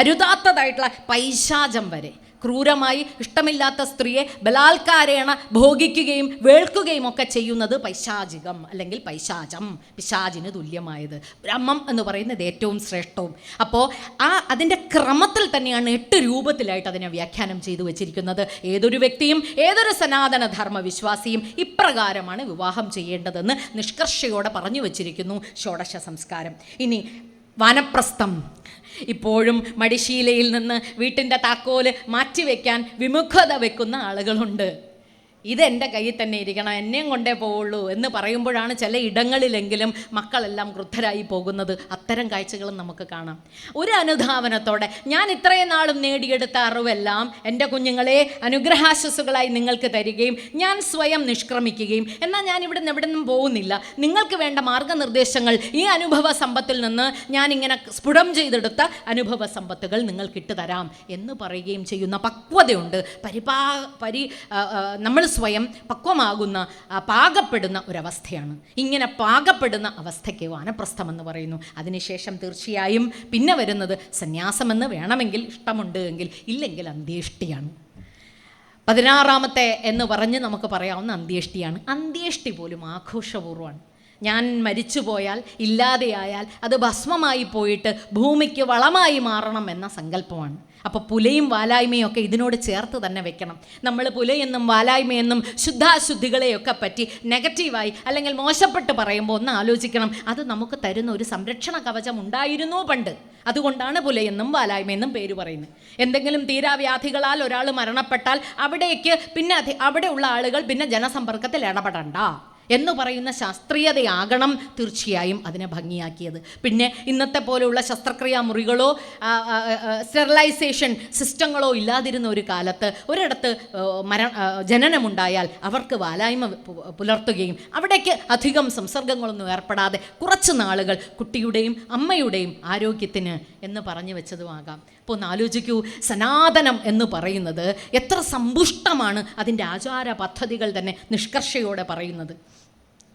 അരുതാത്തതായിട്ടുള്ള പൈശാചം വരെ. ക്രൂരമായി ഇഷ്ടമില്ലാത്ത സ്ത്രീയെ ബലാത്കാരേണ ഭോഗിക്കുകയും വേൾക്കുകയും ഒക്കെ ചെയ്യുന്നത് പൈശാചികം അല്ലെങ്കിൽ പൈശാചം, പിശാചിന് തുല്യമായത്. ബ്രഹ്മം എന്ന് പറയുന്നത് ഏറ്റവും ശ്രേഷ്ഠവും. അപ്പോൾ അതിൻ്റെ ക്രമത്തിൽ തന്നെയാണ് 8 രൂപത്തിലായിട്ട് അതിനെ വ്യാഖ്യാനം ചെയ്തു വച്ചിരിക്കുന്നത്. ഏതൊരു വ്യക്തിയും ഏതൊരു സനാതന ധർമ്മ വിശ്വാസിയും ഇപ്രകാരമാണ് വിവാഹം ചെയ്യേണ്ടതെന്ന് നിഷ്കർഷയോടെ പറഞ്ഞു വച്ചിരിക്കുന്നു ഷോഡശ സംസ്കാരം. ഇനി വാനപ്രസ്ഥം. ഇപ്പോഴും മടിശീലയിൽ നിന്ന് വീട്ടിൻ്റെ താക്കോല് മാറ്റിവെക്കാൻ വിമുഖത വെക്കുന്ന ആളുകളുണ്ട്. ഇതെൻ്റെ കയ്യിൽ തന്നെ ഇരിക്കണം, എന്നെയും കൊണ്ടേ പോവുള്ളൂ എന്ന് പറയുമ്പോഴാണ് ചില ഇടങ്ങളിലെങ്കിലും മക്കളെല്ലാം ക്രുദ്ധരായി പോകുന്നത്. അത്തരം കാഴ്ചകളും നമുക്ക് കാണാം. ഒരു അനുധാവനത്തോടെ ഞാൻ ഇത്രയും നാളും നേടിയെടുത്ത അറിവെല്ലാം എൻ്റെ കുഞ്ഞുങ്ങളെ അനുഗ്രഹാശസ്സുകളായി നിങ്ങൾക്ക് തരികയും ഞാൻ സ്വയം നിഷ്ക്രമിക്കുകയും എന്നാൽ ഞാൻ ഇവിടെ നിന്ന് എവിടെ നിന്നും പോകുന്നില്ല, നിങ്ങൾക്ക് വേണ്ട മാർഗനിർദ്ദേശങ്ങൾ ഈ അനുഭവ സമ്പത്തിൽ നിന്ന് ഞാനിങ്ങനെ സ്ഫുടം ചെയ്തെടുത്ത അനുഭവ സമ്പത്തുകൾ നിങ്ങൾക്കിട്ട് തരാം എന്ന് പറയുകയും ചെയ്യുന്ന പക്വതയുണ്ട്. നമ്മൾ സ്വയം പക്വമാകുന്ന പാകപ്പെടുന്ന ഒരവസ്ഥയാണ്. ഇങ്ങനെ പാകപ്പെടുന്ന അവസ്ഥയ്ക്ക് വാനപ്രസ്ഥം എന്ന് പറയുന്നു. അതിനുശേഷം തീർച്ചയായും പിന്നെ വരുന്നത് സന്യാസമെന്ന് വേണമെങ്കിൽ ഇഷ്ടമുണ്ട് എങ്കിൽ, ഇല്ലെങ്കിൽ അന്ത്യേഷ്ടിയാണ്. 16ാമത്തെ എന്ന് പറഞ്ഞ് നമുക്ക് പറയാവുന്ന അന്ത്യേഷ്ടിയാണ്. അന്ത്യേഷ്ടി പോലും ആഘോഷപൂർവ്വമാണ്. ഞാൻ മരിച്ചുപോയാൽ, ഇല്ലാതെയായാൽ അത് ഭസ്മമായി പോയിട്ട് ഭൂമിക്ക് വളമായി മാറണം എന്ന സങ്കല്പമാണ്. അപ്പോൾ പുലയും വാലായ്മയും ഒക്കെ ഇതിനോട് ചേർത്ത് തന്നെ വെക്കണം. നമ്മൾ പുലയെന്നും വാലായ്മയെന്നും ശുദ്ധാശുദ്ധികളെയൊക്കെ പറ്റി നെഗറ്റീവായി അല്ലെങ്കിൽ മോശപ്പെട്ട് പറയുമ്പോൾ ഒന്ന് ആലോചിക്കണം. അത് നമുക്ക് തരുന്ന ഒരു സംരക്ഷണ കവചം ഉണ്ടായിരുന്നു പണ്ട്. അതുകൊണ്ടാണ് പുലയെന്നും വാലായ്മയെന്നും പേര് പറയുന്നത്. എന്തെങ്കിലും തീരാവ്യാധികളാൽ ഒരാൾ മരണപ്പെട്ടാൽ അവിടേക്ക് പിന്നെ അവിടെയുള്ള ആളുകൾ പിന്നെ ജനസമ്പർക്കത്തിൽ ഇടപെടണ്ട എന്ന് പറയുന്ന ശാസ്ത്രീയതയാകണം തീർച്ചയായും അതിനെ ഭംഗിയാക്കിയത്. പിന്നെ ഇന്നത്തെ പോലെയുള്ള ശസ്ത്രക്രിയാ മുറികളോ സ്റ്റെറിലൈസേഷൻ സിസ്റ്റങ്ങളോ ഇല്ലാതിരുന്ന ഒരു കാലത്ത് ഒരിടത്ത് ജനനമുണ്ടായാൽ അവർക്ക് വാലായ്മ പുലർത്തുകയും അവിടേക്ക് അധികം സംസർഗങ്ങളൊന്നും ഏർപ്പെടാതെ കുറച്ച് നാളുകൾ കുട്ടിയുടെയും അമ്മയുടെയും ആരോഗ്യത്തിന് എന്ന് പറഞ്ഞു വെച്ചതുമാകാം. അപ്പോൾ ഒന്ന് ആലോചിക്കൂ, സനാതനം എന്ന് പറയുന്നത് എത്ര സമ്പുഷ്ടമാണ് അതിൻ്റെ ആചാര പദ്ധതികൾ തന്നെ നിഷ്കർഷയോടെ പറയുന്നത്.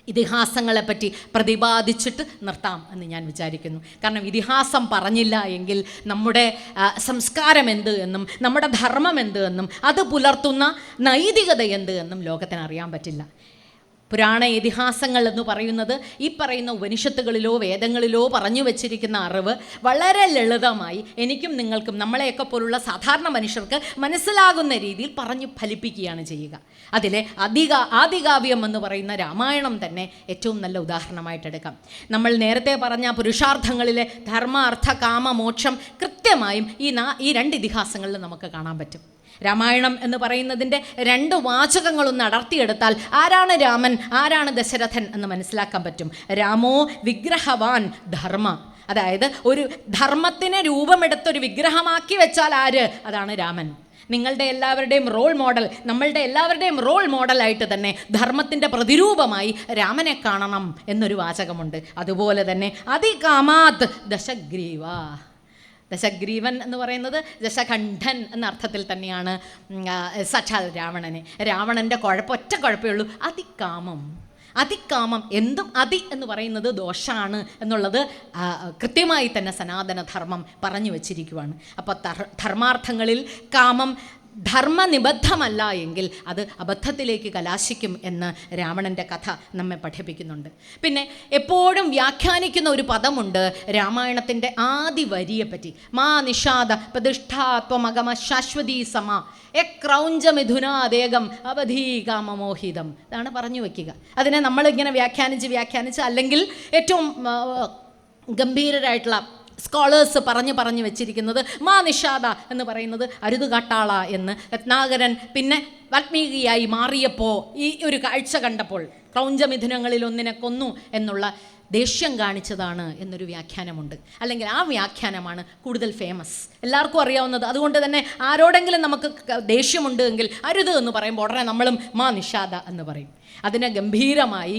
ഇതിഹാസങ്ങളെപ്പറ്റി പ്രതിപാദിച്ചിട്ട് നിർത്താം എന്ന് ഞാൻ വിചാരിക്കുന്നു. കാരണം ഇതിഹാസം പറഞ്ഞില്ല എങ്കിൽ നമ്മുടെ സംസ്കാരം എന്ത് എന്നും നമ്മുടെ ധർമ്മം എന്ത് എന്നും അത് പുലർത്തുന്ന നൈതികത എന്ത് എന്നും ലോകത്തിന് അറിയാൻ പറ്റില്ല. പുരാണ ഇതിഹാസങ്ങൾ എന്ന് പറയുന്നത് ഈ പറയുന്ന ഉപനിഷത്തുകളിലോ വേദങ്ങളിലോ പറഞ്ഞു വച്ചിരിക്കുന്ന അറിവ് വളരെ ലളിതമായി എനിക്കും നിങ്ങൾക്കും നമ്മളെയൊക്കെ പോലുള്ള സാധാരണ മനുഷ്യർക്ക് മനസ്സിലാകുന്ന രീതിയിൽ പറഞ്ഞു ഫലിപ്പിക്കുകയാണ് ചെയ്യുക. അതിലെ ആദികാവ്യം എന്ന് പറയുന്ന രാമായണം തന്നെ ഏറ്റവും നല്ല ഉദാഹരണമായിട്ടെടുക്കാം. നമ്മൾ നേരത്തെ പറഞ്ഞ പുരുഷാർത്ഥങ്ങളിലെ ധർമ്മ, അർത്ഥ, കാമ, മോക്ഷം കൃത്യമായും ഈ രണ്ട് ഇതിഹാസങ്ങളിൽ നമുക്ക് കാണാൻ പറ്റും. രാമായണം എന്ന് പറയുന്നതിൻ്റെ രണ്ട് വാചകങ്ങളൊന്ന് അടർത്തിയെടുത്താൽ ആരാണ് രാമൻ, ആരാണ് ദശരഥൻ എന്ന് മനസ്സിലാക്കാൻ പറ്റും. രാമോ വിഗ്രഹവാൻ ധർമ്മ, അതായത് ഒരു ധർമ്മത്തിനെ രൂപമെടുത്തൊരു വിഗ്രഹമാക്കി വെച്ചാൽ ആര്, അതാണ് രാമൻ. നിങ്ങളുടെ എല്ലാവരുടെയും റോൾ മോഡൽ, നമ്മളുടെ എല്ലാവരുടെയും റോൾ മോഡലായിട്ട് തന്നെ ധർമ്മത്തിൻ്റെ പ്രതിരൂപമായി രാമനെ കാണണം എന്നൊരു വാചകമുണ്ട്. അതുപോലെ തന്നെ അതികാമാത് ദശഗ്രീവ, ദശഗ്രീവൻ എന്ന് പറയുന്നത് ദശകണ്ഠൻ എന്ന അർത്ഥത്തിൽ തന്നെയാണ് സാക്ഷാൽ രാവണൻ്റെ ഒറ്റ കുഴപ്പമേ ഉള്ളൂ, അതികാമം. എന്തും എന്ന് പറയുന്നത് ദോഷമാണ് എന്നുള്ളത് കൃത്യമായി തന്നെ സനാതനധർമ്മം പറഞ്ഞു വച്ചിരിക്കുവാണ്. അപ്പോൾ ധർമാർത്ഥങ്ങളിൽ കാമം ധർമ്മനിബദ്ധമല്ല എങ്കിൽ അത് അബദ്ധത്തിലേക്ക് കലാശിക്കും എന്ന് രാവണൻ്റെ കഥ നമ്മെ പഠിപ്പിക്കുന്നുണ്ട്. പിന്നെ എപ്പോഴും വ്യാഖ്യാനിക്കുന്ന ഒരു പദമുണ്ട് രാമായണത്തിൻ്റെ ആദ്യ വരിയെപ്പറ്റി. മാ നിഷാദ പ്രതിഷ്ഠാത്വമഗമ ശാശ്വതീ സമ ക്രൗഞ്ചമിഥുനാദേകം അവധീ കാമമോഹിതം, ഇതാണ് പറഞ്ഞു വയ്ക്കുക. അതിനെ നമ്മളിങ്ങനെ വ്യാഖ്യാനിച്ച് അല്ലെങ്കിൽ ഏറ്റവും ഗംഭീരരായിട്ടുള്ള സ്കോളേഴ്സ് പറഞ്ഞു വെച്ചിരിക്കുന്നത് മാ നിഷാദ എന്ന് പറയുന്നത് അരുത് കാട്ടാള എന്ന്. രത്നാകരൻ പിന്നെ വാൽമീകിയായി മാറിയപ്പോൾ ഈ ഒരു കാഴ്ച കണ്ടപ്പോൾ ക്രൗഞ്ചമിഥുനങ്ങളിൽ ഒന്നിനെ കൊന്നു എന്നുള്ള ദേഷ്യം കാണിച്ചതാണ് എന്നൊരു വ്യാഖ്യാനമുണ്ട്. അല്ലെങ്കിൽ ആ വ്യാഖ്യാനമാണ് കൂടുതൽ ഫേമസ്, എല്ലാവർക്കും അറിയാവുന്നത്. അതുകൊണ്ട് തന്നെ ആരോടെങ്കിലും നമുക്ക് ദേഷ്യമുണ്ട് എങ്കിൽ അരുത് എന്ന് പറയുമ്പോൾ ഉടനെ നമ്മളും മാ നിഷാദ എന്ന് പറയും. അതിനെ ഗംഭീരമായി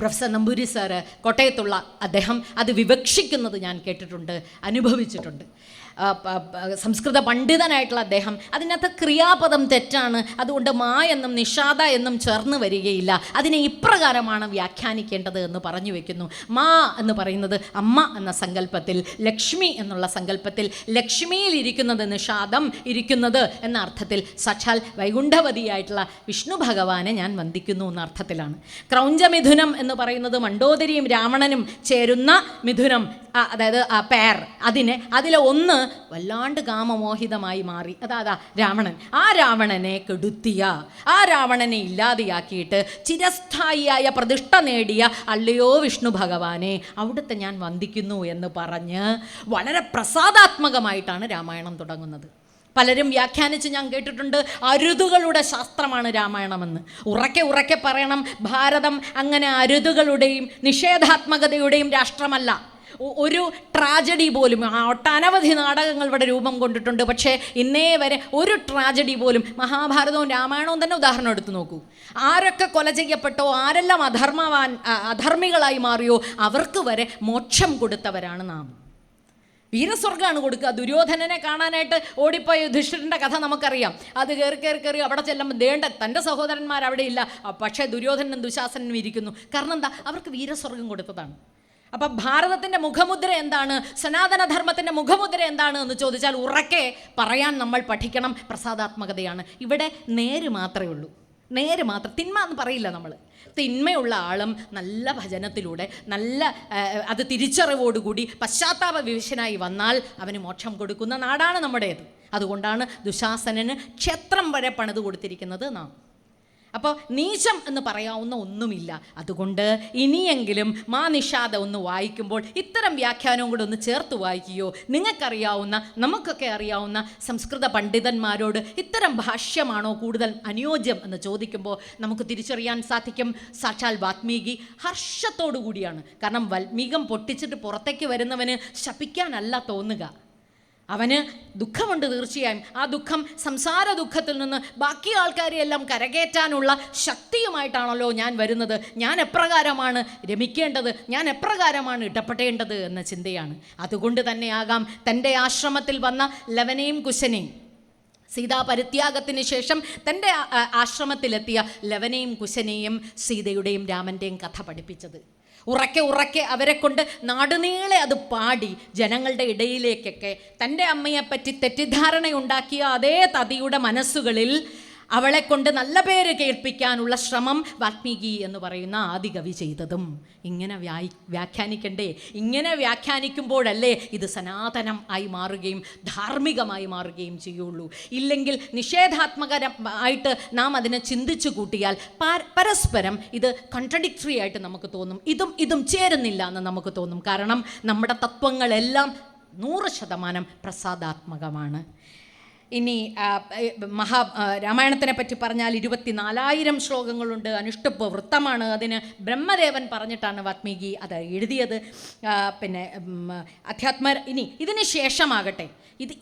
പ്രൊഫസർ നമ്പൂരി സാറ് കോട്ടയത്തുള്ള അദ്ദേഹം അത് വിവക്ഷിക്കുന്നത് ഞാൻ കേട്ടിട്ടുണ്ട്, അനുഭവിച്ചിട്ടുണ്ട്. സംസ്കൃത പണ്ഡിതനായിട്ടുള്ള അദ്ദേഹം അതിനകത്ത് ക്രിയാപദം തെറ്റാണ്, അതുകൊണ്ട് മാ എന്നും നിഷാദ എന്നും ചേർന്ന് വരികയില്ല, അതിനെ ഇപ്രകാരമാണ് വ്യാഖ്യാനിക്കേണ്ടത് എന്ന് പറഞ്ഞു വയ്ക്കുന്നു. മാ എന്ന് പറയുന്നത് അമ്മ എന്ന സങ്കല്പത്തിൽ, ലക്ഷ്മി എന്നുള്ള സങ്കല്പത്തിൽ, ലക്ഷ്മിയിൽ ഇരിക്കുന്നത് നിഷാദം ഇരിക്കുന്നത് എന്ന അർത്ഥത്തിൽ സാക്ഷാൽ വൈകുണ്ഠവതിയായിട്ടുള്ള വിഷ്ണു ഭഗവാനെ ഞാൻ വന്ദിക്കുന്നു എന്ന അർത്ഥത്തിലാണ്. ക്രൗഞ്ചമിഥുനം എന്ന് പറയുന്നത് മണ്ഡോദരിയും രാവണനും ചേരുന്ന മിഥുനം, അതായത് പെയർ, അതിലെ ഒന്ന് വല്ലാണ്ട് കാമമോഹിതമായി മാറി, അതാ രാവണൻ. ആ രാവണനെ കെടുത്തിയ, ആ രാവണനെ ഇല്ലാതെയാക്കിയിട്ട് ചിരസ്ഥായിയായ പ്രതിഷ്ഠ നേടിയ അല്ലയോ വിഷ്ണു ഭഗവാനെ അവിടുത്തെ ഞാൻ വന്ദിക്കുന്നു എന്ന് പറഞ്ഞ് വളരെ പ്രസാദാത്മകമായിട്ടാണ് രാമായണം തുടങ്ങുന്നത്. പലരും വ്യാഖ്യാനിച്ച് ഞാൻ കേട്ടിട്ടുണ്ട് അരുതുകളുടെ ശാസ്ത്രമാണ് രാമായണമെന്ന്. ഉറക്കെ പറയണം, ഭാരതം അങ്ങനെ അരുതുകളുടെയും നിഷേധാത്മകതയുടെയും രാഷ്ട്രമല്ല. ഒരു ട്രാജഡി പോലും, ഒട്ടനവധി നാടകങ്ങൾ ഇവിടെ രൂപം കൊണ്ടിട്ടുണ്ട്, പക്ഷേ ഇന്നേ വരെ ഒരു ട്രാജഡി പോലും, മഹാഭാരതവും രാമായണവും തന്നെ ഉദാഹരണം എടുത്തു നോക്കൂ, ആരൊക്കെ കൊല ചെയ്യപ്പെട്ടോ, ആരെല്ലാം അധർമ്മികളായി മാറിയോ അവർക്ക് വരെ മോക്ഷം കൊടുത്തവരാണ് നാം. വീരസ്വർഗ്ഗമാണ് കൊടുക്കുക. ദുര്യോധനനെ കാണാനായിട്ട് ഓടിപ്പോയ യുധിഷ്ഠിരൻ്റെ കഥ നമുക്കറിയാം. അത് കയറി അവിടെ ചെല്ലുമ്പോൾ തൻ്റെ സഹോദരന്മാർ അവിടെ ഇല്ല, പക്ഷേ ദുര്യോധനനും ദുശാസനും ഇരിക്കുന്നു. കാരണം എന്താ? അവർക്ക് വീരസ്വർഗ്ഗം കൊടുത്തതാണ്. അപ്പം ഭാരതത്തിൻ്റെ മുഖമുദ്ര എന്താണ്, സനാതനധർമ്മത്തിൻ്റെ മുഖമുദ്ര എന്താണ് എന്ന് ചോദിച്ചാൽ ഉറക്കെ പറയാൻ നമ്മൾ പഠിക്കണം. പ്രസാദാത്മകതയാണ്. ഇവിടെ നേര് മാത്രമേ ഉള്ളൂ, നേര് മാത്രം. തിന്മ എന്ന് പറയില്ല നമ്മൾ. തിന്മയുള്ള ആളും നല്ല ഭജനത്തിലൂടെ, നല്ല അത് തിരിച്ചറിവോടുകൂടി പശ്ചാത്താപ വിവശനായി വന്നാൽ അവന് മോക്ഷം കൊടുക്കുന്ന നാടാണ് നമ്മുടേത്. അതുകൊണ്ടാണ് ദുശാസനന് ക്ഷേത്രം വരെ പണിത് കൊടുത്തിരിക്കുന്നത് നാം. അപ്പോൾ നീചം എന്ന് പറയാവുന്ന ഒന്നുമില്ല. അതുകൊണ്ട് ഇനിയെങ്കിലും മാ നിഷാദ ഒന്ന് വായിക്കുമ്പോൾ ഇത്തരം വ്യാഖ്യാനവും കൂടെ ഒന്ന് ചേർത്ത് വായിക്കുകയോ, നിങ്ങൾക്കറിയാവുന്ന, നമുക്കൊക്കെ അറിയാവുന്ന സംസ്കൃത പണ്ഡിതന്മാരോട് ഇത്തരം ഭാഷ്യമാണോ കൂടുതൽ അനുയോജ്യം എന്ന് ചോദിക്കുമ്പോൾ നമുക്ക് തിരിച്ചറിയാൻ സാധിക്കും സാക്ഷാൽ വാൽമീകി ഹർഷത്തോടു കൂടിയാണ്. കാരണം വാൽമീകം പൊട്ടിച്ചിട്ട് പുറത്തേക്ക് വരുന്നവന് ശപിക്കാനല്ല തോന്നുക, അവന് ദുഃഖമുണ്ട് തീർച്ചയായും. ആ ദുഃഖം, സംസാര ദുഃഖത്തിൽ നിന്ന് ബാക്കി ആൾക്കാരെയെല്ലാം കരകയറ്റാനുള്ള ശക്തിയുമായിട്ടാണല്ലോ ഞാൻ വരുന്നത്. ഞാൻ എപ്രകാരമാണ് രമിക്കേണ്ടത്, ഞാൻ എപ്രകാരമാണ് ഇടപെടേണ്ടത് എന്ന ചിന്തയാണ്. അതുകൊണ്ട് തന്നെയാകാം തൻ്റെ ആശ്രമത്തിൽ വന്ന ലവനെയും കുശനെയും, സീതാപരിത്യാഗത്തിന് ശേഷം തൻ്റെ ആശ്രമത്തിലെത്തിയ ലവനെയും കുശനെയും സീതയുടെയും രാമൻ്റെയും കഥ പഠിപ്പിച്ചത്. ഉറക്കെ അവരെ കൊണ്ട് നാടുനീളെ അത് പാടി ജനങ്ങളുടെ ഇടയിലേക്കൊക്കെ തൻ്റെ അമ്മയെപ്പറ്റി തെറ്റിദ്ധാരണയുണ്ടാക്കിയ അതേ തതിയുടെ മനസ്സുകളിൽ അവളെ കൊണ്ട് നല്ല പേര് കേൾപ്പിക്കാനുള്ള ശ്രമം വാൽമീകി എന്ന് പറയുന്ന ആദികവി ചെയ്തതും ഇങ്ങനെ വ്യാഖ്യാനിക്കണ്ടേ? ഇങ്ങനെ വ്യാഖ്യാനിക്കുമ്പോഴല്ലേ ഇത് സനാതനം ആയി മാറുകയും ധാർമ്മികമായി മാറുകയും ചെയ്യുള്ളൂ. ഇല്ലെങ്കിൽ നിഷേധാത്മകമായിട്ട് നാം അതിനെ ചിന്തിച്ചു കൂട്ടിയാൽ പരസ്പരം ഇത് കൺട്രഡിക്ടറി ആയിട്ട് നമുക്ക് തോന്നും. ഇതും ചേരുന്നില്ല എന്ന് നമുക്ക് തോന്നും. കാരണം നമ്മുടെ തത്വങ്ങളെല്ലാം 100% പ്രസാദാത്മകമാണ്. ഇനി രാമായണത്തിനെ പറ്റി പറഞ്ഞാൽ 24,000 ശ്ലോകങ്ങളുണ്ട്. അനുഷ്ടുപ്പ് വൃത്തമാണ്. അതിന് ബ്രഹ്മദേവൻ പറഞ്ഞിട്ടാണ് വാൽമീകി അത് എഴുതിയത്. പിന്നെ ഇനി ഇതിന് ശേഷമാകട്ടെ,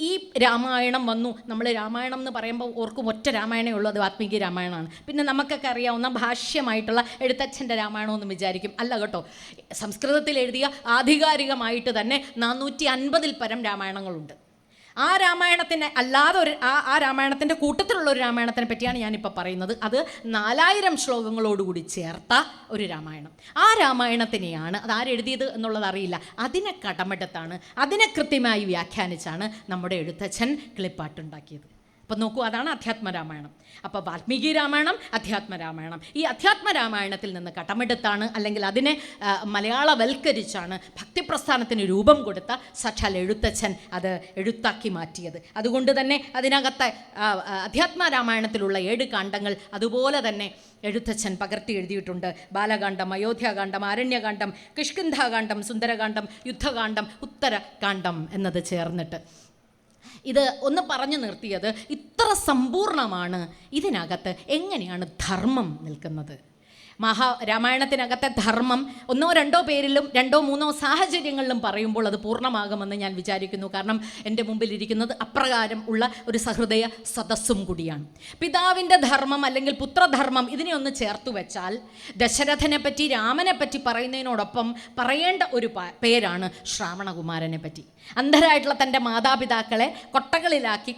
ഈ രാമായണം വന്നു. നമ്മൾ രാമായണം എന്ന് പറയുമ്പോൾ ഓർക്കും ഒറ്റ രാമായണമേ ഉള്ളൂ, അത് വാൽമീകി രാമായണമാണ്. പിന്നെ നമുക്കൊക്കെ അറിയാവുന്ന ഭാഷ്യമായിട്ടുള്ള എഴുത്തച്ഛൻ്റെ രാമായണമെന്ന് വിചാരിക്കും. അല്ല കേട്ടോ, സംസ്കൃതത്തിൽ എഴുതിയ ആധികാരികമായിട്ട് തന്നെ 450-ൽ പരം രാമായണങ്ങളുണ്ട്. ആ രാമായണത്തിന് അല്ലാതെ ആ രാമായണത്തിൻ്റെ കൂട്ടത്തിലുള്ള ഒരു രാമായണത്തിനെ പറ്റിയാണ് ഞാനിപ്പോൾ പറയുന്നത്. അത് 4000 ശ്ലോകങ്ങളോടുകൂടി ചേർത്ത ഒരു രാമായണം. ആ രാമായണത്തിനെയാണ് അതാരെഴുതിയത് എന്നുള്ളത് അറിയില്ല, അതിനെ കടമെടുത്താണ്, അതിനെ കൃത്യമായി വ്യാഖ്യാനിച്ചാണ് നമ്മുടെ എഴുത്തച്ഛൻ കിളിപ്പാട്ടുണ്ടാക്കിയത്. അപ്പം നോക്കൂ, അതാണ് അധ്യാത്മരാമായണം. അപ്പോൾ വാൽമീകി രാമായണം, അധ്യാത്മരാമായണം. ഈ അധ്യാത്മരാമായണത്തിൽ നിന്ന് കടമെടുത്താണ്, അല്ലെങ്കിൽ അതിനെ മലയാളവൽക്കരിച്ചാണ് ഭക്തിപ്രസ്ഥാനത്തിന് രൂപം കൊടുത്ത സാക്ഷാൽ എഴുത്തച്ഛൻ അത് എഴുത്താക്കി മാറ്റിയത്. അതുകൊണ്ട് തന്നെ അതിനകത്തെ അധ്യാത്മരാമായണത്തിലുള്ള 7 കാണ്ഡങ്ങൾ അതുപോലെ തന്നെ എഴുത്തച്ഛൻ പകർത്തി എഴുതിയിട്ടുണ്ട്. ബാലകാന്ഡം, അയോധ്യാകാന്ഡം, ആരണ്യകാന്ഡം, കിഷ്കിന്ധാകാന്ഡം, സുന്ദരകാന്ഡം, യുദ്ധകാന്ഡം, ഉത്തരകാന്ഡം എന്നത് ചേർന്നിട്ട്. ഇത് ഒന്ന് പറഞ്ഞു നിർത്തിയത്, ഇത്ര സമ്പൂർണമാണ് ഇതിനകത്ത് എങ്ങനെയാണ് ധർമ്മം നിൽക്കുന്നത്. രാമായണത്തിനകത്തെ ധർമ്മം 1-2 പേരിലും 2-3 സാഹചര്യങ്ങളിലും പറയുമ്പോൾ അത് പൂർണ്ണമാകുമെന്ന് ഞാൻ വിചാരിക്കുന്നു. കാരണം എൻ്റെ മുമ്പിലിരിക്കുന്നത് അപ്രകാരം ഉള്ള ഒരു സഹൃദയ സദസ്സും കൂടിയാണ്. പിതാവിൻ്റെ ധർമ്മം അല്ലെങ്കിൽ പുത്രധർമ്മം ഇതിനെ ഒന്ന് ചേർത്തു വെച്ചാൽ ദശരഥനെ പറ്റി, രാമനെ പറ്റി പറയുന്നതിനോടൊപ്പം പറയേണ്ട ഒരു പേരാണ് ശ്രാവണകുമാരനെ പറ്റി. അന്ധരായിട്ടുള്ള തൻ്റെ മാതാപിതാക്കളെ കൊട്ടകളിലാക്കി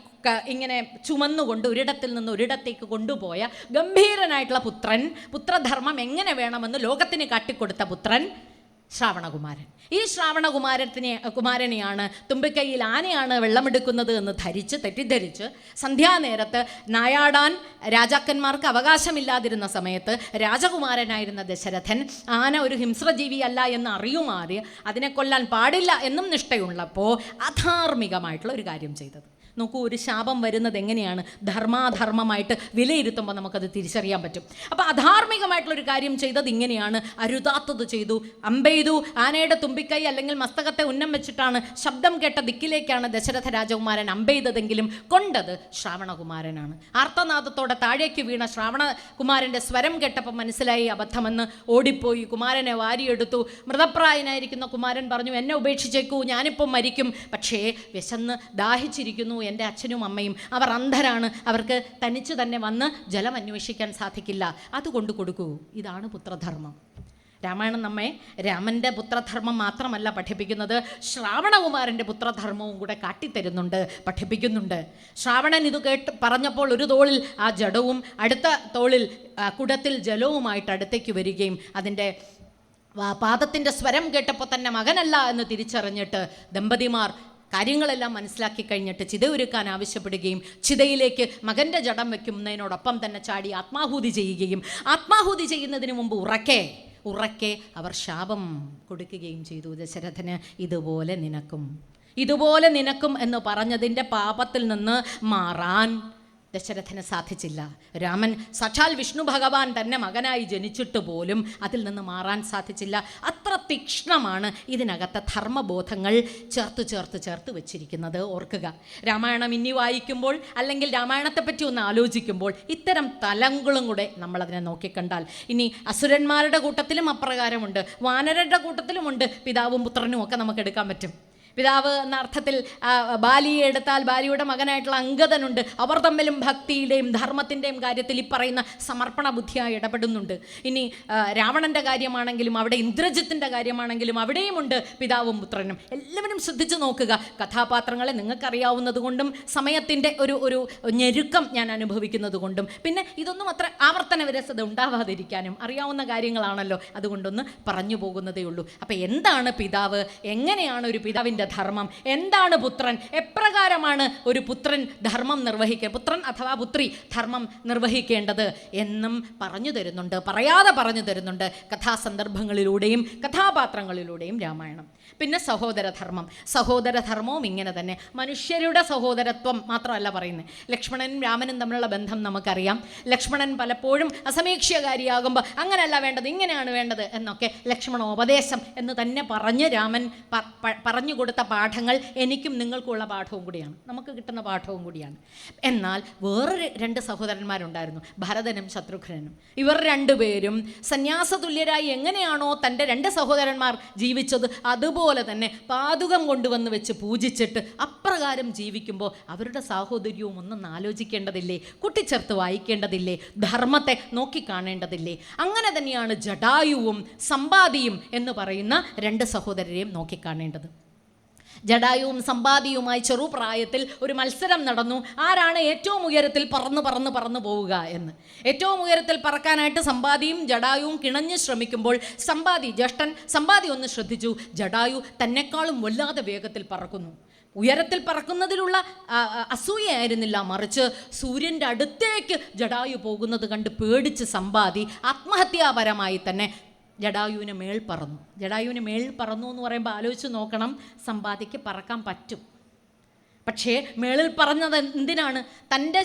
ഇങ്ങനെ ചുമന്നുകൊണ്ട് ഒരിടത്തിൽ നിന്ന് ഒരിടത്തേക്ക് കൊണ്ടുപോയ ഗംഭീരനായിട്ടുള്ള പുത്രധർമ്മം എങ്ങനെ വേണമെന്ന് ലോകത്തിന് കാട്ടിക്കൊടുത്ത പുത്രൻ ശ്രാവണകുമാരൻ. ഈ കുമാരനെയാണ് തുമ്പിക്കൈയിൽ ആനയാണ് വെള്ളമെടുക്കുന്നത് എന്ന് തെറ്റിദ്ധരിച്ച് സന്ധ്യാനേരത്ത് നായാടാൻ രാജാക്കന്മാർക്ക് അവകാശമില്ലാതിരുന്ന സമയത്ത് രാജകുമാരനായിരുന്ന ദശരഥൻ ആന ഒരു ഹിംസ്രജീവിയല്ല എന്ന് അറിയുമാറി അതിനെ കൊല്ലാൻ പാടില്ല എന്നും നിഷ്ഠയുള്ളപ്പോൾ അധാർമികമായിട്ടുള്ള ഒരു കാര്യം ചെയ്തത്. നോക്കൂ, ഒരു ശാപം വരുന്നത് എങ്ങനെയാണ് ധർമാധർമ്മമായിട്ട് വിലയിരുത്തുമ്പോൾ നമുക്കത് തിരിച്ചറിയാൻ പറ്റും. അപ്പോൾ അധാർമികമായിട്ടുള്ളൊരു കാര്യം ചെയ്തത് ഇങ്ങനെയാണ്, അരുതാത്തത് ചെയ്തു, അമ്പെയ്തു. ആനയുടെ തുമ്പിക്കൈ അല്ലെങ്കിൽ മസ്തകത്തെ ഉന്നം വെച്ചിട്ടാണ് ശബ്ദം കേട്ട ദിക്കിലേക്കാണ് ദശരഥ രാജകുമാരൻ അമ്പെയ്തതെങ്കിലും കൊണ്ടത് ശ്രാവണകുമാരനാണ്. ആർത്തനാദത്തോടെ താഴേക്ക് വീണ ശ്രാവണകുമാരൻ്റെ സ്വരം കേട്ടപ്പോൾ മനസ്സിലായി അബദ്ധമെന്ന്. ഓടിപ്പോയി കുമാരനെ വാരിയെടുത്തു. മൃതപ്രായനായിരിക്കുന്ന കുമാരൻ പറഞ്ഞു, എന്നെ ഉപേക്ഷിച്ചേക്കൂ, ഞാനിപ്പം മരിക്കും. പക്ഷേ വിശന്ന് ദാഹിച്ചിരിക്കുന്നു എൻ്റെ അച്ഛനും അമ്മയും, അവർ അന്ധരാണ്, അവർക്ക് തനിച്ച് തന്നെ വന്ന് ജലം അന്വേഷിക്കാൻ സാധിക്കില്ല, അതുകൊണ്ട് കൊടുക്കൂ. ഇതാണ് പുത്രധർമ്മം. രാമായണം നമ്മെ രാമൻ്റെ പുത്രധർമ്മം മാത്രമല്ല പഠിപ്പിക്കുന്നത്, ശ്രാവണകുമാരൻ്റെ പുത്രധർമ്മവും കൂടെ കാട്ടിത്തരുന്നുണ്ട്, പഠിപ്പിക്കുന്നുണ്ട്. ശ്രാവണൻ ഇത് പറഞ്ഞപ്പോൾ ഒരു തോളിൽ ആ ജഡവും അടുത്ത തോളിൽ കുടത്തിൽ ജലവുമായിട്ട് അടുത്തേക്ക് വരികയും അതിൻ്റെ പാദത്തിൻ്റെ സ്വരം കേട്ടപ്പോൾ തന്നെ മകനല്ല എന്ന് തിരിച്ചറിഞ്ഞിട്ട് ദമ്പതിമാർ കാര്യങ്ങളെല്ലാം മനസ്സിലാക്കി കഴിഞ്ഞിട്ട് ചിത ഒരുക്കാൻ ആവശ്യപ്പെടുകയും ചിതയിലേക്ക് മകൻ്റെ ജഡം വയ്ക്കുന്നതിനോടൊപ്പം തന്നെ ചാടി ആത്മാഹൂതി ചെയ്യുകയും ആത്മാഹൂതി ചെയ്യുന്നതിന് മുമ്പ് ഉറക്കെ അവർ ശാപം കൊടുക്കുകയും ചെയ്തു. ദശരഥന് ഇതുപോലെ നിനക്കും എന്ന് പറഞ്ഞതിൻ്റെ പാപത്തിൽ നിന്ന് മാറാൻ ദശരഥന് സാധിച്ചില്ല. രാമൻ സാക്ഷാൽ വിഷ്ണു ഭഗവാൻ തന്നെ മകനായി ജനിച്ചിട്ട് പോലും അതിൽ നിന്ന് മാറാൻ സാധിച്ചില്ല. അത്ര തീക്ഷ്ണമാണ് ഇതിനകത്തെ ധർമ്മബോധങ്ങൾ ചേർത്ത് വെച്ചിരിക്കുന്നത്. ഓർക്കുക, രാമായണം ഇനി വായിക്കുമ്പോൾ അല്ലെങ്കിൽ രാമായണത്തെപ്പറ്റി ഒന്ന് ആലോചിക്കുമ്പോൾ ഇത്തരം തലങ്ങളും കൂടെ നമ്മളതിനെ നോക്കിക്കണ്ടാൽ, ഇനി അസുരന്മാരുടെ കൂട്ടത്തിലും അപ്രകാരമുണ്ട്, വാനരരുടെ കൂട്ടത്തിലുമുണ്ട്, പിതാവും പുത്രനും ഒക്കെ നമുക്ക് എടുക്കാൻ പറ്റും. പിതാവ് എന്ന അർത്ഥത്തിൽ ബാലിയെ എടുത്താൽ ബാലിയുടെ മകനായിട്ടുള്ള അംഗദനുണ്ട്. അവർ തമ്മിലും ഭക്തിയുടെയും ധർമ്മത്തിൻ്റെയും കാര്യത്തിൽ ഈ പറയുന്ന സമർപ്പണ ബുദ്ധിയായി ഇടപെടുന്നുണ്ട്. ഇനി രാവണൻ്റെ കാര്യമാണെങ്കിലും അവിടെ ഇന്ദ്രജിത്തിൻ്റെ കാര്യമാണെങ്കിലും അവിടെയുമുണ്ട് പിതാവും പുത്രനും. എല്ലാവരും ശ്രദ്ധിച്ചു നോക്കുക. കഥാപാത്രങ്ങളെ നിങ്ങൾക്കറിയാവുന്നത് കൊണ്ടും സമയത്തിൻ്റെ ഒരു ഞെരുക്കം ഞാൻ അനുഭവിക്കുന്നത് കൊണ്ടും പിന്നെ ഇതൊന്നും അത്ര ആവർത്തന വിരസത ഉണ്ടാവാതിരിക്കാനും അറിയാവുന്ന കാര്യങ്ങളാണല്ലോ, അതുകൊണ്ടൊന്ന് പറഞ്ഞു പോകുന്നതേ ഉള്ളൂ. അപ്പം എന്താണ് പിതാവ്, എങ്ങനെയാണ് ഒരു പിതാവിൻ്റെ പിതാവിൻ്റെ ധർമ്മം എന്താണ്, പുത്രൻ എപ്രകാരമാണ് ഒരു പുത്രൻ ധർമ്മം നിർവഹിക്കുക, പുത്രൻ അഥവാ പുത്രി ധർമ്മം നിർവഹിക്കേണ്ടത് എന്നും പറഞ്ഞു തരുന്നുണ്ട്, പറയാതെ പറഞ്ഞു തരുന്നുണ്ട് കഥാസന്ദർഭങ്ങളിലൂടെയും കഥാപാത്രങ്ങളിലൂടെയും രാമായണം. പിന്നെ സഹോദരധർമ്മവും ഇങ്ങനെ തന്നെ. മനുഷ്യരുടെ സഹോദരത്വം മാത്രമല്ല പറയുന്നത്, ലക്ഷ്മണനും രാമനും തമ്മിലുള്ള ബന്ധം നമുക്കറിയാം. ലക്ഷ്മണൻ പലപ്പോഴും അസമീക്ഷ്യകാരിയാകുമ്പോൾ അങ്ങനെയല്ല വേണ്ടത്, ഇങ്ങനെയാണ് വേണ്ടത് എന്നൊക്കെ ലക്ഷ്മണോപദേശം എന്ന് തന്നെ പറഞ്ഞ് രാമൻ പറഞ്ഞു കൊടുത്ത പാഠങ്ങൾ എനിക്കും നിങ്ങൾക്കുള്ള പാഠവും കൂടിയാണ്, നമുക്ക് കിട്ടുന്ന പാഠവും കൂടിയാണ്. എന്നാൽ വേറൊരു 2 സഹോദരന്മാരുണ്ടായിരുന്നു, ഭരതനും ശത്രുഘ്നനും. ഇവർ രണ്ടുപേരും സന്യാസതുല്യരായി എങ്ങനെയാണോ തൻ്റെ 2 സഹോദരന്മാർ ജീവിച്ചത് അതുപോലെ തന്നെ പാതുകം കൊണ്ടുവന്ന് വെച്ച് പൂജിച്ചിട്ട് അപ്രകാരം ജീവിക്കുമ്പോൾ അവരുടെ സാഹോദര്യവും ഒന്നും ആലോചിക്കേണ്ടതില്ലേ, കൂട്ടിച്ചേർത്ത് വായിക്കേണ്ടതില്ലേ, ധർമ്മത്തെ നോക്കിക്കാണേണ്ടതില്ലേ? അങ്ങനെ തന്നെയാണ് ജടായുവും സമ്പാദിയും എന്ന് പറയുന്ന 2 സഹോദരരെയും നോക്കിക്കാണേണ്ടത്. ജടായുവും സമ്പാദിയുമായി ചെറുപ്രായത്തിൽ ഒരു മത്സരം നടന്നു, ആരാണ് ഏറ്റവും ഉയരത്തിൽ പറന്നു പോവുക എന്ന്. ഏറ്റവും ഉയരത്തിൽ പറക്കാനായിട്ട് സമ്പാദിയും ജടായുവും കിണഞ്ഞ് ശ്രമിക്കുമ്പോൾ ജ്യേഷ്ഠൻ സമ്പാദി ഒന്ന് ശ്രദ്ധിച്ചു, ജടായു തന്നെക്കാളും വല്ലാതെ വേഗത്തിൽ പറക്കുന്നു. ഉയരത്തിൽ പറക്കുന്നതിലുള്ള അസൂയയായിരുന്നില്ല, മറിച്ച് സൂര്യൻ്റെ അടുത്തേക്ക് ജടായു പോകുന്നത് കണ്ട് പേടിച്ച് സമ്പാദി ആത്മഹത്യാപരമായി തന്നെ ജടായുവിന് മേൽ പറന്നു. ജടായുവിന് മേൽ പറന്നു എന്ന് പറയുമ്പോൾ ആലോചിച്ച് നോക്കണം, സമ്പാദിക്ക് പറക്കാൻ പറ്റും. പക്ഷേ മേളിൽ പറഞ്ഞത് എന്തിനാണ്? തൻ്റെ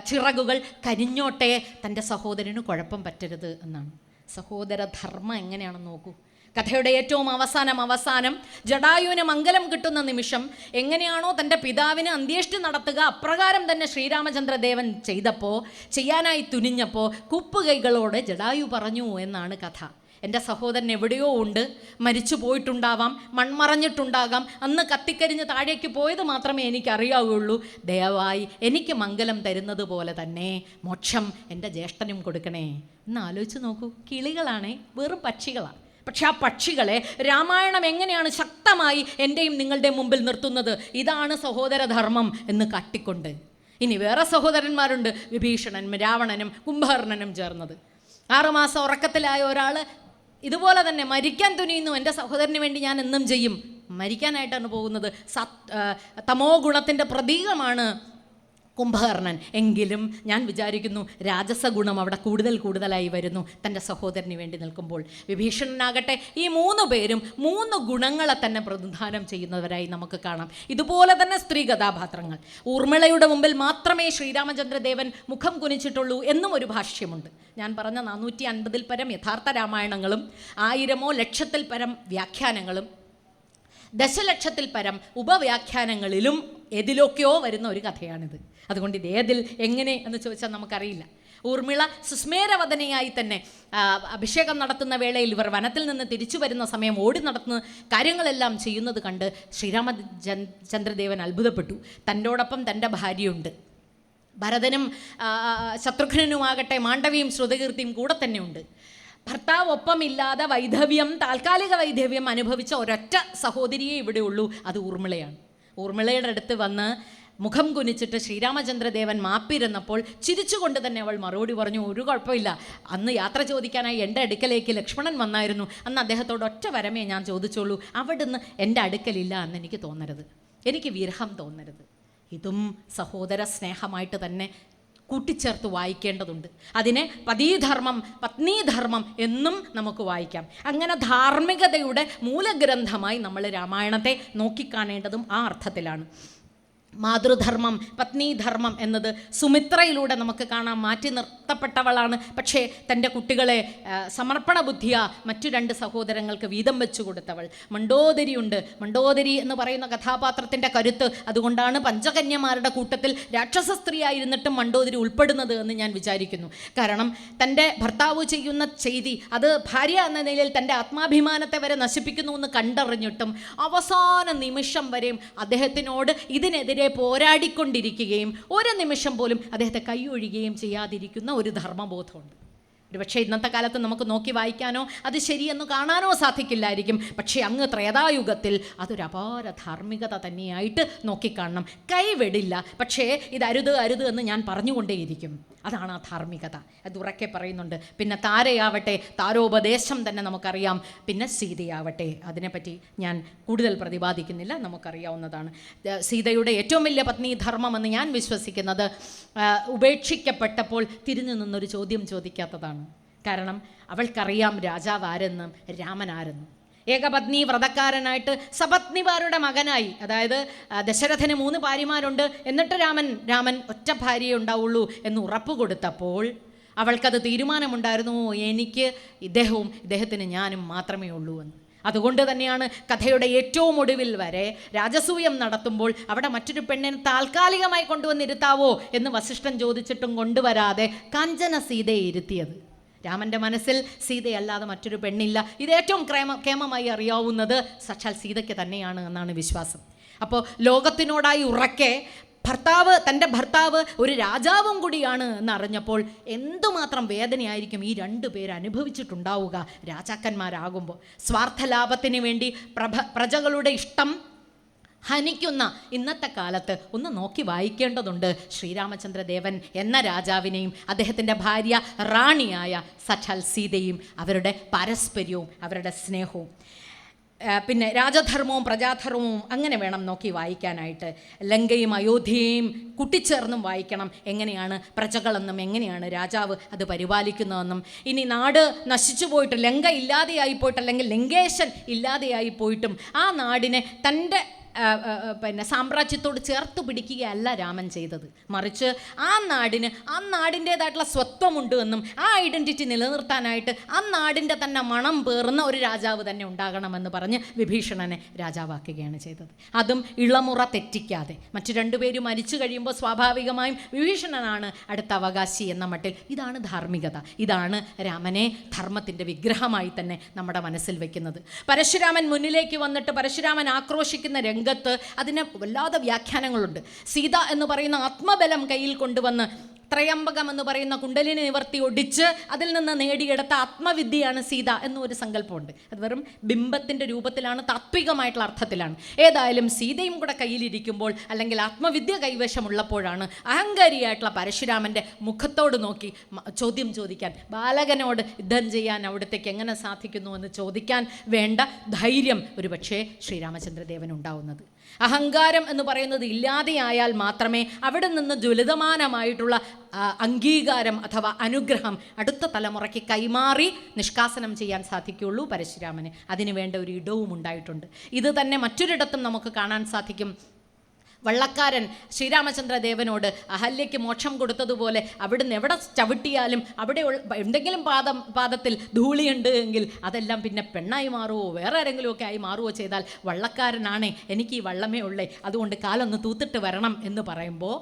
ചിറകുകൾ കരിഞ്ഞോട്ടെ, തൻ്റെ സഹോദരന് കുഴപ്പം പറ്റരുത് എന്നാണ്. സഹോദരധർമ്മം എങ്ങനെയാണെന്ന് നോക്കൂ. കഥയുടെ ഏറ്റവും അവസാനം ജടായുവിന് മംഗലം കിട്ടുന്ന നിമിഷം എങ്ങനെയാണോ തൻ്റെ പിതാവിന് അന്ത്യേഷ്ടി നടത്തുക അപ്രകാരം തന്നെ ശ്രീരാമചന്ദ്രദേവൻ ചെയ്യാനായി തുനിഞ്ഞപ്പോൾ കൂപ്പുകൈകളോട് ജടായു പറഞ്ഞു എന്നാണ് കഥ. എൻ്റെ സഹോദരൻ എവിടെയോ ഉണ്ട്, മരിച്ചു പോയിട്ടുണ്ടാവാം, മൺമറഞ്ഞിട്ടുണ്ടാകാം, അന്ന് കത്തിക്കരിഞ്ഞ് താഴേക്ക് പോയത് മാത്രമേ എനിക്കറിയാവുള്ളൂ. ദയവായി എനിക്ക് മംഗലം തരുന്നത് പോലെ തന്നെ മോക്ഷം എൻ്റെ ജ്യേഷ്ഠനും കൊടുക്കണേ എന്ന് ആലോചിച്ച് നോക്കൂ. കിളികളാണേ, വെറും പക്ഷികളാണ്. പക്ഷെ ആ പക്ഷികളെ രാമായണം എങ്ങനെയാണ് ശക്തമായി എൻ്റെയും നിങ്ങളുടെ മുമ്പിൽ നിർത്തുന്നത്? ഇതാണ് സഹോദരധർമ്മം എന്ന് കാട്ടിക്കൊണ്ട്. ഇനി വേറെ സഹോദരന്മാരുണ്ട്, വിഭീഷണനും രാവണനും കുംഭകർണനും ചേർന്നത്. 6 മാസം ഉറക്കത്തിലായ ഒരാൾ ഇതുപോലെ തന്നെ മരിക്കാൻ തുനിയുന്നു, എൻ്റെ സഹോദരന് വേണ്ടി ഞാൻ എന്നും ചെയ്യും. മരിക്കാനായിട്ടാണ് പോകുന്നത്. തമോ ഗുണത്തിൻ്റെ പ്രതീകമാണ് കുംഭകർണൻ. എങ്കിലും ഞാൻ വിചാരിക്കുന്നു രാജസഗുണം അവിടെ കൂടുതലായി വരുന്നു തൻ്റെ സഹോദരന് വേണ്ടി നിൽക്കുമ്പോൾ. വിഭീഷണനാകട്ടെ ഈ 3 പേരും 3 ഗുണങ്ങളെ തന്നെ പ്രതിനിധാനം ചെയ്യുന്നവരായി നമുക്ക് കാണാം. ഇതുപോലെ തന്നെ സ്ത്രീ കഥാപാത്രങ്ങൾ. ഊർമിളയുടെ മുമ്പിൽ മാത്രമേ ശ്രീരാമചന്ദ്രദേവൻ മുഖം കുനിച്ചിട്ടുള്ളൂ എന്നും ഒരു ഭാഷ്യമുണ്ട്. ഞാൻ പറഞ്ഞ 450-ൽ പരം യഥാർത്ഥ രാമായണങ്ങളും 1000-ഓ ലക്ഷത്തിൽ പരം വ്യാഖ്യാനങ്ങളും ദശലക്ഷത്തിൽ പരം ഉപവ്യാഖ്യാനങ്ങളിലും ഏതിലൊക്കെയോ വരുന്ന ഒരു കഥയാണിത്. അതുകൊണ്ട് ഇത് ഏതിൽ എങ്ങനെ എന്ന് ചോദിച്ചാൽ നമുക്കറിയില്ല. ഊർമിള സുസ്മേരവദനയായി തന്നെ അഭിഷേകം നടത്തുന്ന വേളയിൽ ഇവർ വനത്തിൽ നിന്ന് തിരിച്ചു വരുന്ന സമയം ഓടി നടത്തുന്ന കാര്യങ്ങളെല്ലാം ചെയ്യുന്നത് കണ്ട് ശ്രീരാമചന്ദ്രദേവൻ അത്ഭുതപ്പെട്ടു. തൻ്റോടൊപ്പം തൻ്റെ ഭാര്യയുണ്ട്. ഭരതനും ശത്രുഘ്നനുമാകട്ടെ മാണ്ഡവിയും ശ്രുതകീർത്തിയും കൂടെ തന്നെയുണ്ട്. ഭർത്താവ് ഒപ്പമില്ലാതെ താൽക്കാലിക വൈധവ്യം അനുഭവിച്ച ഒരൊറ്റ സഹോദരിയെ ഇവിടെ ഉള്ളൂ, അത് ഊർമിളയാണ്. ഊർമിളയുടെ അടുത്ത് വന്ന് മുഖം കുനിച്ചിട്ട് ശ്രീരാമചന്ദ്രദേവൻ മാപ്പിരുന്നപ്പോൾ ചിരിച്ചുകൊണ്ട് തന്നെ അവൾ മറുപടി പറഞ്ഞു, ഒരു കുഴപ്പമില്ല, അന്ന് യാത്ര ചോദിക്കാനായി എൻ്റെ അടുക്കലേക്ക് ലക്ഷ്മണൻ വന്നായിരുന്നു, അന്ന് അദ്ദേഹത്തോട് ഒറ്റ വരമേ ഞാൻ ചോദിച്ചോളൂ, അവിടുന്ന് എൻ്റെ അടുക്കലില്ല എന്ന് എനിക്ക് തോന്നരുത്, എനിക്ക് വിരഹം തോന്നരുത്. ഇതും സഹോദര സ്നേഹമായിട്ട് തന്നെ കൂട്ടിച്ചേർത്ത് വായിക്കേണ്ടതുണ്ട്. അതിനെ പതീധർമ്മം പത്നീധർമ്മം എന്നും നമുക്ക് വായിക്കാം. അങ്ങനെ ധാർമ്മികതയുടെ മൂലഗ്രന്ഥമായി നമ്മൾ രാമായണത്തെ നോക്കിക്കാണേണ്ടതും ആ അർത്ഥത്തിലാണ്. മാതൃധർമ്മം പത്നീധർമ്മം എന്നത് സുമിത്രയിലൂടെ നമുക്ക് കാണാം. മാറ്റി നിർത്തപ്പെട്ടവളാണ്, പക്ഷേ തൻ്റെ കുട്ടികളെ സമർപ്പണ ബുദ്ധിയ മറ്റു 2 സഹോദരങ്ങൾക്ക് വീതം വെച്ചു കൊടുത്തവൾ. മണ്ഡോദരിയുണ്ട്. മണ്ഡോദരി എന്ന് പറയുന്ന കഥാപാത്രത്തിൻ്റെ കരുത്ത് അതുകൊണ്ടാണ് പഞ്ചകന്യമാരുടെ കൂട്ടത്തിൽ രാക്ഷസ സ്ത്രീയായിരുന്നിട്ടും മണ്ഡോദരി ഉൾപ്പെടുന്നത് എന്ന് ഞാൻ വിചാരിക്കുന്നു. കാരണം തൻ്റെ ഭർത്താവ് ചെയ്യുന്ന ചെയ്തി അത് ഭാര്യ എന്ന നിലയിൽ തൻ്റെ ആത്മാഭിമാനത്തെ വരെ നശിപ്പിക്കുന്നു എന്ന് കണ്ടറിഞ്ഞിട്ടും അവസാന നിമിഷം വരെയും അദ്ദേഹത്തിനോട് ഇതിനെതിരെ പോരാടിക്കൊണ്ടിരിക്കുകയും ഒരു നിമിഷം പോലും അദ്ദേഹത്തെ കൈയൊഴിയുകയും ചെയ്യാതിരിക്കുന്ന ഒരു ധർമ്മബോധമുണ്ട്. പക്ഷേ ഇന്നത്തെ കാലത്ത് നമുക്ക് നോക്കി വായിക്കാനോ അത് ശരിയെന്ന് കാണാനോ സാധിക്കില്ലായിരിക്കും. പക്ഷേ അങ്ങ് ത്രേതായുഗത്തിൽ അതൊരു അപാര ധാർമ്മികത തന്നെയായിട്ട് നോക്കിക്കാണണം. കൈവെടില്ല, പക്ഷേ ഇത് അരുത് അരുത് എന്ന് ഞാൻ പറഞ്ഞുകൊണ്ടേയിരിക്കും. അതാണ് ആ ധാർമ്മികത. അത് ഉറക്കെ പറയുന്നുണ്ട്. പിന്നെ താരയാവട്ടെ, താരോപദേശം തന്നെ നമുക്കറിയാം. പിന്നെ സീതയാവട്ടെ, അതിനെപ്പറ്റി ഞാൻ കൂടുതൽ പ്രതിപാദിക്കുന്നില്ല, നമുക്കറിയാവുന്നതാണ്. സീതയുടെ ഏറ്റവും വലിയ പത്നി ധർമ്മമെന്ന് ഞാൻ വിശ്വസിക്കുന്നത് ഉപേക്ഷിക്കപ്പെട്ടപ്പോൾ തിരിഞ്ഞു നിന്നൊരു ചോദ്യം ചോദിക്കാത്തതാണ്. കാരണം അവൾക്കറിയാം രാജാവ് ആരെന്നും രാമൻ ആരെന്നും. ഏകപത്നി വ്രതക്കാരനായിട്ട് സപത്നിമാരുടെ മകനായി, അതായത് ദശരഥന് 3 ഭാര്യമാരുണ്ട്, എന്നിട്ട് രാമൻ ഒറ്റ ഭാര്യയെ ഉണ്ടാവുള്ളൂ എന്ന് ഉറപ്പ് കൊടുത്തപ്പോൾ അവൾക്കത് തീരുമാനമുണ്ടായിരുന്നു, എനിക്ക് ഇദ്ദേഹത്തിന് ഞാനും മാത്രമേ ഉള്ളൂ എന്ന്. അതുകൊണ്ട് തന്നെയാണ് കഥയുടെ ഏറ്റവും ഒടുവിൽ വരെ രാജസൂയം നടത്തുമ്പോൾ അവിടെ മറ്റൊരു പെണ്ണിനെ താൽക്കാലികമായി കൊണ്ടുവന്നിരുത്താവോ എന്ന് വസിഷ്ഠൻ ചോദിച്ചിട്ടും കൊണ്ടുവരാതെ കാഞ്ചന സീതയെ ഇരുത്തിയത്. രാമൻ്റെ മനസ്സിൽ സീതയല്ലാതെ മറ്റൊരു പെണ്ണില്ല. ഇത് ഏറ്റവും കേമമായി അറിയാവുന്നത് സാക്ഷാൽ സീതയ്ക്ക് തന്നെയാണ് എന്നാണ് വിശ്വാസം. അപ്പോൾ ലോകത്തിനോടായി ഉറക്കെ തൻ്റെ ഭർത്താവ് ഒരു രാജാവും കൂടിയാണ് എന്നറിഞ്ഞപ്പോൾ എന്തുമാത്രം വേദനയായിരിക്കും ഈ 2 പേര് അനുഭവിച്ചിട്ടുണ്ടാവുക രാജാക്കന്മാരാകുമ്പോൾ. സ്വാർത്ഥലാഭത്തിന് വേണ്ടി പ്രജകളുടെ ഇഷ്ടം ഹനിക്കുന്ന ഇന്നത്തെ കാലത്ത് ഒന്ന് നോക്കി വായിക്കേണ്ടതുണ്ട് ശ്രീരാമചന്ദ്രദേവൻ എന്ന രാജാവിനെയും അദ്ദേഹത്തിൻ്റെ ഭാര്യ റാണിയായ സാക്ഷാൽ സീതയും, അവരുടെ പാരസ്പര്യവും അവരുടെ സ്നേഹവും. പിന്നെ രാജധർമ്മവും പ്രജാധർമ്മവും അങ്ങനെ വേണം നോക്കി വായിക്കാനായിട്ട്. ലങ്കയും അയോധ്യയും കൂട്ടിച്ചേർന്നും വായിക്കണം. എങ്ങനെയാണ് പ്രജകളെന്നും എങ്ങനെയാണ് രാജാവ് അത് പരിപാലിക്കുന്നതെന്നും. ഇനി നാട് നശിച്ചു പോയിട്ട്, ലങ്ക ഇല്ലാതെയായി പോയിട്ട്, അല്ലെങ്കിൽ ലങ്കേശൻ ഇല്ലാതെയായി പോയിട്ടും ആ നാടിനെ തൻ്റെ സാമ്രാജ്യത്തോട് ചേർത്ത് പിടിക്കുകയല്ല രാമൻ ചെയ്തത്. മറിച്ച് ആ നാടിൻ്റേതായിട്ടുള്ള സ്വത്വമുണ്ട് എന്നും ആ ഐഡൻറ്റിറ്റി നിലനിർത്താനായിട്ട് ആ നാടിൻ്റെ തന്നെ മണം പേറുന്ന ഒരു രാജാവ് തന്നെ ഉണ്ടാകണമെന്ന് പറഞ്ഞ് വിഭീഷണനെ രാജാവാക്കുകയാണ് ചെയ്തത്. അതും ഇളമുറ തെറ്റിക്കാതെ. മറ്റു 2 പേരും മരിച്ചു കഴിയുമ്പോൾ സ്വാഭാവികമായും വിഭീഷണനാണ് അടുത്ത അവകാശി എന്ന മട്ടിൽ. ഇതാണ് ധാർമ്മികത. ഇതാണ് രാമനെ ധർമ്മത്തിൻ്റെ വിഗ്രഹമായി തന്നെ നമ്മുടെ മനസ്സിൽ വയ്ക്കുന്നത്. പരശുരാമൻ മുന്നിലേക്ക് വന്നിട്ട് പരശുരാമൻ ആക്രോശിക്കുന്ന രംഗത്ത് അതിന് വല്ലാതെ വ്യാഖ്യാനങ്ങളുണ്ട്. സീത എന്ന് പറയുന്ന ആത്മബലം കയ്യിൽ കൊണ്ടുവന്ന് ത്രയംബകം എന്ന് പറയുന്ന കുണ്ടലിനി നിവർത്തി ഒടിച്ച് അതിൽ നിന്ന് നേടിയെടുത്ത ആത്മവിദ്യയാണ് സീത എന്നൊരു സങ്കല്പമുണ്ട്. അത് വെറും ബിംബത്തിൻ്റെ രൂപത്തിലാണ്, താത്വികമായിട്ടുള്ള അർത്ഥത്തിലാണ്. ഏതായാലും സീതയും കൂടെ കയ്യിലിരിക്കുമ്പോൾ, അല്ലെങ്കിൽ ആത്മവിദ്യ കൈവശമുള്ളപ്പോഴാണ് അഹങ്കാരിയായിട്ടുള്ള പരശുരാമൻ്റെ മുഖത്തോട് നോക്കി ചോദ്യം ചോദിക്കാൻ, ബാലകനോട് യുദ്ധം ചെയ്യാൻ അവിടത്തേക്ക് എങ്ങനെ സാധിക്കുന്നു എന്ന് ചോദിക്കാൻ വേണ്ട ധൈര്യം ഒരു പക്ഷേ ശ്രീരാമചന്ദ്രദേവൻ ഉണ്ടാവുന്നത്. അഹങ്കാരം എന്ന് പറയുന്നത് ഇല്ലാതെയായാൽ മാത്രമേ അവിടെ നിന്ന് ജ്വലിതമാനമായിട്ടുള്ള അംഗീകാരം അഥവാ അനുഗ്രഹം അടുത്ത തലമുറയ്ക്ക് കൈമാറി നിഷ്കാസനം ചെയ്യാൻ സാധിക്കുകയുള്ളൂ പരശുരാമന്. അതിനുവേണ്ട ഒരു ഇടവും ഉണ്ടായിട്ടുണ്ട്. ഇത് തന്നെ മറ്റൊരിടത്തും നമുക്ക് കാണാൻ സാധിക്കും. വള്ളക്കാരൻ ശ്രീരാമചന്ദ്രദേവനോട് അഹല്യയ്ക്ക് മോക്ഷം കൊടുത്തതുപോലെ അവിടുന്ന് എവിടെ ചവിട്ടിയാലും അവിടെ എന്തെങ്കിലും പാദത്തിൽ ധൂളിയുണ്ട് എങ്കിൽ അതെല്ലാം പിന്നെ പെണ്ണായി മാറുമോ വേറെ ആരെങ്കിലുമൊക്കെ ആയി മാറുമോ ചെയ്താൽ വള്ളക്കാരനാണേ എനിക്ക് ഈ വള്ളമേ ഉള്ളേ, അതുകൊണ്ട് കാലൊന്ന് തൂത്തിട്ട് വരണം എന്ന് പറയുമ്പോൾ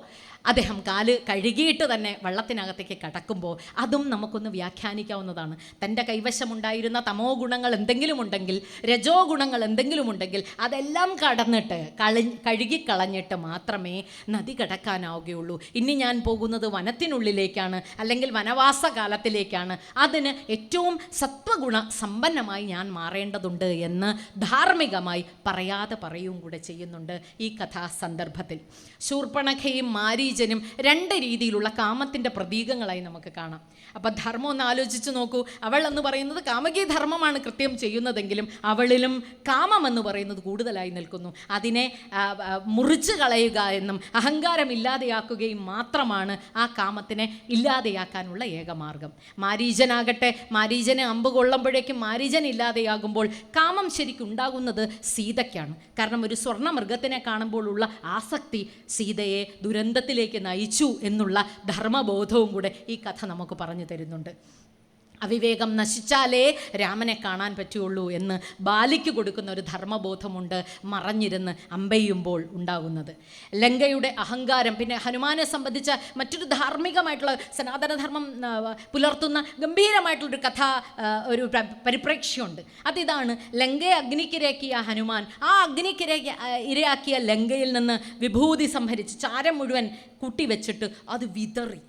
അദ്ദേഹം കാല് കഴുകിയിട്ട് തന്നെ വള്ളത്തിനകത്തേക്ക് കടക്കുമ്പോൾ അതും നമുക്കൊന്ന് വ്യാഖ്യാനിക്കാവുന്നതാണ്. തൻ്റെ കൈവശമുണ്ടായിരുന്ന തമോ ഗുണങ്ങൾ എന്തെങ്കിലും ഉണ്ടെങ്കിൽ, രജോ ഗുണങ്ങൾ എന്തെങ്കിലും ഉണ്ടെങ്കിൽ അതെല്ലാം കടന്നിട്ട് കഴുകിക്കളഞ്ഞിട്ട് മാത്രമേ നദി കടക്കാനാവുകയുള്ളൂ. ഇനി ഞാൻ പോകുന്നത് വനത്തിനുള്ളിലേക്കാണ്, അല്ലെങ്കിൽ വനവാസ കാലത്തിലേക്കാണ്. അതിന് ഏറ്റവും സത്വഗുണ സമ്പന്നമായി ഞാൻ മാറേണ്ടതുണ്ട് എന്ന് ധാർമ്മികമായി പറയാതെ പറയുകയും കൂടെ ചെയ്യുന്നുണ്ട് ഈ കഥാസന്ദർഭത്തിൽ. ശൂർപ്പണഖയും മാരീചനും 2 രീതിയിലുള്ള കാമത്തിൻ്റെ പ്രതീകങ്ങളായി നമുക്ക് കാണാം. അപ്പം ധർമ്മം ഒന്ന് ആലോചിച്ച് നോക്കൂ. അവൾ എന്ന് പറയുന്നത് കാമകീ ധർമ്മമാണ് കൃത്യം ചെയ്യുന്നതെങ്കിലും അവളിലും കാമം എന്ന് പറയുന്നത് കൂടുതലായി നിൽക്കുന്നു. അതിനെ മുറിച്ച് കളയുക എന്നും അഹങ്കാരം ഇല്ലാതെയാക്കുകയും മാത്രമാണ് ആ കാമത്തിനെ ഇല്ലാതെയാക്കാനുള്ള ഏകമാർഗം. മാരീചനാകട്ടെ, മാരീചന് അമ്പ് കൊള്ളുമ്പോഴേക്കും മാരീചൻ ഇല്ലാതെയാകുമ്പോൾ കാമം ശരിക്കും ഉണ്ടാകുന്നത് സീതയ്ക്കാണ്. കാരണം ഒരു സ്വർണ്ണ മൃഗത്തിനെ കാണുമ്പോഴുള്ള ആസക്തി സീതയെ ദുരന്തത്തിലേക്ക് നയിച്ചു എന്നുള്ള ധർമ്മബോധവും കൂടെ ഈ കഥ നമുക്ക് പറഞ്ഞു തരുന്നുണ്ട്. അവിവേകം നശിച്ചാലേ രാമനെ കാണാൻ പറ്റുള്ളൂ എന്ന് ബാലിക്ക് കൊടുക്കുന്ന ഒരു ധർമ്മബോധമുണ്ട് മറഞ്ഞിരുന്ന് അമ്പെയ്യുമ്പോൾ ഉണ്ടാകുന്നത്. ലങ്കയുടെ അഹങ്കാരം, പിന്നെ ഹനുമാനെ സംബന്ധിച്ച മറ്റൊരു ധാർമ്മികമായിട്ടുള്ള സനാതനധർമ്മം പുലർത്തുന്ന ഗംഭീരമായിട്ടുള്ളൊരു കഥ, ഒരു പരിപ്രേക്ഷ്യമുണ്ട്. അതിതാണ്, ലങ്കയെ അഗ്നിക്കിരയാക്കിയ ഹനുമാൻ ആ ഇരയാക്കിയ ലങ്കയിൽ നിന്ന് വിഭൂതി സംഭരിച്ച് ചാരം മുഴുവൻ കൂട്ടിവെച്ചിട്ട് അത് വിതറി.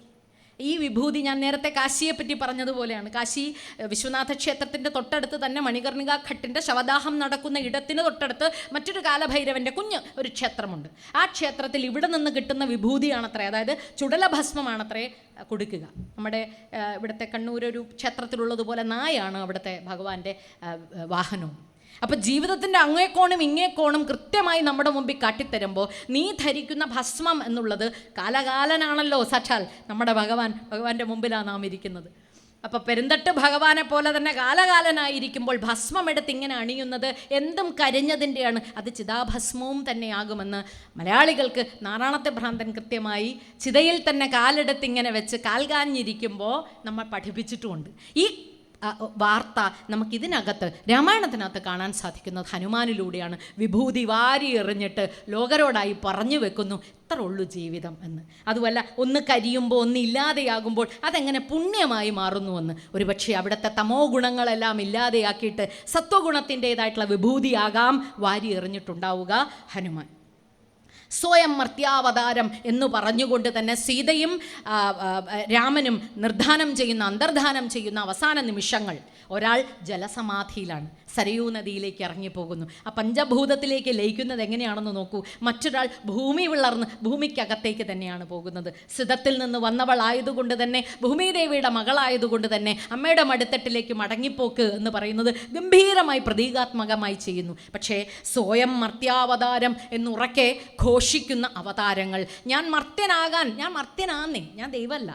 ഈ വിഭൂതി ഞാൻ നേരത്തെ കാശിയെ പറ്റി പറഞ്ഞതുപോലെയാണ്. കാശി വിശ്വനാഥ ക്ഷേത്രത്തിൻ്റെ തൊട്ടടുത്ത് തന്നെ മണികർണിക ഘട്ടിൻ്റെ ശവദാഹം നടക്കുന്ന ഇടത്തിന് തൊട്ടടുത്ത് മറ്റൊരു കാലഭൈരവൻ്റെ കുഞ്ഞ് ഒരു ക്ഷേത്രമുണ്ട്. ആ ക്ഷേത്രത്തിൽ ഇവിടെ നിന്ന് കിട്ടുന്ന വിഭൂതിയാണത്രേ, അതായത് ചുടലഭസ്മമാണത്രേ കൊടുക്കുക. നമ്മുടെ ഇവിടുത്തെ കണ്ണൂരൊരു ക്ഷേത്രത്തിലുള്ളതുപോലെ നായാണ് അവിടുത്തെ ഭഗവാന്റെ വാഹനവും. അപ്പം ജീവിതത്തിൻ്റെ അങ്ങേക്കോണും ഇങ്ങേക്കോണും കൃത്യമായി നമ്മുടെ മുമ്പിൽ കാട്ടിത്തരുമ്പോൾ നീ ധരിക്കുന്ന ഭസ്മം എന്നുള്ളത് കാലകാലനാണല്ലോ. സാക്ഷാൽ നമ്മുടെ ഭഗവാന്റെ മുമ്പിലാണ് നാം ഇരിക്കുന്നത്. അപ്പം പെരുന്തട്ട് ഭഗവാനെ പോലെ തന്നെ കാലകാലനായിരിക്കുമ്പോൾ ഭസ്മം എടുത്ത് ഇങ്ങനെ അണിയുന്നത് എന്തും കരിഞ്ഞതിൻ്റെയാണ്, അത് ചിതാഭസ്മവും തന്നെയാകുമെന്ന് മലയാളികൾക്ക് നാറാണത്തെ ഭ്രാന്തൻ കൃത്യമായി ചിതയിൽ തന്നെ കാലെടുത്ത് ഇങ്ങനെ വെച്ച് കാൽകാഞ്ഞിരിക്കുമ്പോൾ നമ്മൾ പഠിപ്പിച്ചിട്ടുമുണ്ട്. ഈ വാർത്ത നമുക്കിതിനകത്ത് രാമായണത്തിനകത്ത് കാണാൻ സാധിക്കുന്നത് ഹനുമാനിലൂടെയാണ്. വിഭൂതി വാരി എറിഞ്ഞിട്ട് ലോകരോടായി പറഞ്ഞു വെക്കുന്നു, ഇത്ര ഉള്ളൂ ജീവിതം എന്ന്. അതുമല്ല, ഒന്ന് കരിയുമ്പോൾ ഒന്ന് ഇല്ലാതെയാകുമ്പോൾ അതെങ്ങനെ പുണ്യമായി മാറുന്നുവെന്ന്. ഒരുപക്ഷെ അവിടുത്തെ തമോ ഗുണങ്ങളെല്ലാം ഇല്ലാതെയാക്കിയിട്ട് സത്വഗുണത്തിൻ്റേതായിട്ടുള്ള വിഭൂതിയാകാം വാരി എറിഞ്ഞിട്ടുണ്ടാവുക ഹനുമാൻ. സ്വയം മർത്യാവതാരം എന്ന് പറഞ്ഞുകൊണ്ട് തന്നെ സീതയും രാമനും നിർദ്ധാനം ചെയ്യുന്ന, അന്തർധാനം ചെയ്യുന്ന അവസാന നിമിഷങ്ങൾ, ഒരാൾ ജലസമാധിയിലാണ്, സരയൂ നദിയിലേക്ക് ഇറങ്ങിപ്പോകുന്നു. ആ പഞ്ചഭൂതത്തിലേക്ക് ലയിക്കുന്നത് എങ്ങനെയാണെന്ന് നോക്കൂ. മറ്റൊരാൾ ഭൂമി വിളർന്ന് ഭൂമിക്കകത്തേക്ക് തന്നെയാണ് പോകുന്നത്. സിതത്തിൽ നിന്ന് വന്നവളായതുകൊണ്ട് തന്നെ, ഭൂമിദേവിയുടെ മകളായതുകൊണ്ട് തന്നെ അമ്മയുടെ മടിത്തട്ടിലേക്ക് മടങ്ങിപ്പോക്ക് എന്ന് പറയുന്നത് ഗംഭീരമായി പ്രതീകാത്മകമായി ചെയ്യുന്നു. പക്ഷേ സ്വയം മർത്യാവതാരം എന്നുറക്കെ ഘോഷിക്കുന്ന അവതാരങ്ങൾ, ഞാൻ മർത്യനാന്നേ, ഞാൻ ദൈവമല്ല,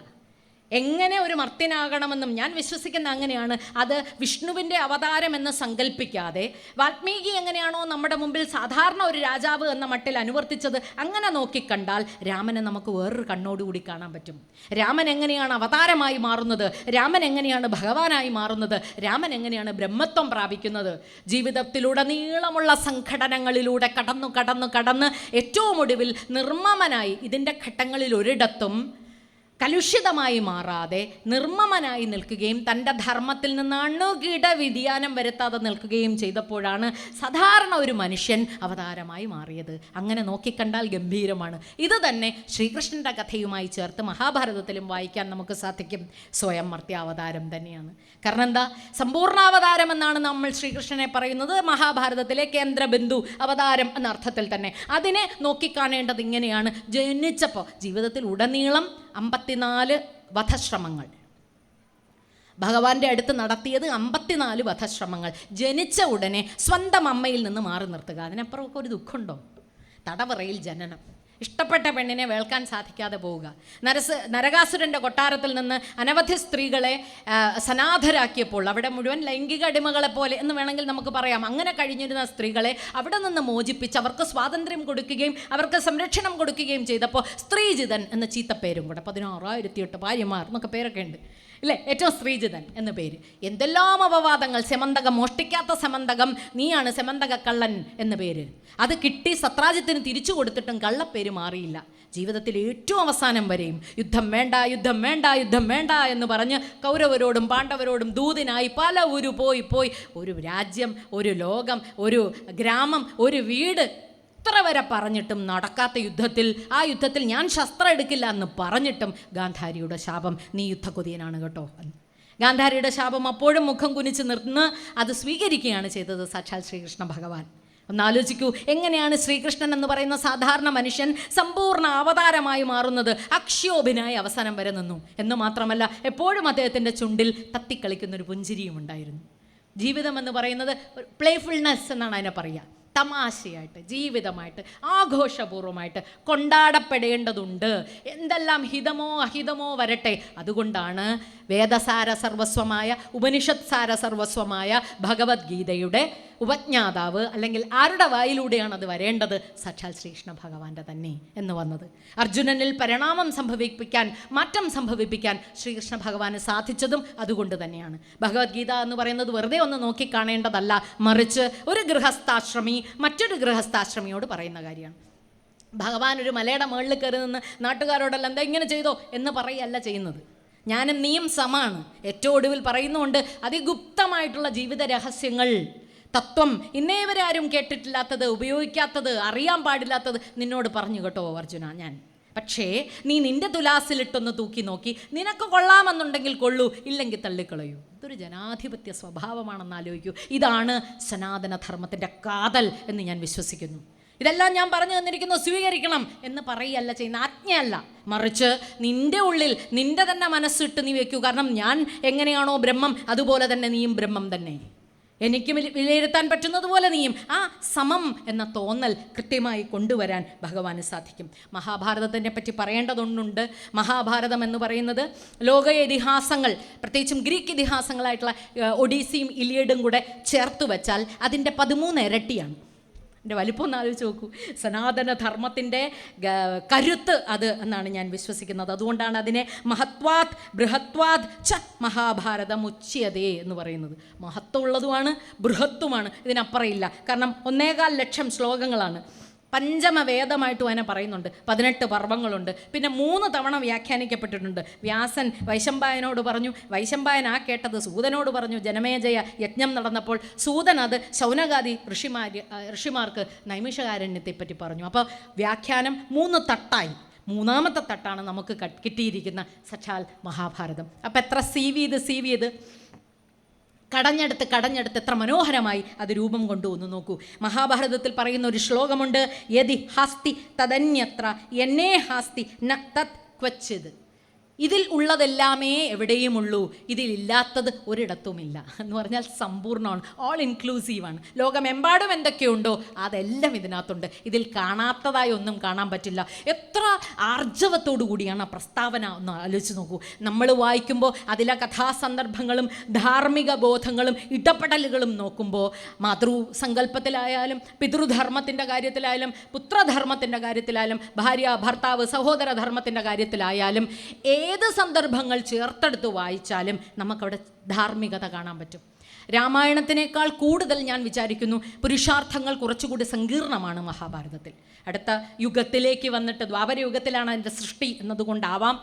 എങ്ങനെ ഒരു മർത്യനാകണമെന്നും ഞാൻ വിശ്വസിക്കുന്ന അങ്ങനെയാണ്. അത് വിഷ്ണുവിൻ്റെ അവതാരം എന്ന് സങ്കല്പിക്കാതെ വാൽമീകി എങ്ങനെയാണോ നമ്മുടെ മുമ്പിൽ സാധാരണ ഒരു രാജാവ് എന്ന മട്ടിൽ അനുവർത്തിച്ചത്, അങ്ങനെ നോക്കിക്കണ്ടാൽ രാമനെ നമുക്ക് വേറൊരു കണ്ണോടുകൂടി കാണാൻ പറ്റും. രാമൻ എങ്ങനെയാണ് അവതാരമായി മാറുന്നത്, രാമൻ എങ്ങനെയാണ് ഭഗവാനായി മാറുന്നത്, രാമൻ എങ്ങനെയാണ് ബ്രഹ്മത്വം പ്രാപിക്കുന്നത്. ജീവിതത്തിലുടനീളമുള്ള സംഘടനകളിലൂടെ കടന്ന് ഏറ്റവും ഒടുവിൽ നിർമ്മമനായി, ഇതിൻ്റെ ഘട്ടങ്ങളിൽ ഒരിടത്തും കലുഷിതമായി മാറാതെ നിർമ്മമനായി നിൽക്കുകയും തൻ്റെ ധർമ്മത്തിൽ നിന്ന് അണുകിട വ്യതിയാനം വരുത്താതെ നിൽക്കുകയും ചെയ്തപ്പോഴാണ് സാധാരണ ഒരു മനുഷ്യൻ അവതാരമായി മാറിയത്. അങ്ങനെ നോക്കിക്കണ്ടാൽ ഗംഭീരമാണ്. ഇത് തന്നെ ശ്രീകൃഷ്ണൻ്റെ കഥയുമായി ചേർത്ത് മഹാഭാരതത്തിലും വായിക്കാൻ നമുക്ക് സാധിക്കും. സ്വയം മർത്യാവതാരം തന്നെയാണ്. കാരണം എന്താ, സമ്പൂർണ്ണാവതാരം എന്നാണ് നമ്മൾ ശ്രീകൃഷ്ണനെ പറയുന്നത്. മഹാഭാരതത്തിലെ കേന്ദ്രബിന്ദു അവതാരം എന്ന അർത്ഥത്തിൽ തന്നെ അതിനെ നോക്കിക്കാണേണ്ടത് ഇങ്ങനെയാണ്. ജനിച്ചപ്പോൾ ജീവിതത്തിൽ ഉടനീളം 54 വധശ്രമങ്ങൾ ഭഗവാന്റെ അടുത്ത് നടത്തിയത്. 54 വധശ്രമങ്ങൾ. ജനിച്ച ഉടനെ സ്വന്തം അമ്മയിൽ നിന്ന് മാറി നിർത്തുക, അതിനപ്പുറമൊക്കെ ഒരു ദുഃഖമുണ്ടോ? തടവറയിൽ ജനനം, ഇഷ്ടപ്പെട്ട പെണ്ണിനെ വേൾക്കാൻ സാധിക്കാതെ പോവുക, നരകാസുരൻ്റെ കൊട്ടാരത്തിൽ നിന്ന് അനവധി സ്ത്രീകളെ സനാഥരാക്കിയപ്പോൾ, അവിടെ മുഴുവൻ ലൈംഗിക അടിമകളെ പോലെ എന്ന് വേണമെങ്കിൽ നമുക്ക് പറയാം, അങ്ങനെ കഴിഞ്ഞിരുന്ന സ്ത്രീകളെ അവിടെ നിന്ന് മോചിപ്പിച്ച് അവർക്ക് സ്വാതന്ത്ര്യം കൊടുക്കുകയും അവർക്ക് സംരക്ഷണം കൊടുക്കുകയും ചെയ്തപ്പോൾ സ്ത്രീജിതൻ എന്ന ചീത്തപ്പേരും കൂടെ, 16,008 ഭാര്യമാർ എന്നൊക്കെ പേരൊക്കെ ഉണ്ട് ഇല്ലേ, ഏറ്റവും സ്ത്രീജിതൻ എന്ന പേര്. എന്തെല്ലാം അപവാദങ്ങൾ, സെമന്തകം, മോഷ്ടിക്കാത്ത സെമന്തകം, നീയാണ് സെമന്തക കള്ളൻ എന്ന പേര്. അത് കിട്ടി സത്രാജിത്തിന് തിരിച്ചു കൊടുത്തിട്ടും കള്ളപ്പേര് മാറിയില്ല. ജീവിതത്തിൽ ഏറ്റവും അവസാനം വരെയും യുദ്ധം വേണ്ട, യുദ്ധം വേണ്ട, യുദ്ധം വേണ്ട എന്ന് പറഞ്ഞ് കൗരവരോടും പാണ്ഡവരോടും ദൂതിനായി പല പോയി ഒരു രാജ്യം, ഒരു ലോകം, ഒരു ഗ്രാമം, ഒരു വീട്, ഇത്ര വരെ പറഞ്ഞിട്ടും നടക്കാത്ത യുദ്ധത്തിൽ, ആ യുദ്ധത്തിൽ ഞാൻ ശസ്ത്രം എടുക്കില്ല എന്ന് പറഞ്ഞിട്ടും ഗാന്ധാരിയുടെ ശാപം, നീ യുദ്ധക്കൊതിയനാണ് കേട്ടോ. ഗാന്ധാരിയുടെ ശാപം അപ്പോഴും മുഖം കുനിച്ച് നിർന്ന് അത് സ്വീകരിക്കുകയാണ് ചെയ്തത് സാക്ഷാൽ ശ്രീകൃഷ്ണ ഭഗവാൻ. ഒന്നാലോചിക്കൂ, എങ്ങനെയാണ് ശ്രീകൃഷ്ണൻ എന്ന് പറയുന്ന സാധാരണ മനുഷ്യൻ സമ്പൂർണ്ണ അവതാരമായി മാറുന്നത്. അക്ഷോഭിനായി അവസാനം വരെ നിന്നു എന്ന് മാത്രമല്ല, എപ്പോഴും അദ്ദേഹത്തിൻ്റെ ചുണ്ടിൽ തത്തിക്കളിക്കുന്നൊരു പുഞ്ചിരിയും ഉണ്ടായിരുന്നു. ജീവിതം എന്ന് പറയുന്നത് പ്ലേഫുൾനെസ് എന്നാണ് അതിനെ പറയുക. തമാശയായിട്ട്, ജീവിതമായിട്ട്, ആഘോഷപൂർവ്വമായിട്ട് കൊണ്ടാടപ്പെടേണ്ടതുണ്ട്. എന്തെല്ലാം ഹിതമോ അഹിതമോ വരട്ടെ, അതുകൊണ്ടാണ് വേദസാര സർവസ്വമായ, ഉപനിഷത് സാര സർവസ്വമായ ഭഗവത്ഗീതയുടെ ഉപജ്ഞാതാവ്, അല്ലെങ്കിൽ ആരുടെ വായിലൂടെയാണ് അത് വരേണ്ടത്, സാക്ഷാൽ ശ്രീകൃഷ്ണ ഭഗവാന്റെ തന്നെ എന്ന് വന്നത്. അർജുനനിൽ പരിണാമം സംഭവിപ്പിക്കാൻ, മാറ്റം സംഭവിപ്പിക്കാൻ ശ്രീകൃഷ്ണ ഭഗവാന് സാധിച്ചതും അതുകൊണ്ട് തന്നെയാണ്. ഭഗവത്ഗീത എന്ന് പറയുന്നത് വെറുതെ ഒന്ന് നോക്കിക്കാണേണ്ടതല്ല, മറിച്ച് ഒരു ഗൃഹസ്ഥാശ്രമി മറ്റൊരു ഗൃഹസ്ഥാശ്രമിയോട് പറയുന്ന കാര്യമാണ്. ഭഗവാൻ ഒരു മലയുടെ മുകളിൽ കയറി നിന്ന് നാട്ടുകാരോടെല്ലാം എന്താ ഇങ്ങനെ ചെയ്തോ എന്ന് പറയല്ല ചെയ്യുന്നത്. ഞാനും നീയും സമാണ്. ഏറ്റവും ഒടുവിൽ പറയുന്നുണ്ട് അതിഗുപ്തമായിട്ടുള്ള ജീവിത രഹസ്യങ്ങൾ, തത്വം, ഇന്നേ വരെ ആരും കേട്ടിട്ടില്ലാത്തത്, ഉപയോഗിക്കാത്തത്, അറിയാൻ പാടില്ലാത്തത് നിന്നോട് പറഞ്ഞു കേട്ടോ അർജുന. ഞാൻ പക്ഷേ നീ നിന്റെ തുലാസിലിട്ടൊന്ന് തൂക്കി നോക്കി, നിനക്ക് കൊള്ളാമെന്നുണ്ടെങ്കിൽ കൊള്ളൂ, ഇല്ലെങ്കിൽ തള്ളിക്കളയൂ. ഇതൊരു ജനാധിപത്യ സ്വഭാവമാണെന്ന് ആലോചിക്കൂ. ഇതാണ് സനാതനധർമ്മത്തിൻ്റെ കാതൽ എന്ന് ഞാൻ വിശ്വസിക്കുന്നു. ഇതെല്ലാം ഞാൻ പറഞ്ഞു തന്നിരിക്കുന്നു, സ്വീകരിക്കണം എന്ന് പറയുകയല്ല ചെയ്യുന്ന, ആജ്ഞയല്ല, മറിച്ച് നിൻ്റെ ഉള്ളിൽ നിൻ്റെ തന്നെ മനസ്സിട്ട് നീ വെക്കൂ. കാരണം ഞാൻ എങ്ങനെയാണോ ബ്രഹ്മം, അതുപോലെ തന്നെ നീയും ബ്രഹ്മം തന്നെ. എനിക്ക് വിലയിരുത്താൻ പറ്റുന്നത് പോലെ നീയും ആ സമം എന്ന തോന്നൽ കൃത്യമായി കൊണ്ടുവരാൻ ഭഗവാന് സാധിക്കും. മഹാഭാരതത്തിനെ പറ്റി പറയേണ്ടതൊന്നുണ്ട്. മഹാഭാരതം എന്ന് പറയുന്നത് ലോക ഇതിഹാസങ്ങൾ, പ്രത്യേകിച്ചും ഗ്രീക്ക് ഇതിഹാസങ്ങളായിട്ടുള്ള ഒഡീസിയും ഇലിയഡും കൂടെ ചേർത്ത് വെച്ചാൽ അതിൻ്റെ 13 ഇരട്ടിയാണ്. എൻ്റെ വലിപ്പം ഒന്ന് ആലോചിച്ച് നോക്കൂ. സനാതനധർമ്മത്തിൻ്റെ കരുത്ത് അത് എന്നാണ് ഞാൻ വിശ്വസിക്കുന്നത്. അതുകൊണ്ടാണ് അതിനെ മഹത്വാത് ബൃഹത്വാത് ച മഹാഭാരതം ഉച്യതേ എന്ന് പറയുന്നത്. മഹത്വമുള്ളതുമാണ്, ബൃഹത്വമാണ്, ഇതിനപ്പുറമില്ല. കാരണം 1.25 ലക്ഷം ശ്ലോകങ്ങളാണ്. പഞ്ചമവേദമായിട്ട് അതിനെ പറയുന്നുണ്ട്. 18 പർവ്വങ്ങളുണ്ട്. പിന്നെ 3 തവണ വ്യാഖ്യാനിക്കപ്പെട്ടിട്ടുണ്ട്. വ്യാസൻ വൈശമ്പായനോട് പറഞ്ഞു, വൈശമ്പായൻ ആ കേട്ടത് സൂതനോട് പറഞ്ഞു. ജനമേജയ യജ്ഞം നടന്നപ്പോൾ സൂതൻ അത് ശൗനകാദി ഋഷിമാർക്ക് നൈമിഷകാരണ്യത്തെപ്പറ്റി പറഞ്ഞു. അപ്പോൾ വ്യാഖ്യാനം 3 തട്ടായി. 3ാമത്തെ തട്ടാണ് നമുക്ക് കിട്ടിയിരിക്കുന്ന സച്ചാൽ മഹാഭാരതം. അപ്പോൾ എത്ര സീവ് ചെയ്ത് കടഞ്ഞെടുത്ത് എത്ര മനോഹരമായി അത് രൂപം കൊണ്ടുവന്ന് നോക്കൂ. മഹാഭാരതത്തിൽ പറയുന്ന ഒരു ശ്ലോകമുണ്ട്, യദി ഹാസ്തി തദന്യത്ര എന്നേ ഹാസ്തി ന തത് ക്വച്ചിത്. ഇതിൽ ഉള്ളതെല്ലാമേ എവിടെയും ഉള്ളൂ, ഇതിലില്ലാത്തത് ഒരിടത്തുമില്ല എന്ന് പറഞ്ഞാൽ സമ്പൂർണ്ണമാണ്, ഓൾ ഇൻക്ലൂസീവാണ്. ലോകമെമ്പാടും എന്തൊക്കെയുണ്ടോ അതെല്ലാം ഇതിനകത്തുണ്ട്. ഇതിൽ കാണാത്തതായി ഒന്നും കാണാൻ പറ്റില്ല. എത്ര ആർജവത്തോടു കൂടിയാണ് ആ പ്രസ്താവന ഒന്ന് ആലോചിച്ച് നോക്കൂ. നമ്മൾ വായിക്കുമ്പോൾ അതിലെ കഥാസന്ദർഭങ്ങളും ധാർമ്മിക ബോധങ്ങളും ഇടപെടലുകളും നോക്കുമ്പോൾ മാതൃസങ്കല്പത്തിലായാലും പിതൃധർമ്മത്തിൻ്റെ കാര്യത്തിലായാലും പുത്രധർമ്മത്തിൻ്റെ കാര്യത്തിലായാലും ഭാര്യ ഭർത്താവ് സഹോദര ധർമ്മത്തിൻ്റെ കാര്യത്തിലായാലും ഏത് സന്ദർഭങ്ങൾ ചേർത്തെടുത്ത് വായിച്ചാലും നമുക്കവിടെ ധാർമ്മികത കാണാൻ പറ്റും. രാമായണത്തിനേക്കാൾ കൂടുതൽ ഞാൻ വിചാരിക്കുന്നു പുരുഷാർത്ഥങ്ങൾ കുറച്ചുകൂടി സങ്കീർണമാണ് മഹാഭാരതത്തിൽ. അടുത്ത യുഗത്തിലേക്ക് വന്നിട്ട് ദ്വാപരയുഗത്തിലാണ് അതിൻ്റെ സൃഷ്ടി എന്നതുകൊണ്ടാവാം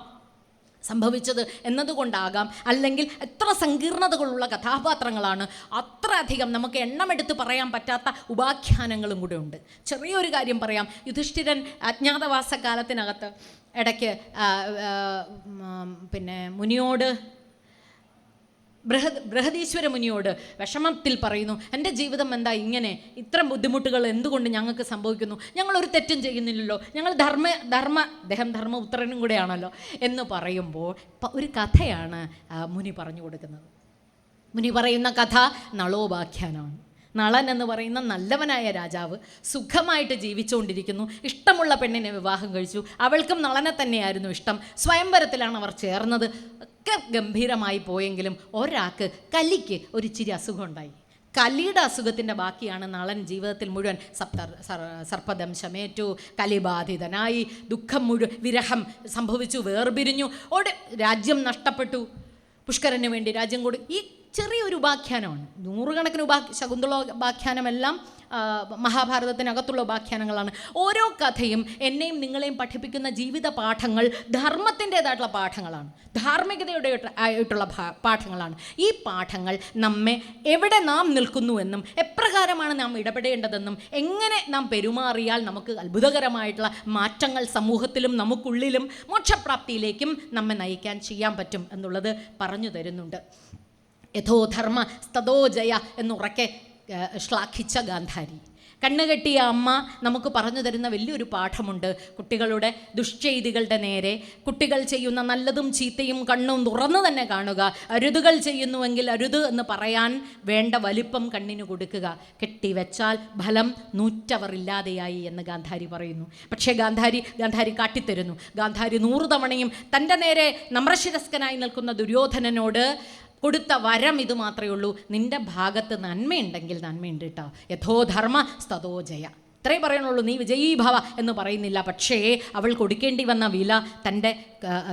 സംഭവിച്ചത് എന്നതുകൊണ്ടാകാം, അല്ലെങ്കിൽ എത്ര സങ്കീർണതകളുള്ള കഥാപാത്രങ്ങളാണ്, അത്രയധികം നമുക്ക് എണ്ണമെടുത്ത് പറയാൻ പറ്റാത്ത ഉപാഖ്യാനങ്ങളും കൂടെ ഉണ്ട്. ചെറിയൊരു കാര്യം പറയാം. യുധിഷ്ഠിരൻ അജ്ഞാതവാസ കാലത്തിനകത്ത് ഇടയ്ക്ക് പിന്നെ മുനിയോട് ബൃഹദീശ്വര മുനിയോട് വിഷമത്തിൽ പറയുന്നു, എൻ്റെ ജീവിതം എന്താ ഇങ്ങനെ, ഇത്തരം ബുദ്ധിമുട്ടുകൾ എന്തുകൊണ്ട് ഞങ്ങൾക്ക് സംഭവിക്കുന്നു, ഞങ്ങളൊരു തെറ്റും ചെയ്യുന്നില്ലല്ലോ, ഞങ്ങൾ അദ്ദേഹം ധർമ്മപുത്രനും കൂടെയാണല്ലോ എന്ന് പറയുമ്പോൾ ഒരു കഥയാണ് മുനി പറഞ്ഞു കൊടുക്കുന്നത്. മുനി പറയുന്ന കഥ നളോപാഖ്യാനമാണ്. നളൻ എന്ന് പറയുന്ന നല്ലവനായ രാജാവ് സുഖമായിട്ട് ജീവിച്ചുകൊണ്ടിരിക്കുന്നു. ഇഷ്ടമുള്ള പെണ്ണിനെ വിവാഹം കഴിച്ചു. അവൾക്കും നളനെ തന്നെയായിരുന്നു ഇഷ്ടം. സ്വയംവരത്തിലാണ് അവർ ചേർന്നത്. ഒക്കെ ഗംഭീരമായി പോയെങ്കിലും ഒരാൾക്ക് കലിക്ക് ഒരിച്ചിരി അസുഖം ഉണ്ടായി. കലിയുടെ അസുഖത്തിൻ്റെ ബാക്കിയാണ് നളൻ ജീവിതത്തിൽ മുഴുവൻ സർപ്പദംശമേറ്റു, കലിബാധിതനായി, ദുഃഖം മുഴുവൻ, വിരഹം സംഭവിച്ചു, വേർപിരിഞ്ഞു, രാജ്യം നഷ്ടപ്പെട്ടു, പുഷ്കരന് വേണ്ടി രാജ്യം കൂടി. ഈ ചെറിയൊരു ഉപാഖ്യാനമാണ്. 100 കണക്കിന് ശകുന്തള ഉപാഖ്യാനമെല്ലാം മഹാഭാരതത്തിനകത്തുള്ള ഉപാഖ്യാനങ്ങളാണ്. ഓരോ കഥയും എന്നെയും നിങ്ങളെയും പഠിപ്പിക്കുന്ന ജീവിത പാഠങ്ങൾ ധർമ്മത്തിൻ്റേതായിട്ടുള്ള പാഠങ്ങളാണ്, ധാർമ്മികതയുടെ ആയിട്ടുള്ള പാഠങ്ങളാണ്. ഈ പാഠങ്ങൾ നമ്മെ എവിടെ നാം നിൽക്കുന്നുവെന്നും എപ്രകാരമാണ് നാം ഇടപെടേണ്ടതെന്നും എങ്ങനെ നാം പെരുമാറിയാൽ നമുക്ക് അത്ഭുതകരമായിട്ടുള്ള മാറ്റങ്ങൾ സമൂഹത്തിലും നമുക്കുള്ളിലും മോക്ഷപ്രാപ്തിയിലേക്കും നമ്മെ നയിക്കാൻ ചെയ്യാൻ പറ്റും എന്നുള്ളത് പറഞ്ഞു തരുന്നുണ്ട്. യഥോ ധർമ്മ സ്തതോ ജയ എന്നുറക്കെ ശ്ലാഘിച്ച ഗാന്ധാരി. കണ്ണുകെട്ടിയ അമ്മ നമുക്ക് പറഞ്ഞു തരുന്ന വലിയൊരു പാഠമുണ്ട്. കുട്ടികളുടെ ദുഷ്ചെയ്തികളുടെ നേരെ കുട്ടികൾ ചെയ്യുന്ന നല്ലതും ചീത്തയും കണ്ണും തുറന്നു തന്നെ കാണുക. അരുതുകൾ ചെയ്യുന്നുവെങ്കിൽ അരുത് എന്ന് പറയാൻ വേണ്ട വലിപ്പം കണ്ണിന് കൊടുക്കുക. കെട്ടിവെച്ചാൽ ഫലം നൂറ്റവറില്ലാതെയായി എന്ന് ഗാന്ധാരി പറയുന്നു. പക്ഷേ ഗാന്ധാരി കാട്ടിത്തരുന്നു. ഗാന്ധാരി 100 തവണയും തൻ്റെ നേരെ നമ്രശിരസ്കനായി നിൽക്കുന്ന ദുര്യോധനനോട് കൊടുത്ത വരം ഇത് മാത്രമേ ഉള്ളൂ, നിൻ്റെ ഭാഗത്ത് നന്മയുണ്ടെങ്കിൽ നന്മയുണ്ട് കേട്ടോ. യഥോധർമ്മ സ്തതോ ജയ, ഇത്രേ പറയണുള്ളൂ. നീ വിജയീഭവ എന്ന് പറയുന്നില്ല. പക്ഷേ അവൾ കൊടുക്കേണ്ടി വന്ന വില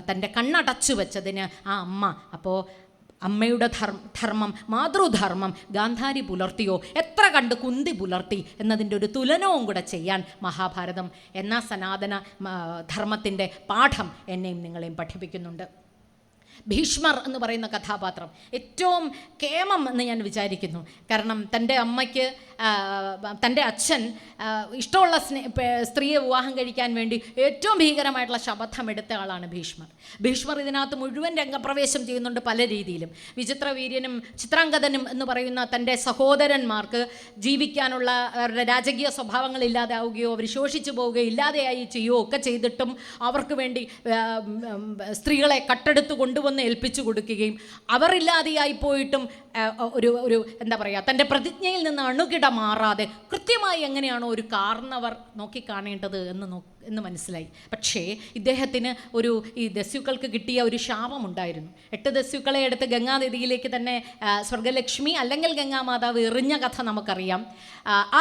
തൻ്റെ കണ്ണടച്ചു വെച്ചതിന് ആ അമ്മ. അപ്പോൾ അമ്മയുടെ ധർമ്മം, മാതൃധർമ്മം ഗാന്ധാരി പുലർത്തിയോ, എത്ര കണ്ട് കുന്തി പുലർത്തി എന്നതിൻ്റെ ഒരു തുലനവും കൂടെ ചെയ്യാൻ മഹാഭാരതം എന്ന സനാതന ധർമ്മത്തിൻ്റെ പാഠം എന്നെയും നിങ്ങളെയും പഠിപ്പിക്കുന്നുണ്ട്. ഭീഷ്മർ എന്ന് പറയുന്ന കഥാപാത്രം ഏറ്റവും കേമം എന്ന് ഞാൻ വിചാരിക്കുന്നു. കാരണം തൻ്റെ അമ്മയ്ക്ക് തൻ്റെ അച്ഛൻ ഇഷ്ടമുള്ള സ്ത്രീയെ വിവാഹം കഴിക്കാൻ വേണ്ടി ഏറ്റവും ഭീകരമായിട്ടുള്ള ശപഥം എടുത്ത ആളാണ് ഭീഷ്മർ. ഭീഷ്മർ ഇതിനകത്ത് മുഴുവൻ രംഗപ്രവേശം ചെയ്യുന്നുണ്ട് പല രീതിയിലും. വിചിത്രവീര്യനും ചിത്രാംഗതനും എന്ന് പറയുന്ന തൻ്റെ സഹോദരന്മാർക്ക് ജീവിക്കാനുള്ള അവരുടെ രാജകീയ സ്വഭാവങ്ങൾ ഇല്ലാതാവുകയോ അവർ ശോഷിച്ചു പോവുകയോ ഇല്ലാതെയായി ചെയ്യുകയോ ഒക്കെ ചെയ്തിട്ടും അവർക്ക് വേണ്ടി സ്ത്രീകളെ കട്ടെടുത്ത് കൊണ്ടുവന്ന് ഏൽപ്പിച്ചു കൊടുക്കുകയും അവരില്ലാതെയായി പോയിട്ടും ഒരു എന്താ പറയുക, തൻ്റെ പ്രതിജ്ഞയിൽ നിന്ന് അണുകിട മാറാതെ കൃത്യമായി എങ്ങനെയാണോ ഒരു കാർന്നവർ നോക്കിക്കാണേണ്ടത് എന്ന് മനസ്സിലായി. പക്ഷേ ഇദ്ദേഹത്തിന് ഈ ദസ്യുക്കൾക്ക് കിട്ടിയ ഒരു ശാപമുണ്ടായിരുന്നു. 8 ദസ്യുക്കളെ എടുത്ത് ഗംഗാനദിയിലേക്ക് തന്നെ സ്വർഗലക്ഷ്മി അല്ലെങ്കിൽ ഗംഗാമാതാവ് എറിഞ്ഞ കഥ നമുക്കറിയാം.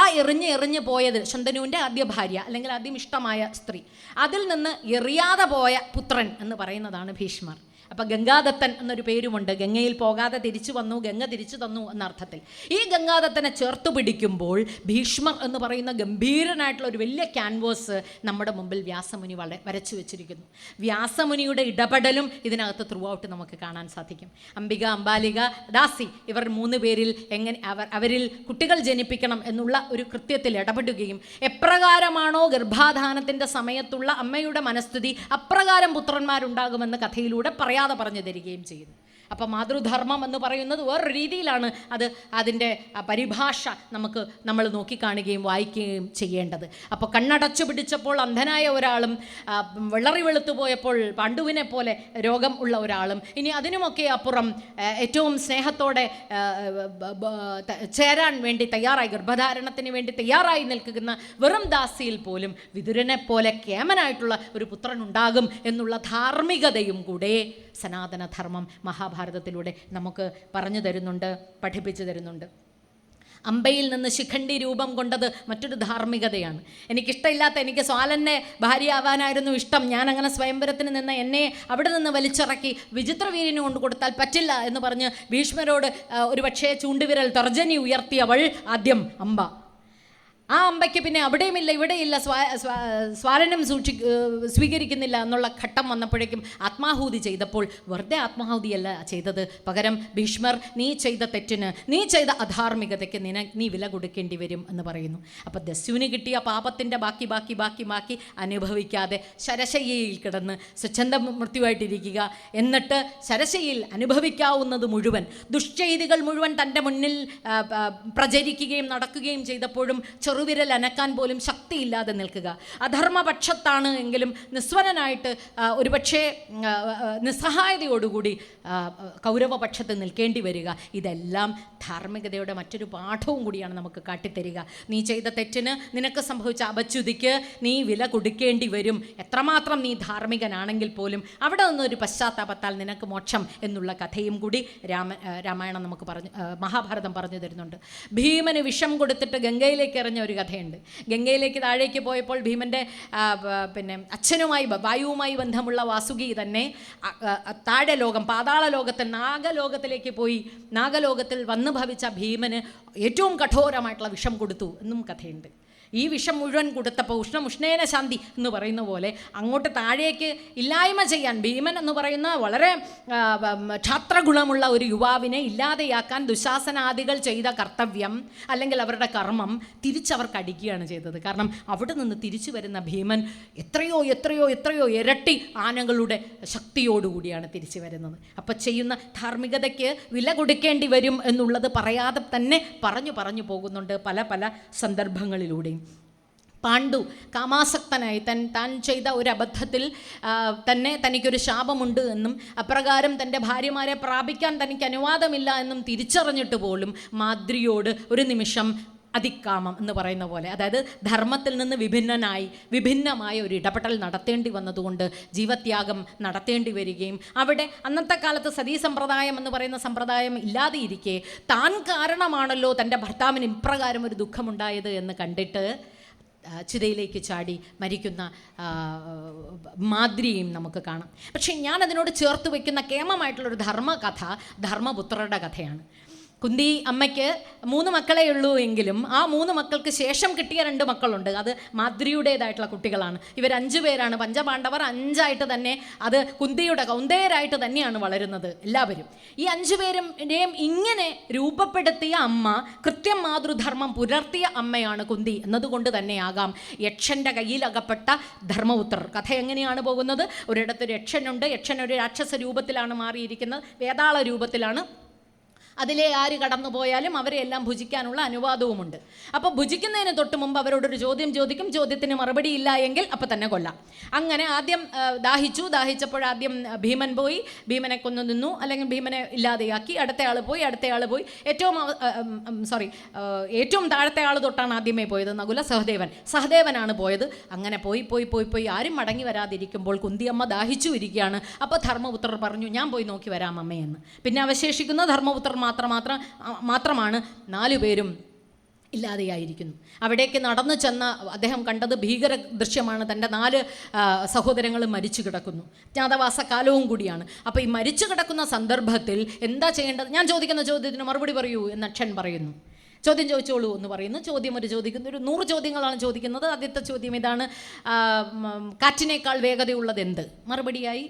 ആ എറിഞ്ഞ് പോയത് ശന്തനുവിൻ്റെ ആദ്യ ഭാര്യ അല്ലെങ്കിൽ ആദ്യം ഇഷ്ടമായ സ്ത്രീ, അതിൽ നിന്ന് എറിയാതെ പോയ പുത്രൻ എന്ന് പറയുന്നതാണ് ഭീഷ്മർ. അപ്പം ഗംഗാദത്തൻ എന്നൊരു പേരുമുണ്ട്. ഗംഗയിൽ പോകാതെ തിരിച്ചു വന്നു, ഗംഗ തിരിച്ചു തന്നു എന്നർത്ഥത്തിൽ. ഈ ഗംഗാദത്തനെ ചേർത്ത് പിടിക്കുമ്പോൾ ഭീഷ്മർ എന്ന് പറയുന്ന ഗംഭീരനായിട്ടുള്ള ഒരു വലിയ ക്യാൻവാസ് നമ്മുടെ മുമ്പിൽ വ്യാസമുനി വരച്ചു വെച്ചിരിക്കുന്നു. വ്യാസമുനിയുടെ ഇടപെടലും ഇതിനകത്ത് ത്രൂ ഔട്ട് നമുക്ക് കാണാൻ സാധിക്കും. അംബിക, അംബാലിക, ദാസി ഇവർ 3 പേരിൽ എങ്ങനെ അവരിൽ കുട്ടികൾ ജനിപ്പിക്കണം എന്നുള്ള ഒരു കൃത്യത്തിൽ ഇടപെടുകയും എപ്രകാരമാണോ ഗർഭാധാനത്തിൻ്റെ സമയത്തുള്ള അമ്മയുടെ മനസ്ഥിതി അപ്രകാരം പുത്രന്മാരുണ്ടാകുമെന്ന് കഥയിലൂടെ പറഞ്ഞു തരികയും ചെയ്യുന്നു. അപ്പോൾ മാതൃധർമ്മം എന്ന് പറയുന്നത് വേറൊരു രീതിയിലാണ് അതിൻ്റെ പരിഭാഷ നമ്മൾ നോക്കിക്കാണുകയും വായിക്കുകയും ചെയ്യേണ്ടത്. അപ്പോൾ കണ്ണടച്ചു പിടിച്ചപ്പോൾ അന്ധനായ ഒരാളും വെള്ളറി വെളുത്തു പോയപ്പോൾ പാണ്ഡുവിനെ പോലെ രോഗം ഉള്ള ഒരാളും ഇനി അതിനുമൊക്കെ അപ്പുറം ഏറ്റവും സ്നേഹത്തോടെ ചേരാൻ വേണ്ടി തയ്യാറായി, ഗർഭധാരണത്തിന് വേണ്ടി തയ്യാറായി നിൽക്കുന്ന വെറും ദാസിയിൽ പോലും വിതുരനെ പോലെ കേമനായിട്ടുള്ള ഒരു പുത്രൻ ഉണ്ടാകും എന്നുള്ള ധാർമ്മികതയും കൂടെ സനാതനധർമ്മം മഹാഭാരതത്തിലൂടെ നമുക്ക് പറഞ്ഞു തരുന്നുണ്ട്, പഠിപ്പിച്ചു തരുന്നുണ്ട്. അമ്പയിൽ നിന്ന് ശിഖണ്ഡി രൂപം കൊണ്ടത് മറ്റൊരു ധാർമ്മികതയാണ്. എനിക്ക് സ്വാലനെ ഭാര്യയാവാനായിരുന്നു ഇഷ്ടം. ഞാനങ്ങനെ സ്വയംവരത്തിന് നിന്ന് എന്നെ അവിടെ നിന്ന് വലിച്ചിറക്കി വിചിത്രവീര്യന് കൊണ്ട് കൊടുത്താൽ പറ്റില്ല എന്ന് പറഞ്ഞ് ഭീഷ്മരോട് ഒരു പക്ഷേ ചൂണ്ടുവിരൽ തർജനി ഉയർത്തിയവൾ ആദ്യം അമ്പ. ആ അമ്പയ്ക്ക് പിന്നെ അവിടെയുമില്ല ഇവിടെയില്ല, സ്വാലനം സ്വീകരിക്കുന്നില്ല എന്നുള്ള ഘട്ടം വന്നപ്പോഴേക്കും ആത്മാഹൂതി ചെയ്തപ്പോൾ വെറുതെ ആത്മാഹൂതിയല്ല ചെയ്തത്. പകരം ഭീഷ്മർ, നീ ചെയ്ത തെറ്റിന്, നീ ചെയ്ത അധാർമികതയ്ക്ക് നീ വില കൊടുക്കേണ്ടി വരും എന്ന് പറയുന്നു. അപ്പോൾ ദസ്യുവിന് കിട്ടിയ പാപത്തിൻ്റെ ബാക്കി അനുഭവിക്കാതെ ശരശയ്യയിൽ കിടന്ന് സ്വച്ഛന്ത മൃത്യുവായിട്ടിരിക്കുക, എന്നിട്ട് ശരശയ്യയിൽ അനുഭവിക്കാവുന്നത് മുഴുവൻ ദുഷ്ചെയ്തികൾ മുഴുവൻ തൻ്റെ മുന്നിൽ പ്രചരിക്കുകയും നടക്കുകയും ചെയ്തപ്പോഴും ചെറുവിരൽ അനക്കാൻ പോലും ശക്തിയില്ലാതെ നിൽക്കുക. അധർമ്മപക്ഷത്താണ് എങ്കിലും നിസ്വരനായിട്ട് ഒരുപക്ഷെ നിസ്സഹായതയോടുകൂടി കൗരവപക്ഷത്ത് നിൽക്കേണ്ടി വരിക. ഇതെല്ലാം ധാർമ്മികതയുടെ മറ്റൊരു പാഠവും കൂടിയാണ് നമുക്ക് കാട്ടിത്തരിക. നീ ചെയ്ത തെറ്റിന്, നിനക്ക് സംഭവിച്ച അപച്യുതിക്ക് നീ വില കൊടുക്കേണ്ടി വരും. എത്രമാത്രം നീ ധാർമ്മികനാണെങ്കിൽ പോലും അവിടെ നിന്നൊരു പശ്ചാത്താപത്താൽ നിനക്ക് മോക്ഷം എന്നുള്ള കഥയും കൂടി രാമായണം നമുക്ക് മഹാഭാരതം പറഞ്ഞു തരുന്നുണ്ട്. ഭീമന് വിഷം കൊടുത്തിട്ട് ഗംഗയിലേക്ക് എറിഞ്ഞ ഒരു കഥയുണ്ട്. ഗംഗയിലേക്ക് താഴേക്ക് പോയപ്പോൾ ഭീമൻ്റെ അച്ഛനുമായി വായുവുമായി ബന്ധമുള്ള വാസുകി തന്നെ താഴെ ലോകം പാതാള ലോകത്തിൽ നാഗലോകത്തിലേക്ക് പോയി നാഗലോകത്തിൽ വന്നു ഭവിച്ച ഭീമന് ഏറ്റവും കഠോരമായിട്ടുള്ള വിഷം കൊടുത്തു എന്നും കഥയുണ്ട്. ഈ വിഷം മുഴുവൻ കൊടുത്തപ്പോൾ ഉഷ്ണേന ശാന്തി എന്ന് പറയുന്ന പോലെ അങ്ങോട്ട് താഴേക്ക് ഇല്ലായ്മ ചെയ്യാൻ ഭീമൻ എന്ന് പറയുന്ന വളരെ ക്ഷാത്രഗുണമുള്ള ഒരു യുവാവിനെ ഇല്ലാതെയാക്കാൻ ദുശാസനാദികൾ ചെയ്ത കർത്തവ്യം അല്ലെങ്കിൽ അവരുടെ കർമ്മം തിരിച്ചവർക്ക് അടിക്കുകയാണ് ചെയ്തത്. കാരണം അവിടെ നിന്ന് തിരിച്ചു വരുന്ന ഭീമൻ എത്രയോ ഇരട്ടി ആനകളുടെ ശക്തിയോടുകൂടിയാണ് തിരിച്ചു വരുന്നത്. അപ്പോൾ ചെയ്യുന്ന ധാർമ്മികതയ്ക്ക് വില കൊടുക്കേണ്ടി വരും എന്നുള്ളത് പറയാതെ തന്നെ പറഞ്ഞു പോകുന്നുണ്ട് പല സന്ദർഭങ്ങളിലൂടെയും. പാണ്ഡു കാമാസക്തനായി താൻ ചെയ്ത ഒരു അബദ്ധത്തിൽ തന്നെ തനിക്കൊരു ശാപമുണ്ട് എന്നും അപ്രകാരം തൻ്റെ ഭാര്യമാരെ പ്രാപിക്കാൻ തനിക്ക് അനുവാദമില്ല എന്നും തിരിച്ചറിഞ്ഞിട്ട് പോലും മാദ്രിയോട് ഒരു നിമിഷം അതിക്കാമം എന്ന് പറയുന്ന പോലെ, അതായത് ധർമ്മത്തിൽ നിന്ന് വിഭിന്നമായ ഒരു ഇടപെടൽ നടത്തേണ്ടി വന്നതുകൊണ്ട് ജീവത്യാഗം നടത്തേണ്ടി വരികയും അവിടെ അന്നത്തെ കാലത്ത് സതീ സമ്പ്രദായം എന്ന് പറയുന്ന സമ്പ്രദായം ഇല്ലാതെ ഇരിക്കെ താൻ കാരണമാണല്ലോ തൻ്റെ ഭർത്താവിന് ഇപ്രകാരം ഒരു ദുഃഖമുണ്ടായത് എന്ന് കണ്ടിട്ട് ചിതയിലേക്ക് ചാടി മരിക്കുന്ന മാദ്രിയും നമുക്ക് കാണാം. പക്ഷേ ഞാൻ അതിനോട് ചേർത്ത് വയ്ക്കുന്ന കേമമായിട്ടുള്ളൊരു ധർമ്മകഥ ധർമ്മപുത്രരുടെ കഥയാണ്. കുന്തി അമ്മയ്ക്ക് 3 മക്കളേ ഉള്ളൂ എങ്കിലും ആ 3 മക്കൾക്ക് ശേഷം കിട്ടിയ 2 മക്കളുണ്ട്. അത് മാദ്രിയുടേതായിട്ടുള്ള കുട്ടികളാണ്. ഇവർ 5 പേരാണ്. പഞ്ചപാണ്ഡവർ 5ആയിട്ട് തന്നെ, അത് കുന്തിയുടെ കൗന്ദേയരായിട്ട് തന്നെയാണ് വളരുന്നത് എല്ലാവരും. ഈ 5 പേരുടെയും ഇങ്ങനെ രൂപപ്പെടുത്തിയ അമ്മ, കൃത്യം മാതൃധർമ്മം പുലർത്തിയ അമ്മയാണ് കുന്തി എന്നതുകൊണ്ട് തന്നെയാകാം യക്ഷൻ്റെ കയ്യിലകപ്പെട്ട ധർമ്മപുത്രർ. കഥ എങ്ങനെയാണ് പോകുന്നത്? ഒരിടത്തൊരു യക്ഷനുണ്ട്. യക്ഷൻ ഒരു രാക്ഷസ രൂപത്തിലാണ് മാറിയിരിക്കുന്നത്, വേതാള രൂപത്തിലാണ്. അതിലെ ആര് കടന്നു പോയാലും അവരെ എല്ലാം ഭുജിക്കാനുള്ള അനുവാദവുമുണ്ട്. അപ്പോൾ ഭുജിക്കുന്നതിന് തൊട്ട് മുമ്പ് അവരോടൊരു ചോദ്യം ചോദിക്കും. ചോദ്യത്തിന് മറുപടി ഇല്ല എങ്കിൽ അപ്പം തന്നെ കൊല്ലാം. അങ്ങനെ ആദ്യം ദാഹിച്ചപ്പോഴാദ്യം ഭീമൻ പോയി, ഭീമനെ കൊന്നു നിന്നു, അല്ലെങ്കിൽ ഭീമനെ ഇല്ലാതെയാക്കി. അടുത്തയാൾ പോയി. ഏറ്റവും താഴത്തെ ആൾ തൊട്ടാണ് ആദ്യമേ പോയത്. നകുല സഹദേവനാണ് പോയത്. അങ്ങനെ പോയി ആരും മടങ്ങി വരാതിരിക്കുമ്പോൾ കുന്തിയമ്മ ദാഹിച്ചു ഇരിക്കുകയാണ്. അപ്പോൾ ധർമ്മപുത്രർ പറഞ്ഞു, ഞാൻ പോയി നോക്കി വരാം അമ്മയെന്ന്. പിന്നെ അവശേഷിക്കുന്ന ധർമ്മപുത്രർ മാത്രമാണ് 4 പേരും ഇല്ലാതെയായിരിക്കുന്നു. അവിടേക്ക് നടന്നു ചെന്ന അദ്ദേഹം കണ്ടത് ഭീകര ദൃശ്യമാണ്. തൻ്റെ 4 സഹോദരങ്ങളും മരിച്ചു കിടക്കുന്നു. ജ്ഞാതവാസ കാലവും കൂടിയാണ്. അപ്പോൾ ഈ മരിച്ചു കിടക്കുന്ന സന്ദർഭത്തിൽ എന്താ ചെയ്യേണ്ടത്? ഞാൻ ചോദിക്കുന്ന ചോദ്യത്തിന് മറുപടി പറയൂ എന്ന് അച്ഛൻ പറയുന്നു. ചോദ്യം ചോദിച്ചോളൂ എന്ന് പറയുന്നു. ചോദിക്കുന്നു. ഒരു 100 ചോദ്യങ്ങളാണ് ചോദിക്കുന്നത്. ആദ്യത്തെ ചോദ്യം ഇതാണ്: കാറ്റിനേക്കാൾ വേഗതയുള്ളത് എന്ത്? മറുപടിയായി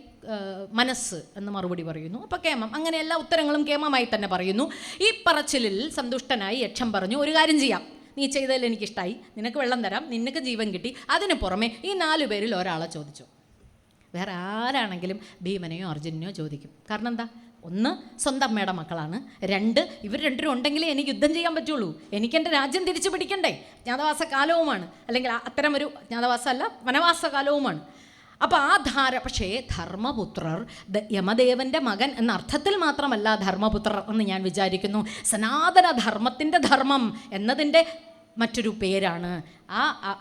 മനസ്സ് എന്ന് മറുപടി പറയുന്നു. അപ്പോൾ കേമം. അങ്ങനെ എല്ലാ ഉത്തരങ്ങളും കേമമായി തന്നെ പറയുന്നു. ഈ പറച്ചിലിൽ സന്തുഷ്ടനായി യക്ഷൻ പറഞ്ഞു, ഒരു കാര്യം ചെയ്യാം, നീ ചെയ്തതിൽ എനിക്കിഷ്ടമായി, നിനക്ക് വെള്ളം തരാം, നിനക്ക് ജീവൻ കിട്ടി. അതിന് പുറമെ ഈ 4 പേരിൽ ഒരാളെ ചോദിച്ചു. വേറെ ആരാണെങ്കിലും ഭീമനെയോ അർജുനനെയോ ചോദിക്കും. കാരണം എന്താ? 1, സ്വന്തം അമ്മയുടെ മക്കളാണ്. 2, ഇവർ 2 ഉണ്ടെങ്കിലേ എനിക്ക് യുദ്ധം ചെയ്യാൻ പറ്റുള്ളൂ. എനിക്ക് എൻ്റെ രാജ്യം തിരിച്ചു പിടിക്കണ്ടേ? ജ്ഞാതവാസ കാലവുമാണ്, അല്ലെങ്കിൽ അത്തരമൊരു ജ്ഞാതവാസമല്ല, വനവാസ കാലവുമാണ്. അപ്പോൾ ആ പക്ഷേ ധർമ്മപുത്രർ യമദേവൻ്റെ മകൻ എന്ന അർത്ഥത്തിൽ മാത്രമല്ല ധർമ്മപുത്രർ എന്ന് ഞാൻ വിചാരിക്കുന്നു. സനാതന ധർമ്മത്തിൻ്റെ ധർമ്മം എന്നതിൻ്റെ മറ്റൊരു പേരാണ്.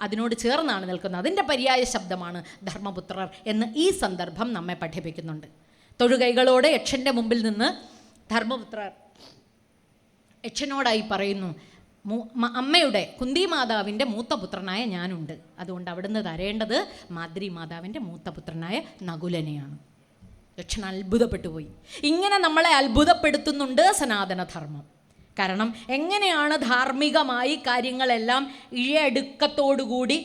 അതിനോട് ചേർന്നാണ് നിൽക്കുന്നത്. അതിൻ്റെ പര്യായ ശബ്ദമാണ് ധർമ്മപുത്രർ എന്ന് ഈ സന്ദർഭം നമ്മെ പഠിപ്പിക്കുന്നുണ്ട്. തൊഴുകൈകളോടെ യക്ഷൻ്റെ മുമ്പിൽ നിന്ന് ധർമ്മപുത്രർ യക്ഷനോടായി പറയുന്നു, അമ്മയുടെ കുന്തി മാതാവിൻ്റെ മൂത്ത പുത്രനായ ഞാനുണ്ട്. അതുകൊണ്ട് അവിടുന്ന് തരേണ്ടത് മാദ്രി മാതാവിൻ്റെ മൂത്ത പുത്രനായ നകുലനെയാണ്. യക്ഷൻ അത്ഭുതപ്പെട്ടു പോയി. ഇങ്ങനെ നമ്മളെ അത്ഭുതപ്പെടുത്തുന്നുണ്ട് സനാതനധർമ്മം. കാരണം എങ്ങനെയാണ് ധാർമ്മികമായി കാര്യങ്ങളെല്ലാം ഇഴയടുക്കത്തോടുകൂടി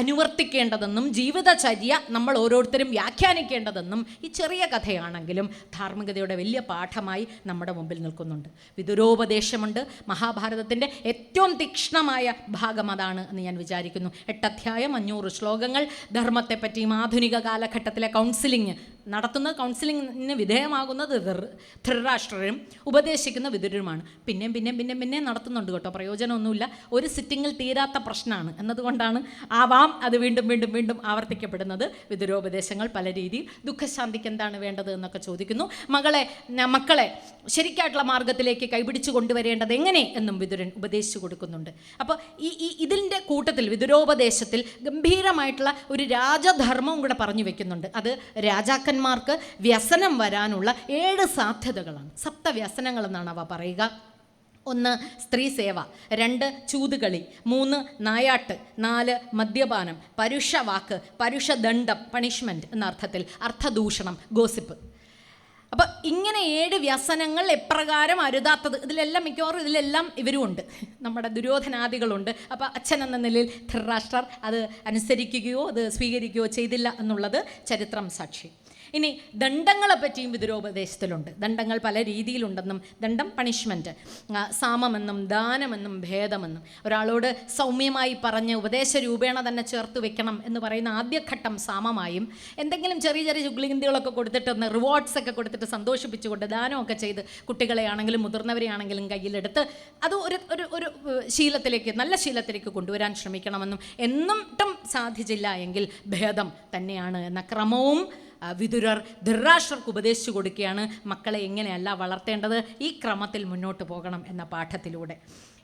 അനുവർത്തിക്കേണ്ടതെന്നും ജീവിതചര്യ നമ്മൾ ഓരോരുത്തരും വ്യാഖ്യാനിക്കേണ്ടതെന്നും ഈ ചെറിയ കഥയാണെങ്കിലും ധാർമ്മികതയുടെ വലിയ പാഠമായി നമ്മുടെ മുമ്പിൽ നിൽക്കുന്നുണ്ട്. വിദുരോപദേശമുണ്ട്. മഹാഭാരതത്തിൻ്റെ ഏറ്റവും തീക്ഷ്ണമായ ഭാഗം അതാണ് എന്ന് ഞാൻ വിചാരിക്കുന്നു. 8 അധ്യായം 500 ശ്ലോകങ്ങൾ ധർമ്മത്തെപ്പറ്റിയും ആധുനിക കാലഘട്ടത്തിലെ കൗൺസിലിങ്ങിന് വിധേയമാകുന്നത് ധൃതരാഷ്ട്രരും ഉപദേശിക്കുന്ന വിദുരരുമാണ്. പിന്നെയും നടത്തുന്നുണ്ട് കേട്ടോ. പ്രയോജനമൊന്നുമില്ല. ഒരു സിറ്റിങ്ങിൽ തീരാത്ത പ്രശ്നമാണ് എന്നതുകൊണ്ടാണ് അത് വീണ്ടും ആവർത്തിക്കപ്പെടുന്നത്. വിദുരോപദേശങ്ങൾ പല രീതിയിൽ. ദുഃഖശാന്തിക്ക് എന്താണ് വേണ്ടത് എന്നൊക്കെ ചോദിക്കുന്നു. മക്കളെ ശരിക്കായിട്ടുള്ള മാർഗത്തിലേക്ക് കൈപിടിച്ചു കൊണ്ടുവരേണ്ടത് എങ്ങനെ എന്നും വിദുരൻ ഉപദേശിച്ചു കൊടുക്കുന്നുണ്ട്. അപ്പോൾ ഇതിൻ്റെ കൂട്ടത്തിൽ വിദുരോപദേശത്തിൽ ഗംഭീരമായിട്ടുള്ള ഒരു രാജധർമ്മവും കൂടെ പറഞ്ഞു വെക്കുന്നുണ്ട്. അത് രാജാക്കന്മാർക്ക് വ്യസനം വരാനുള്ള 7 സാധ്യതകളാണ്. 7 വ്യസനങ്ങൾ എന്നാണ് അവ പറയുക. 1 സ്ത്രീ സേവ, 2 ചൂതുകളി, 3 നായാട്ട്, 4 മദ്യപാനം, പരുഷവാക്ക്, പരുഷദണ്ഡം പണിഷ്മെൻറ്റ് എന്ന അർത്ഥത്തിൽ, അർത്ഥദൂഷണം, ഗോസിപ്പ്. അപ്പം ഇങ്ങനെ 7 വ്യസനങ്ങൾ എപ്രകാരം അരുതാത്തത്, ഇതിലെല്ലാം ഇവരും ഉണ്ട്. നമ്മുടെ ദുര്യോധനാദികളുണ്ട്. അപ്പോൾ അച്ഛൻ എന്ന നിലയിൽ ധൃതരാഷ്ട്രർ അത് അനുസരിക്കുകയോ അത് സ്വീകരിക്കുകയോ ചെയ്തില്ല എന്നുള്ളത് ചരിത്രം സാക്ഷി. ഇനി ദണ്ഡങ്ങളെ പറ്റിയും വിദുരോപദേശത്തിലുണ്ട്. ദണ്ഡങ്ങൾ പല രീതിയിലുണ്ടെന്നും, ദണ്ഡം പണിഷ്മെൻറ്റ്, സാമമെന്നും ദാനമെന്നും ഭേദമെന്നും. ഒരാളോട് സൗമ്യമായി പറഞ്ഞ് ഉപദേശ രൂപേണ തന്നെ ചേർത്ത് വെക്കണം എന്ന് പറയുന്ന ആദ്യഘട്ടം സാമമായും, എന്തെങ്കിലും ചെറിയ ചുഗ്ലിന്തികളൊക്കെ കൊടുത്തിട്ട് റിവാർഡ്സ് ഒക്കെ കൊടുത്തിട്ട് സന്തോഷിപ്പിച്ചുകൊണ്ട് ദാനമൊക്കെ ചെയ്ത് കുട്ടികളെ ആണെങ്കിലും മുതിർന്നവരെ ആണെങ്കിലും കയ്യിലെടുത്ത് അത് ഒരു ശീലത്തിലേക്ക്, നല്ല ശീലത്തിലേക്ക് കൊണ്ടുവരാൻ ശ്രമിക്കണമെന്നും, എന്നിട്ടും സാധിച്ചില്ല എങ്കിൽ ഭേദം തന്നെയാണ് എന്ന ക്രമവും വിദുരർ ധൃതരാഷ്ട്രർക്ക് ഉപദേശിച്ചു കൊടുക്കുകയാണ്. മക്കളെ എങ്ങനെയല്ല വളർത്തേണ്ടത്, ഈ ക്രമത്തിൽ മുന്നോട്ട് പോകണം എന്ന പാഠത്തിലൂടെ.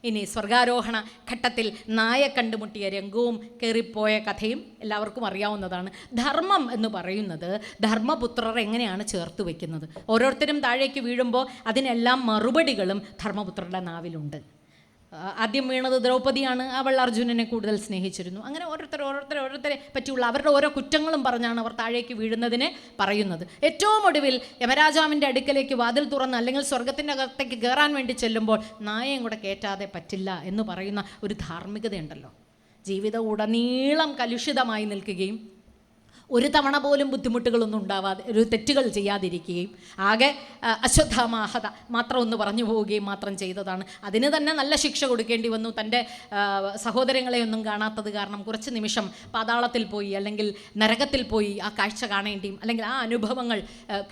ഇനി സ്വർഗാരോഹണ ഘട്ടത്തിൽ നായ കണ്ടുമുട്ടിയ രംഗവും കയറിപ്പോയ കഥയും എല്ലാവർക്കും അറിയാവുന്നതാണ്. ധർമ്മം എന്ന് പറയുന്നത് ധർമ്മപുത്രർ എങ്ങനെയാണ് ചേർത്ത് വയ്ക്കുന്നത്. ഓരോരുത്തരും താഴേക്ക് വീഴുമ്പോൾ അതിനെല്ലാം മറുപടികളും ധർമ്മപുത്രരുടെ നാവിലുണ്ട്. ആദ്യം വീണത് ദ്രൗപദിയാണ്. അവൾ അർജുനനെ കൂടുതൽ സ്നേഹിച്ചിരുന്നു. അങ്ങനെ ഓരോരുത്തരെ പറ്റിയുള്ള അവരുടെ ഓരോ കുറ്റങ്ങളും പറഞ്ഞാണ് അവർ താഴേക്ക് വീഴുന്നതിനെ പറയുന്നത്. ഏറ്റവും ഒടുവിൽ യമരാജാവിൻ്റെ അടുക്കലേക്ക് വാതിൽ തുറന്ന് അല്ലെങ്കിൽ സ്വർഗത്തിൻ്റെ അകത്തേക്ക് കയറാൻ വേണ്ടി ചെല്ലുമ്പോൾ നായയും കൂടെ കയറ്റാതെ പറ്റില്ല എന്ന് പറയുന്ന ഒരു ധാർമ്മികതയുണ്ടല്ലോ. ജീവിതം ഉടനീളം കലുഷിതമായി നിൽക്കുകയും ഒരു തവണ പോലും ബുദ്ധിമുട്ടുകളൊന്നും ഉണ്ടാവാതെ ഒരു തെറ്റുകൾ ചെയ്യാതിരിക്കുകയും ആകെ അശ്വത്ഥമാഹത മാത്രം ഒന്ന് പറഞ്ഞു പോവുകയും മാത്രം ചെയ്തതാണ്. അതിന് തന്നെ നല്ല ശിക്ഷ കൊടുക്കേണ്ടി വന്നു. തൻ്റെ സഹോദരങ്ങളെയൊന്നും കാണാത്തത് കാരണം കുറച്ച് നിമിഷം പാതാളത്തിൽ പോയി അല്ലെങ്കിൽ നരകത്തിൽ പോയി ആ കാഴ്ച കാണേണ്ടിയും അല്ലെങ്കിൽ ആ അനുഭവങ്ങൾ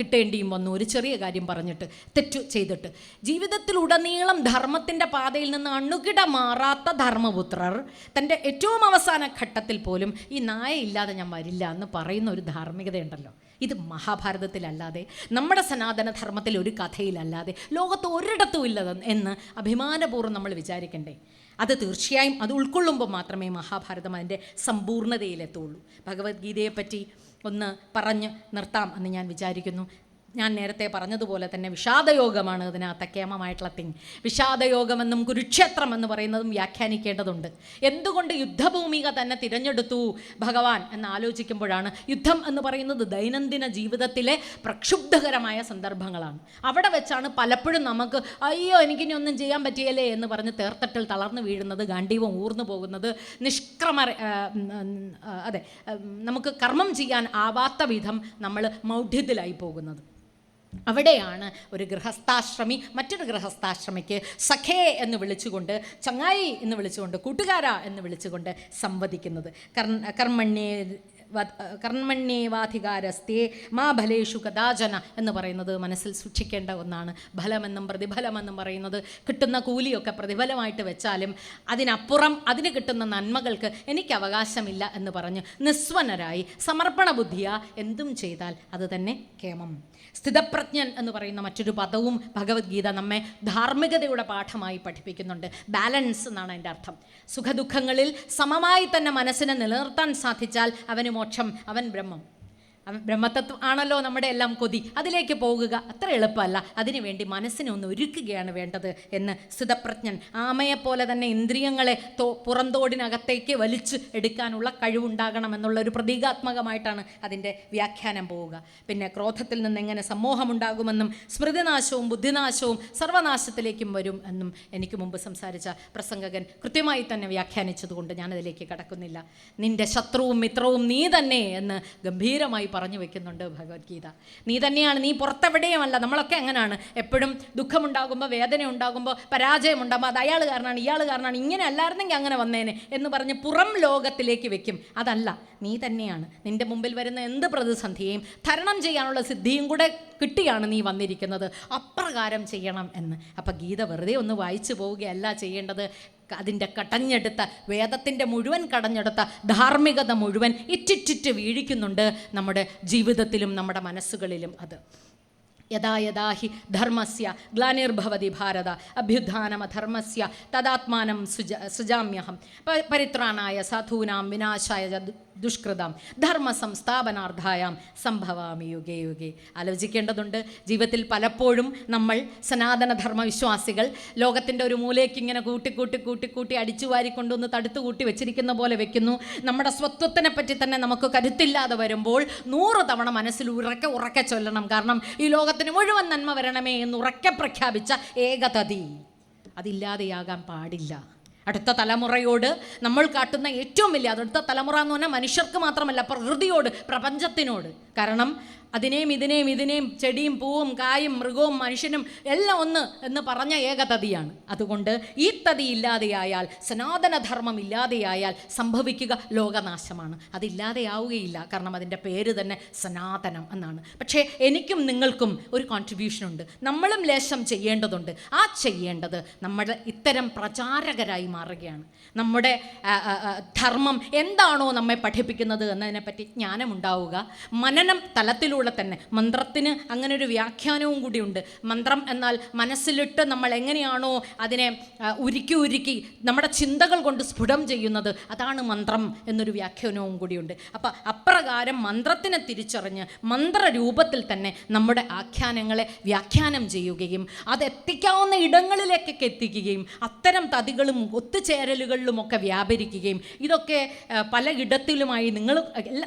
കിട്ടേണ്ടിയും വന്നു. ഒരു ചെറിയ കാര്യം പറഞ്ഞിട്ട്, തെറ്റു ചെയ്തിട്ട്. ജീവിതത്തിൽ ഉടനീളം ധർമ്മത്തിൻ്റെ പാതയിൽ നിന്ന് അണുകിട മാറാത്ത ധർമ്മപുത്രർ തൻ്റെ ഏറ്റവും അവസാന ഘട്ടത്തിൽ പോലും ഈ നായ ഇല്ലാതെ ഞാൻ വരില്ല എന്ന് പറയുന്ന ഒരു ധാർമ്മികതയുണ്ടല്ലോ. ഇത് മഹാഭാരതത്തിലല്ലാതെ നമ്മുടെ സനാതന ധർമ്മത്തിൽ ഒരു കഥയിലല്ലാതെ ലോകത്ത് ഒരിടത്തും ഇല്ല എന്ന് അഭിമാനപൂർവ്വം നമ്മൾ വിചാരിക്കണ്ടേ? അത് തീർച്ചയായും അത് ഉൾക്കൊള്ളുമ്പോൾ മാത്രമേ മഹാഭാരതം അതിൻ്റെ സമ്പൂർണ്ണതയിലെത്തുള്ളൂ. ഭഗവത്ഗീതയെപ്പറ്റി ഒന്ന് പറഞ്ഞ് നിർത്താം എന്ന് ഞാൻ വിചാരിക്കുന്നു. ഞാൻ നേരത്തെ പറഞ്ഞതുപോലെ തന്നെ വിഷാദയോഗമാണ് അതിനകത്ത് കേമമായിട്ടുള്ള തിങ്. വിഷാദയോഗമെന്നും കുരുക്ഷേത്രം എന്ന് പറയുന്നതും വ്യാഖ്യാനിക്കേണ്ടതുണ്ട്. എന്തുകൊണ്ട് യുദ്ധഭൂമിക തന്നെ തിരഞ്ഞെടുത്തു ഭഗവാൻ എന്ന് ആലോചിക്കുമ്പോഴാണ് യുദ്ധം എന്ന് പറയുന്നത് ദൈനംദിന ജീവിതത്തിലെ പ്രക്ഷുബ്ധകരമായ സന്ദർഭങ്ങളാണ്. അവിടെ വെച്ചാണ് പലപ്പോഴും നമുക്ക് അയ്യോ എനിക്കിനി ഒന്നും ചെയ്യാൻ പറ്റിയല്ലേ എന്ന് പറഞ്ഞ് തേർത്തട്ടിൽ തളർന്നു വീഴുന്നത്, ഗാണ്ഡീവം ഊർന്നു പോകുന്നത്, അതെ നമുക്ക് കർമ്മം ചെയ്യാൻ ആവാത്ത വിധം നമ്മൾ മൗഢ്യത്തിലായി പോകുന്നത്. അവിടെയാണ് ഒരു ഗൃഹസ്ഥാശ്രമി മറ്റൊരു ഗൃഹസ്ഥാശ്രമിക്ക് സഖേ എന്ന് വിളിച്ചുകൊണ്ട്, ചങ്ങായി എന്ന് വിളിച്ചുകൊണ്ട്, കൂട്ടുകാരാ എന്ന് വിളിച്ചുകൊണ്ട് സംവദിക്കുന്നത്. കർമ്മണ്യേവാധികാരസ്തേ മാ ഫലേഷു കദാചന എന്ന് പറയുന്നത് മനസ്സിൽ സൂക്ഷിക്കേണ്ട ഒന്നാണ്. ഫലമെന്നും പ്രതിഫലമെന്നും പറയുന്നത് കിട്ടുന്ന കൂലിയൊക്കെ പ്രതിഫലമായിട്ട് വെച്ചാലും അതിനപ്പുറം അതിന് കിട്ടുന്ന നന്മകൾക്ക് എനിക്ക് അവകാശമില്ല എന്ന് പറഞ്ഞ് നിസ്വനരായി സമർപ്പണ ബുദ്ധിയാ എന്തും ചെയ്താൽ അത് തന്നെ കേമം. സ്ഥിതപ്രജ്ഞൻ എന്ന് പറയുന്ന മറ്റൊരു പദവും ഭഗവത്ഗീത നമ്മെ ധാർമ്മികതയുടെ പാഠമായി പഠിപ്പിക്കുന്നുണ്ട്. ബാലൻസ് എന്നാണ് എൻ്റെ അർത്ഥം. സുഖദുഃഖങ്ങളിൽ സമമായി തന്നെ മനസ്സിനെ നിലനിർത്താൻ സാധിച്ചാൽ അവന് മോക്ഷം, അവൻ ബ്രഹ്മം. ബ്രഹ്മതത്വം ആണല്ലോ നമ്മുടെ എല്ലാം കൊതി. അതിലേക്ക് പോകുക അത്ര എളുപ്പമല്ല. അതിനുവേണ്ടി മനസ്സിനെ ഒന്ന് ഒരുക്കുകയാണ് വേണ്ടത് എന്ന് സ്ഥിതപ്രജ്ഞൻ. ആമയെപ്പോലെ തന്നെ ഇന്ദ്രിയങ്ങളെ പുറന്തോടിനകത്തേക്ക് വലിച്ച് എടുക്കാനുള്ള കഴിവുണ്ടാകണമെന്നുള്ള ഒരു പ്രതീകാത്മകമായിട്ടാണ് അതിൻ്റെ വ്യാഖ്യാനം പോവുക. പിന്നെ ക്രോധത്തിൽ നിന്ന് എങ്ങനെ സമ്മോഹമുണ്ടാകുമെന്നും സ്മൃതിനാശവും ബുദ്ധിനാശവും സർവനാശത്തിലേക്കും വരും എന്നും എനിക്ക് മുമ്പ് സംസാരിച്ച പ്രസംഗകൻ കൃത്യമായി തന്നെ വ്യാഖ്യാനിച്ചതുകൊണ്ട് ഞാനതിലേക്ക് കടക്കുന്നില്ല. നിന്റെ ശത്രുവും മിത്രവും നീ തന്നെ എന്ന് ഗംഭീരമായി പറഞ്ഞു വെക്കുന്നുണ്ട് ഭഗവത്ഗീത. നീ തന്നെയാണ്, നീ പുറത്തെവിടെയുമല്ല. നമ്മളൊക്കെ അങ്ങനെയാണ്. എപ്പോഴും ദുഃഖമുണ്ടാകുമ്പോൾ, വേദന ഉണ്ടാകുമ്പോൾ, പരാജയമുണ്ടാകുമ്പോൾ അത് അയാൾ കാരണമാണ്, ഇയാൾ കാരണമാണ്, ഇങ്ങനെ അല്ലായിരുന്നെങ്കിൽ അങ്ങനെ വന്നേനെ എന്ന് പറഞ്ഞ് പുറം ലോകത്തിലേക്ക് വെക്കും. അതല്ല, നീ തന്നെയാണ്. നിൻ്റെ മുമ്പിൽ വരുന്ന എന്ത് പ്രതിസന്ധിയെയും തരണം ചെയ്യാനുള്ള സിദ്ധിയും കൂടെ കിട്ടിയാണ് നീ വന്നിരിക്കുന്നത്. അപ്രകാരം ചെയ്യണം എന്ന്. അപ്പം ഗീത വെറുതെ ഒന്ന് വായിച്ചു പോവുകയല്ല ചെയ്യേണ്ടത്. അതിൻ്റെ കടഞ്ഞെടുത്ത വേദത്തിൻ്റെ മുഴുവൻ കടഞ്ഞെടുത്ത ധാർമ്മികത മുഴുവൻ ഇറ്റിറ്റിറ്റ് വീഴിക്കുന്നുണ്ട് നമ്മുടെ ജീവിതത്തിലും നമ്മുടെ മനസ്സുകളിലും. അത് യഥാ യഥാ ഹി ധർമ്മസ്യ ഗ്ലാനിർഭവതി ഭാരത അഭ്യുത്ഥാനമധർമ്മസ്യ തദാത്മാനം സൃജാമ്യഹം പരിത്രാണായ സാധൂനാം വിനാശായ ദുഷ്കൃതം ധർമ്മ സംസ്ഥാപനാർത്ഥായാം സംഭവാമി യുഗേ യുഗേ. ആലോചിക്കേണ്ടതുണ്ട്. ജീവിതത്തിൽ പലപ്പോഴും നമ്മൾ സനാതനധർമ്മ വിശ്വാസികൾ ലോകത്തിൻ്റെ ഒരു മൂലയ്ക്ക് ഇങ്ങനെ കൂട്ടി അടിച്ചു വാരിക്കൊണ്ടൊന്ന് തടുത്തു കൂട്ടി വെച്ചിരിക്കുന്ന പോലെ വെക്കുന്നു. നമ്മുടെ സ്വത്വത്തിനെ പറ്റി തന്നെ നമുക്ക് കരുത്തില്ലാതെ വരുമ്പോൾ 100 തവണ മനസ്സിൽ ഉറക്കെ ചൊല്ലണം. കാരണം ഈ ലോകത്തിന് മുഴുവൻ നന്മ വരണമേ എന്ന് ഉറക്കെ പ്രഖ്യാപിച്ച ഏകതതി അതില്ലാതെയാകാൻ പാടില്ല. അടുത്ത തലമുറയോട് നമ്മൾ കാട്ടുന്ന ഏറ്റവും വലിയ, അടുത്ത തലമുറ എന്ന് പറഞ്ഞാൽ മനുഷ്യർക്ക് മാത്രമല്ല, പ്രകൃതിയോട്, പ്രപഞ്ചത്തിനോട്. കാരണം ഇതിനെയും ചെടിയും പൂവും കായും മൃഗവും മനുഷ്യനും എല്ലാം ഒന്ന് എന്ന് പറഞ്ഞ ഏകതതിയാണ്. അതുകൊണ്ട് ഈ തതി ഇല്ലാതെയായാൽ, സനാതനധർമ്മം ഇല്ലാതെയായാൽ സംഭവിക്കുക ലോകനാശമാണ്. അതില്ലാതെയാവുകയില്ല. കാരണം അതിൻ്റെ പേര് തന്നെ സനാതനം എന്നാണ്. പക്ഷേ എനിക്കും നിങ്ങൾക്കും ഒരു കോൺട്രിബ്യൂഷനുണ്ട്. നമ്മളും ലേശം ചെയ്യേണ്ടതുണ്ട്. ആ ചെയ്യേണ്ടത് നമ്മുടെ ഇത്തരം പ്രചാരകരായി മാറുകയാണ്. നമ്മുടെ ധർമ്മം എന്താണോ നമ്മെ പഠിപ്പിക്കുന്നത് എന്നതിനെപ്പറ്റി ജ്ഞാനമുണ്ടാവുക, മനനം തലത്തിലൂടെ തന്നെ മന്ത്രത്തിന് അങ്ങനെ ഒരു വ്യാഖ്യാനവും കൂടിയുണ്ട്. മന്ത്രം എന്നാൽ മനസ്സിലിട്ട് നമ്മൾ എങ്ങനെയാണോ അതിനെ ഉരുക്കി നമ്മുടെ ചിന്തകൾ കൊണ്ട് സ്ഫുടം ചെയ്യുന്നത്, അതാണ് മന്ത്രം എന്നൊരു വ്യാഖ്യാനവും കൂടിയുണ്ട്. അപ്പം അപ്രകാരം മന്ത്രത്തിനെ തിരിച്ചറിഞ്ഞ് മന്ത്രരൂപത്തിൽ തന്നെ നമ്മുടെ ആഖ്യാനങ്ങളെ വ്യാഖ്യാനം ചെയ്യുകയും അത് എത്തിക്കാവുന്ന ഇടങ്ങളിലേക്കൊക്കെ എത്തിക്കുകയും അത്തരം തതികളും ഒത്തുചേരലുകളിലുമൊക്കെ വ്യാപരിക്കുകയും ഇതൊക്കെ പല ഇടത്തിലുമായി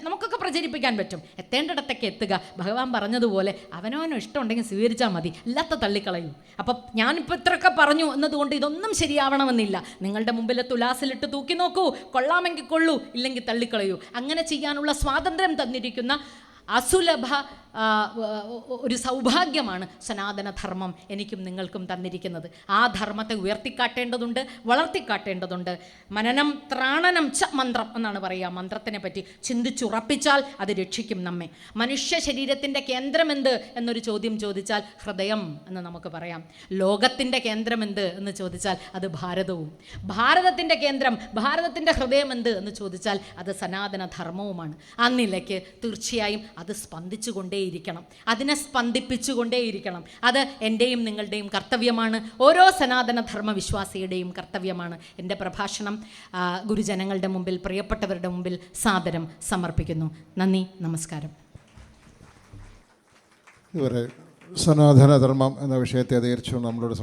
നമുക്കൊക്കെ പ്രചരിപ്പിക്കാൻ പറ്റും. എത്തേണ്ടിടത്തൊക്കെ എത്തുക. ഭഗവാൻ പറഞ്ഞതുപോലെ അവനവനും ഇഷ്ടമുണ്ടെങ്കിൽ സ്വീകരിച്ചാൽ മതി, അല്ലാത്ത തള്ളിക്കളയും. അപ്പം ഞാനിപ്പോൾ ഇത്രയൊക്കെ പറഞ്ഞു എന്നതുകൊണ്ട് ഇതൊന്നും ശരിയാവണമെന്നില്ല. നിങ്ങളുടെ മുമ്പിൽ തുലാസിലിട്ട് തൂക്കി നോക്കൂ, കൊള്ളാമെങ്കിൽ കൊള്ളൂ, ഇല്ലെങ്കിൽ തള്ളിക്കളയൂ. അങ്ങനെ ചെയ്യാനുള്ള സ്വാതന്ത്ര്യം തന്നിരിക്കുന്ന അസുലഭ ഒരു സൗഭാഗ്യമാണ് സനാതനധർമ്മം എനിക്കും നിങ്ങൾക്കും തന്നിരിക്കുന്നത്. ആ ധർമ്മത്തെ ഉയർത്തിക്കാട്ടേണ്ടതുണ്ട്, വളർത്തിക്കാട്ടേണ്ടതുണ്ട്. മനനം ത്രാണനം ച മന്ത്രം എന്നാണ് പറയുക. മന്ത്രത്തിനെ പറ്റി ചിന്തിച്ചുറപ്പിച്ചാൽ അത് രക്ഷിക്കും നമ്മെ. മനുഷ്യ ശരീരത്തിൻ്റെ കേന്ദ്രം എന്ത് എന്നൊരു ചോദ്യം ചോദിച്ചാൽ ഹൃദയം എന്ന് നമുക്ക് പറയാം. ലോകത്തിൻ്റെ കേന്ദ്രം എന്ത് എന്ന് ചോദിച്ചാൽ അത് ഭാരതവും. ഭാരതത്തിൻ്റെ കേന്ദ്രം, ഭാരതത്തിൻ്റെ ഹൃദയം എന്ത് എന്ന് ചോദിച്ചാൽ അത് സനാതനധർമ്മവുമാണ്. ആ നിലയ്ക്ക് തീർച്ചയായും അത് സ്പന്ദിച്ചുകൊണ്ടേയിരിക്കണം, അതിനെ സ്പന്ദിപ്പിച്ചുകൊണ്ടേയിരിക്കണം. അത് എൻ്റെയും നിങ്ങളുടെയും കർത്തവ്യമാണ്, ഓരോ സനാതനധർമ്മ വിശ്വാസിയുടെയും കർത്തവ്യമാണ്. എൻ്റെ പ്രഭാഷണം ഗുരുജനങ്ങളുടെ മുമ്പിൽ, പ്രിയപ്പെട്ടവരുടെ മുമ്പിൽ സാദരം സമർപ്പിക്കുന്നു. നന്ദി, നമസ്കാരം. ഇവരെ സനാതനധർമ്മം എന്ന വിഷയത്തെ അധികരിച്ചു നമ്മളോട്